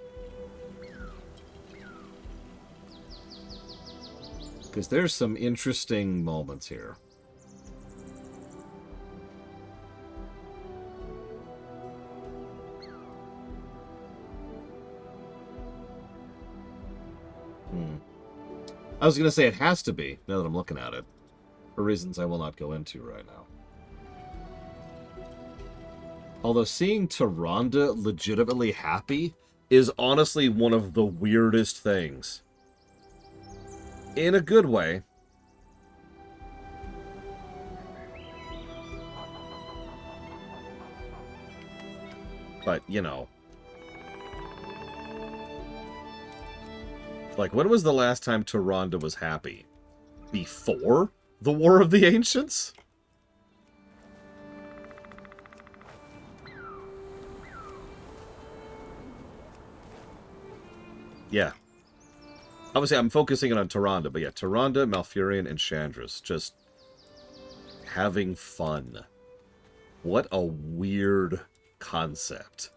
Because there's some interesting moments here. I was going to say it has to be, now that I'm looking at it, for reasons I will not go into right now. Although seeing Tyrande legitimately happy is honestly one of the weirdest things. In a good way. But, you know. Like, when was the last time Tyrande was happy? Before the War of the Ancients? Yeah. Obviously, I'm focusing on Tyrande, but yeah, Tyrande, Malfurion, and Chandris just having fun. What a weird concept.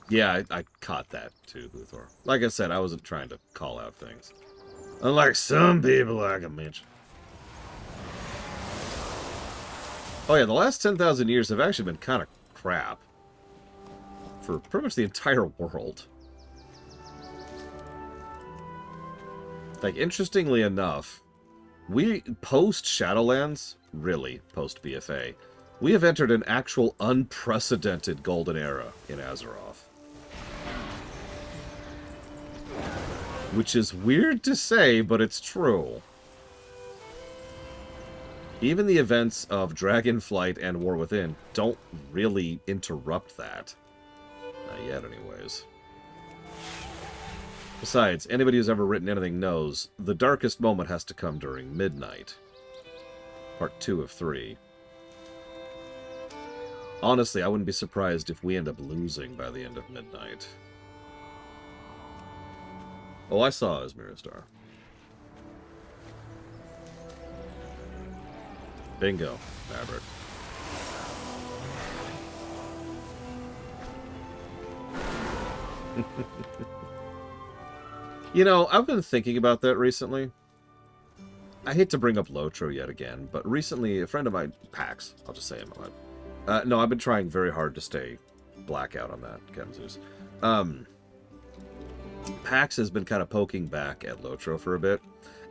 Yeah, I caught that too, Luthor. Like I said, I wasn't trying to call out things. Unlike some people I can mention. Oh yeah, the last 10,000 years have actually been kind of crap. For pretty much the entire world. Like, interestingly enough, we, post-Shadowlands, really, post-BFA, we have entered an actual unprecedented golden era in Azeroth. Which is weird to say, but it's true. Even the events of Dragonflight and War Within don't really interrupt that. Not yet, anyways. Besides, anybody who's ever written anything knows, the darkest moment has to come during midnight. Part 2 of 3. Honestly, I wouldn't be surprised if we end up losing by the end of midnight. Oh, I saw Asmira Star. Bingo, Maverick. You know, I've been thinking about that recently. I hate to bring up Lotro yet again, but recently a friend of mine, Pax, I'll just say him. No, I've been trying very hard to stay blackout on that, Kemzus. Pax has been kind of poking back at Lotro for a bit,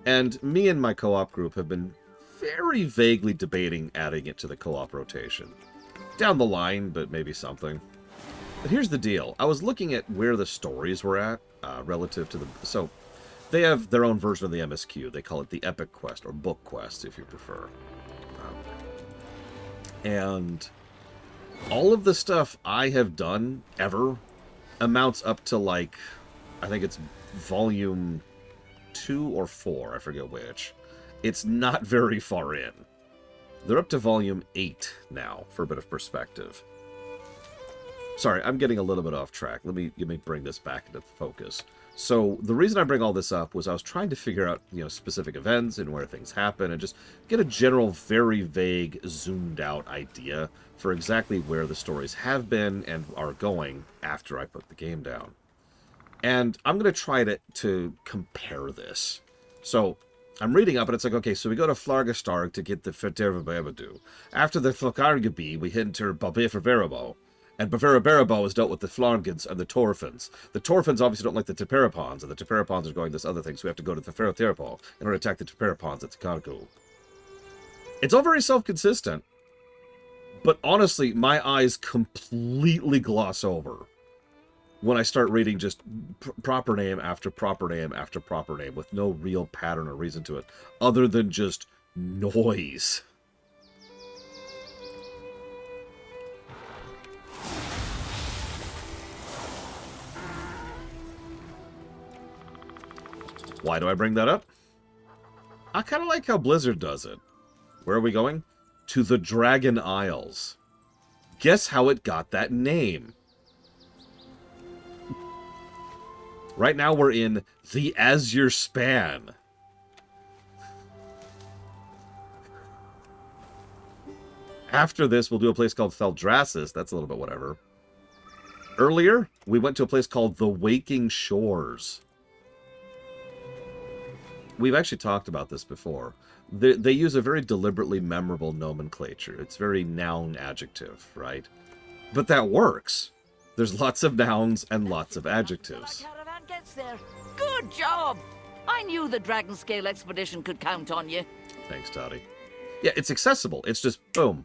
and me and my co-op group have been very vaguely debating adding it to the co-op rotation. Down the line, but maybe something. But here's the deal. I was looking at where the stories were at relative to the... So, they have their own version of the MSQ. They call it the Epic Quest, or Book Quest, if you prefer. And all of the stuff I have done, ever, amounts up to, like, I think it's volume 2 or 4, I forget which. It's not very far in. They're up to volume 8 now, for a bit of perspective. Sorry, I'm getting a little bit off track. Let me bring this back into focus. So, the reason I bring all this up was I was trying to figure out, specific events and where things happen, and just get a general, very vague, zoomed-out idea for exactly where the stories have been and are going after I put the game down. And I'm going to try to compare this. So, I'm reading up, and it's like, okay, so we go to Flargastarg to get the Fitervababadu. After the Flakargabi, we enter Babeferberabo. And Bavarabarabo has dealt with the Flangans and the Torfins. The Torfins obviously don't like the Teperipons, and the Teperipons are going this other thing, so we have to go to the Feroterpo in order to attack the Teperipons at Takargu. It's all very self-consistent, but honestly, my eyes completely gloss over when I start reading just proper name after proper name after proper name with no real pattern or reason to it, other than just noise. Why do I bring that up? I kind of like how Blizzard does it. Where are we going? To the Dragon Isles. Guess how it got that name? Right now we're in the Azure Span. After this, we'll do a place called Feldrassus. That's a little bit whatever. Earlier, we went to a place called the Waking Shores. We've actually talked about this before. They use a very deliberately memorable nomenclature. It's very noun-adjective, right? But that works. There's lots of nouns and lots of adjectives. Caravan gets there. Good job! I knew the Dragon Scale expedition could count on you. Thanks, Toddy. Yeah, it's accessible. It's just, boom.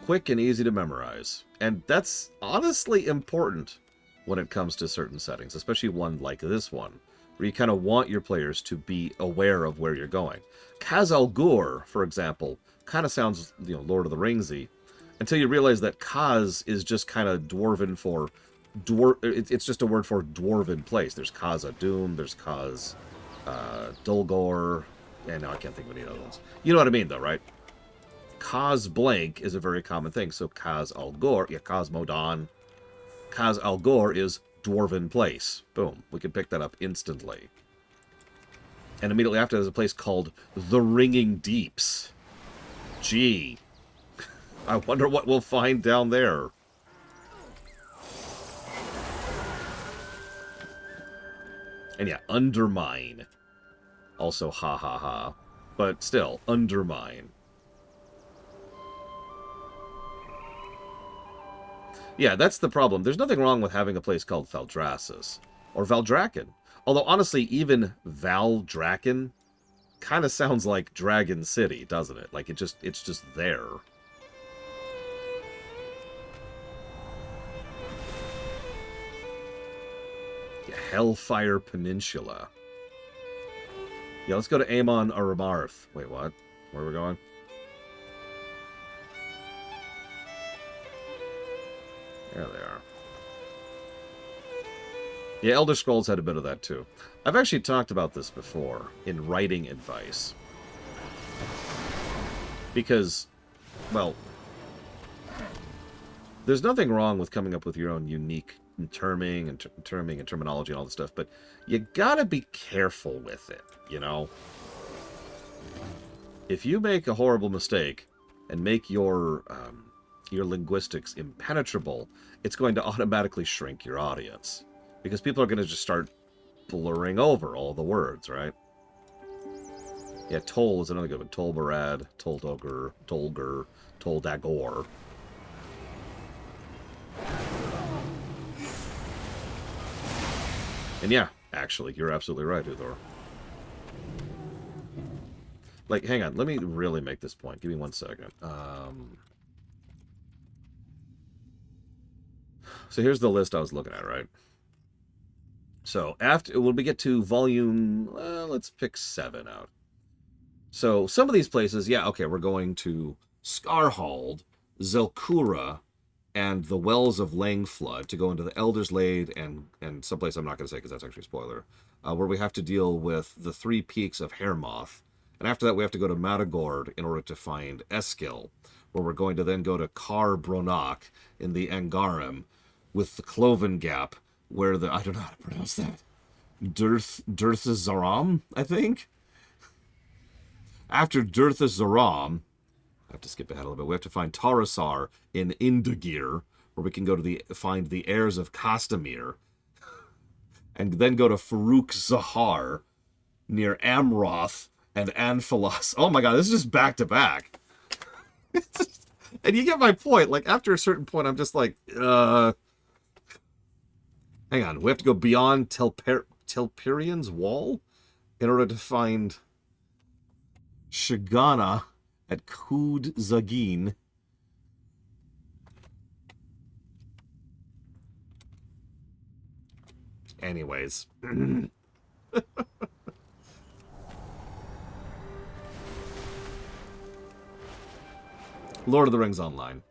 Quick and easy to memorize. And that's honestly important when it comes to certain settings, especially one like this one, where you kind of want your players to be aware of where you're going. Kaz Al Ghur, for example, kind of sounds, Lord of the Ringsy, until you realize that Kaz is just kind of dwarven for... It's just a word for dwarven place. There's Kaz Adum, there's Kaz Dulgor, and now I can't think of any other ones. You know what I mean, though, right? Kaz blank is a very common thing, so Kaz Al Ghur, Kaz Modan. Kaz Al Ghur is dwarven place. Boom. We can pick that up instantly. And immediately after, there's a place called the Ringing Deeps. Gee. I wonder what we'll find down there. And yeah, Undermine. Also ha ha ha. But still, Undermine. Yeah, that's the problem. There's nothing wrong with having a place called Feldrassus. Or Valdrakken. Although, honestly, even Valdrakken kind of sounds like Dragon City, doesn't it? Like, it's just there. Yeah, Hellfire Peninsula. Yeah, let's go to Amon Aramarth. Wait, what? Where are we going? There they are. Yeah, Elder Scrolls had a bit of that too. I've actually talked about this before in writing advice. Because, well, there's nothing wrong with coming up with your own unique terming and terminology and all this stuff, but you gotta be careful with it, If you make a horrible mistake and make your linguistics impenetrable, it's going to automatically shrink your audience. Because people are going to just start blurring over all the words, right? Yeah, Toll is another good one. Tolbarad, Toldogr, Tolger, Toldagor. And yeah, actually, you're absolutely right, Uthor. Like, hang on. Let me really make this point. Give me 1 second. So here's the list I was looking at, right? So after, when we get to volume, let's pick 7 out. So some of these places, yeah, okay, we're going to Scarhold, Zelkura, and the Wells of Langflood to go into the Elder's Lade and someplace I'm not going to say because that's actually a spoiler, where we have to deal with the 3 peaks of Hairmoth. And after that, we have to go to Matagord in order to find Eskil, where we're going to then go to Kar Bronak in the Angarim with the Cloven Gap, where the, I don't know how to pronounce that, Dirtha Zaram, I think? After Dirtha Zaram, I have to skip ahead a little bit, we have to find Tarasar in Indagir, where we can go to find the heirs of Kastamir, and then go to Farouk Zahar near Amroth and Anphalos. Oh my god, this is just back to back. And you get my point. Like, after a certain point, I'm just like, hang on, we have to go beyond Telperian's Wall in order to find Shigana at Kud Zagin. Anyways. Lord of the Rings Online.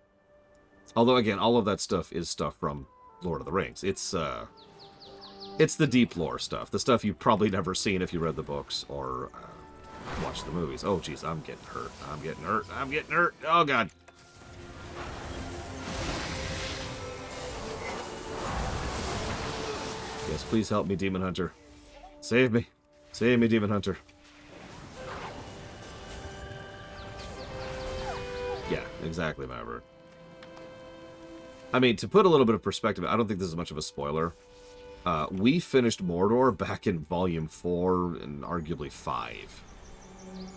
Although, again, all of that stuff is stuff from Lord of the Rings. It's the deep lore stuff. The stuff you've probably never seen if you read the books or watched the movies. Oh, jeez, I'm getting hurt. I'm getting hurt. I'm getting hurt. Oh, God. Yes, please help me, Demon Hunter. Save me. Save me, Demon Hunter. Yeah, exactly, Maverick. I mean, to put a little bit of perspective, I don't think this is much of a spoiler. We finished Mordor back in Volume 4 and arguably 5.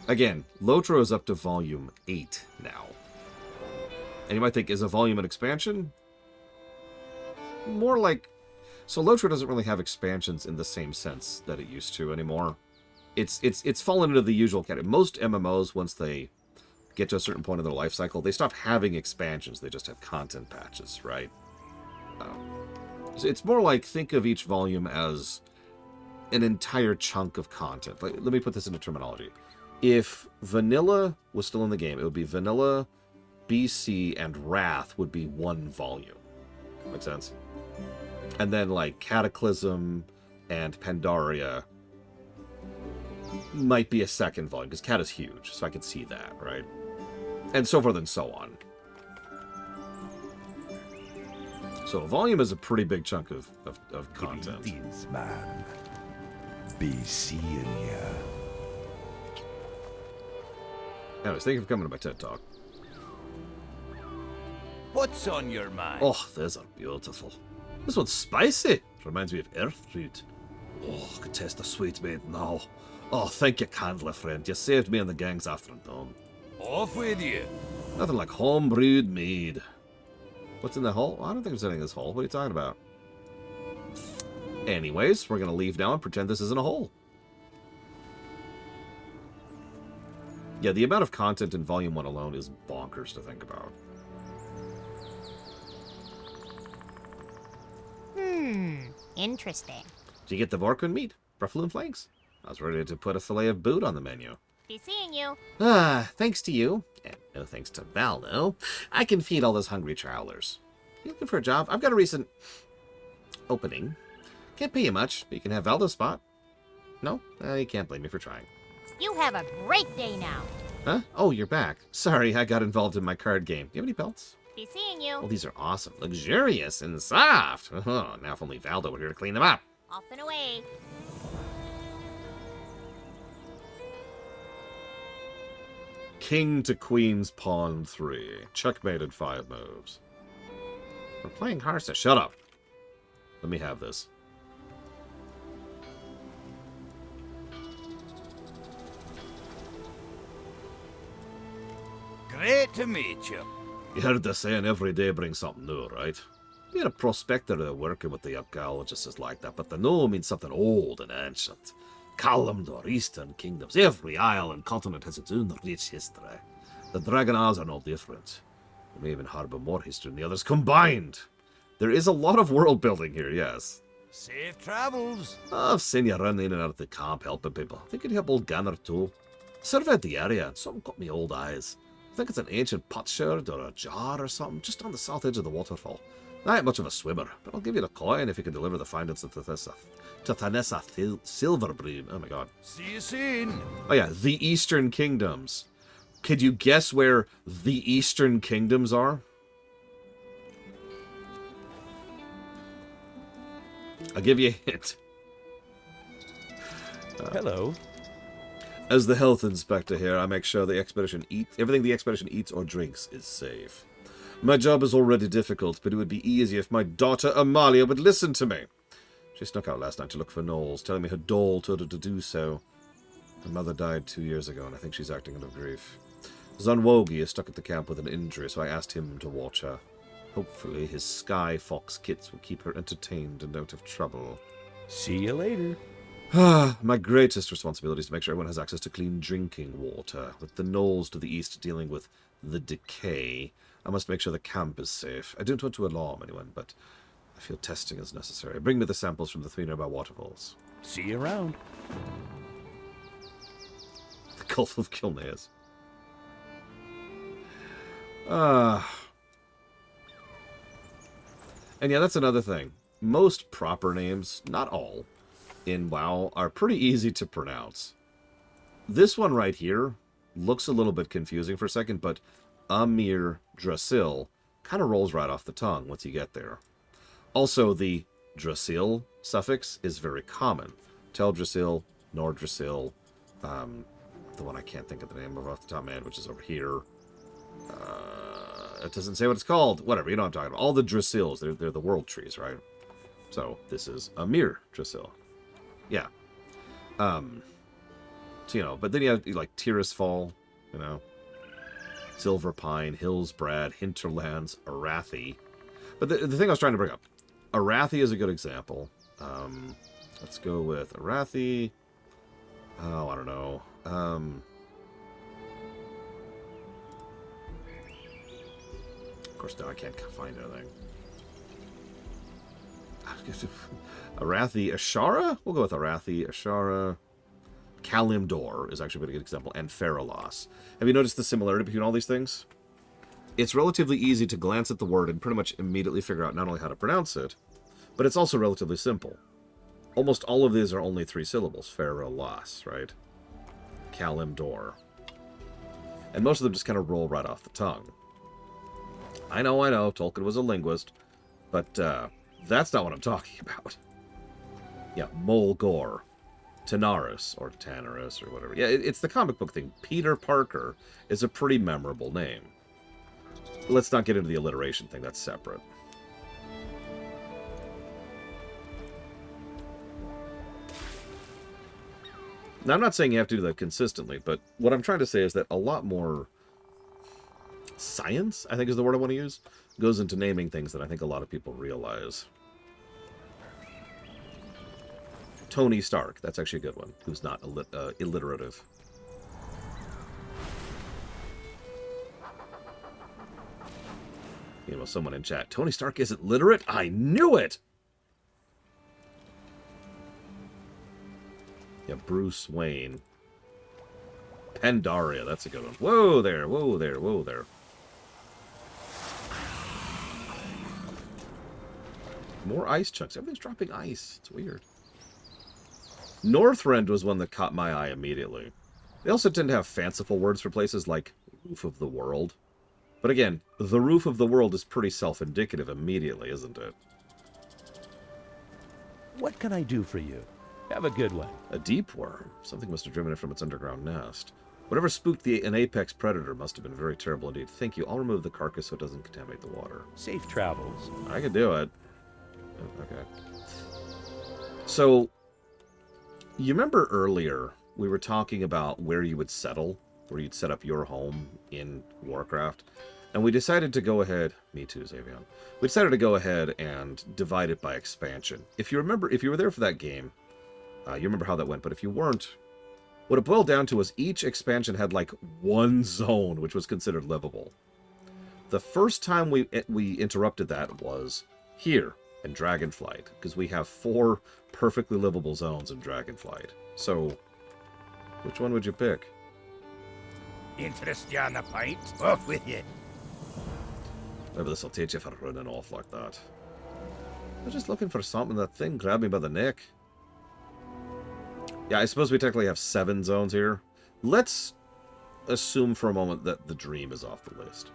Again, Lotro is up to Volume 8 now. And you might think, is a volume an expansion? More like... So Lotro doesn't really have expansions in the same sense that it used to anymore. It's fallen into the usual category. Most MMOs, once they get to a certain point in their life cycle, they stop having expansions. They just have content patches, right? So it's more like, think of each volume as an entire chunk of content. Like, let me put this into terminology. If Vanilla was still in the game, it would be Vanilla, BC, and Wrath would be one volume. Make sense? And then, like, Cataclysm and Pandaria might be a second volume, because Cat is huge, so I could see that, right? And so forth and so on. So a volume is a pretty big chunk of content. Greetings, man. Be seeing ya. Anyways, thank you for coming to my TED Talk. What's on your mind? Oh, these are beautiful. This one's spicy. It reminds me of Earthroot. Oh, I could taste the sweet meat now. Oh, thank you kindly, friend. You saved me and the gang's after dawn. Off with you. Nothing like home-brewed mead. What's in the hole? I don't think there's anything in this hole. What are you talking about? Anyways, we're going to leave now and pretend this isn't a hole. Yeah, the amount of content in Volume 1 alone is bonkers to think about. Interesting. Did you get the Vorkun meat? Buffalo and flanks? I was ready to put a fillet of boot on the menu. Be seeing you. Thanks to you, and no thanks to Valno, I can feed all those hungry travelers. You looking for a job? I've got a recent opening. Can't pay you much, but you can have Valdo's spot. No? You can't blame me for trying. You have a great day now. Huh? Oh, you're back. Sorry, I got involved in my card game. Do you have any pelts? Be seeing you. Oh, these are awesome. Luxurious and soft. Oh, now if only Valdo were here to clean them up. Off and away. King to Queen's Pawn 3. Checkmate in 5 moves. We're playing Hearthstone. Shut up. Let me have this. Great to meet you. You heard the saying, every day brings something new, right? Being a prospector working with the archaeologists is like that, but the new means something old and ancient. Kalimdor, Eastern Kingdoms. Every isle and continent has its own rich history. The Dragon Isles are no different. They may even harbor more history than the others combined. There is a lot of world building here, yes. Safe travels. I've seen you run in and out of the camp helping people. I think you'd help old Gunner too. Surveyed the area and something caught me old eyes. I think it's an ancient potsherd or a jar or something just on the south edge of the waterfall. I ain't much of a swimmer, but I'll give you the coin if you can deliver the findings to Thanessa Silverbream. Oh my god. See you soon. Oh yeah, the Eastern Kingdoms. Could you guess where the Eastern Kingdoms are? I'll give you a hint. Hello. As the health inspector here, I make sure the expedition everything the expedition eats or drinks is safe. My job is already difficult, but it would be easy if my daughter Amalia would listen to me. She snuck out last night to look for Knowles, telling me her doll told her to do so. Her mother died 2 years ago, and I think she's acting out of grief. Zunwogi is stuck at the camp with an injury, so I asked him to watch her. Hopefully, his Sky Fox kits will keep her entertained and out of trouble. See you later. My greatest responsibility is to make sure everyone has access to clean drinking water. With the Knolls to the east dealing with the decay, I must make sure the camp is safe. I don't want to alarm anyone, but I feel testing is necessary. Bring me the samples from the 3 nearby waterfalls. See you around. The Gulf of Kilneas. And yeah, that's another thing. Most proper names, not all, in WoW are pretty easy to pronounce. This one right here looks a little bit confusing for a second, but Amir Drasil kind of rolls right off the tongue once you get there. Also, the Drasil suffix is very common. Teldrassil, Nordrassil, the one I can't think of the name of off the top of my head, which is over here. It doesn't say what it's called. Whatever, you know what I'm talking about. All the Drasils, they're the world trees, right? So, this is Amir Drasil. Yeah. So, you know, but then you have, like, Tirisfal, you know. Silverpine, Hillsbrad, Hinterlands, Arathi. But the thing I was trying to bring up, Arathi is a good example. Let's go with Arathi. Oh, I don't know. Of course, now I can't find anything. Arathi Ashara? We'll go with Arathi Ashara. Kalimdor is actually a pretty good example. And Faralos. Have you noticed the similarity between all these things? It's relatively easy to glance at the word and pretty much immediately figure out not only how to pronounce it, but it's also relatively simple. Almost all of these are only 3 syllables. Faralos, right? Kalimdor. And most of them just kind of roll right off the tongue. I know, Tolkien was a linguist, but that's not what I'm talking about. Yeah, Mulgore, Tanaris, or Tanaris, or whatever. Yeah, it's the comic book thing. Peter Parker is a pretty memorable name. Let's not get into the alliteration thing, that's separate. Now, I'm not saying you have to do that consistently, but what I'm trying to say is that a lot more science, I think is the word I want to use, goes into naming things that I think a lot of people realize. Tony Stark, that's actually a good one, who's not alliterative. You know, someone in chat, Tony Stark isn't literate? I knew it! Yeah, Bruce Wayne. Pandaria, that's a good one. Whoa there, whoa there, whoa there. More ice chunks. Everything's dropping ice. It's weird. Northrend was one that caught my eye immediately. They also tend to have fanciful words for places like Roof of the World. But again, the Roof of the World is pretty self-indicative immediately, isn't it? What can I do for you? Have a good one. A deep worm. Something must have driven it from its underground nest. Whatever spooked an apex predator must have been very terrible indeed. Thank you. I'll remove the carcass so it doesn't contaminate the water. Safe travels. I could do it. Okay. So, you remember earlier we were talking about where you would settle, where you'd set up your home in Warcraft, and we decided to go ahead. Me too, Xavion. We decided to go ahead and divide it by expansion. If you remember, if you were there for that game, You remember how that went, but if you weren't, what it boiled down to was each expansion had like one zone which was considered livable. The first time we interrupted that was here in Dragonflight, because we have 4 perfectly livable zones in Dragonflight. So, which one would you pick? Interest you on a pint? Off with you. Maybe this will teach you for running off like that. I was just looking for something. That thing grabbed me by the neck. Yeah, I suppose we technically have 7 zones here. Let's assume for a moment that the dream is off the list.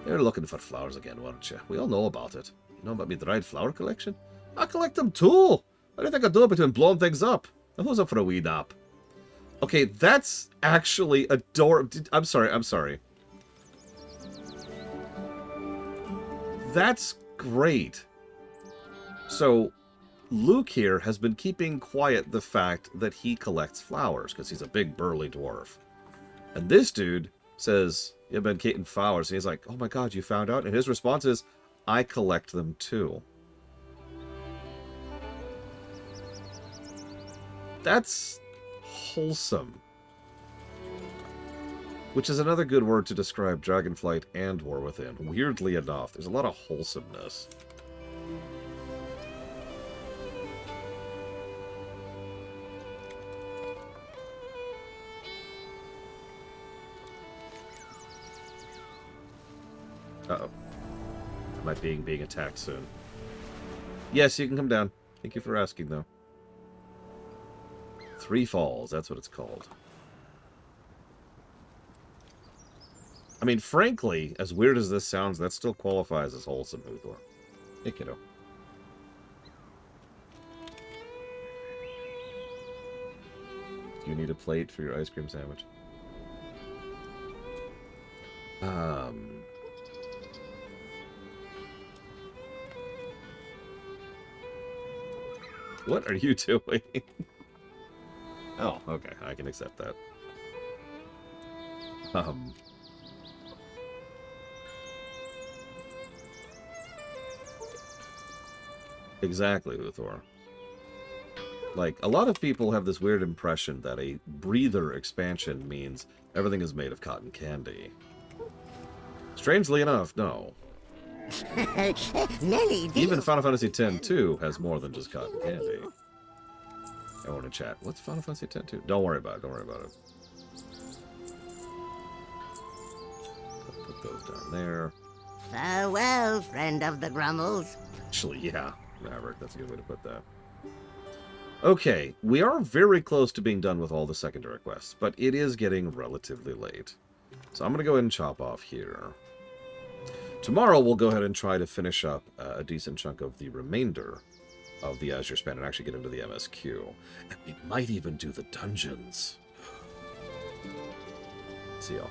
You're looking for flowers again, weren't you? We all know about it. You know about me dried flower collection? I collect them too! What do you think I do between blowing things up? Who's up for a wee nap? Okay, that's actually adorable. I'm sorry. That's great. So, Luke here has been keeping quiet the fact that he collects flowers, because he's a big burly dwarf. And this dude says, you've been getting flowers. And he's like, oh my god, you found out? And his response is, I collect them too. That's wholesome. Which is another good word to describe Dragonflight and War Within. Weirdly enough, there's a lot of wholesomeness. Uh-oh. Am I being attacked soon? Yes, you can come down. Thank you for asking, though. 3 Falls, that's what it's called. I mean, frankly, as weird as this sounds, that still qualifies as wholesome, Uthor. Hey, kiddo. Do you need a plate for your ice cream sandwich? What are you doing? Oh, okay. I can accept that. Exactly, Uthor. Like, a lot of people have this weird impression that a breather expansion means everything is made of cotton candy. Strangely enough, no. Even Final Fantasy X-2 has more than just cotton candy. I want to chat. What's Final Fantasy X-2? Don't worry about it. Don't worry about it. Put those down there. Farewell, friend of the Grummles. Actually, yeah. Maverick, that's a good way to put that. Okay, we are very close to being done with all the secondary quests, but it is getting relatively late. So I'm going to go ahead and chop off here. Tomorrow we'll go ahead and try to finish up a decent chunk of the remainder of the Azure span and actually get into the MSQ. And we might even do the dungeons. See y'all.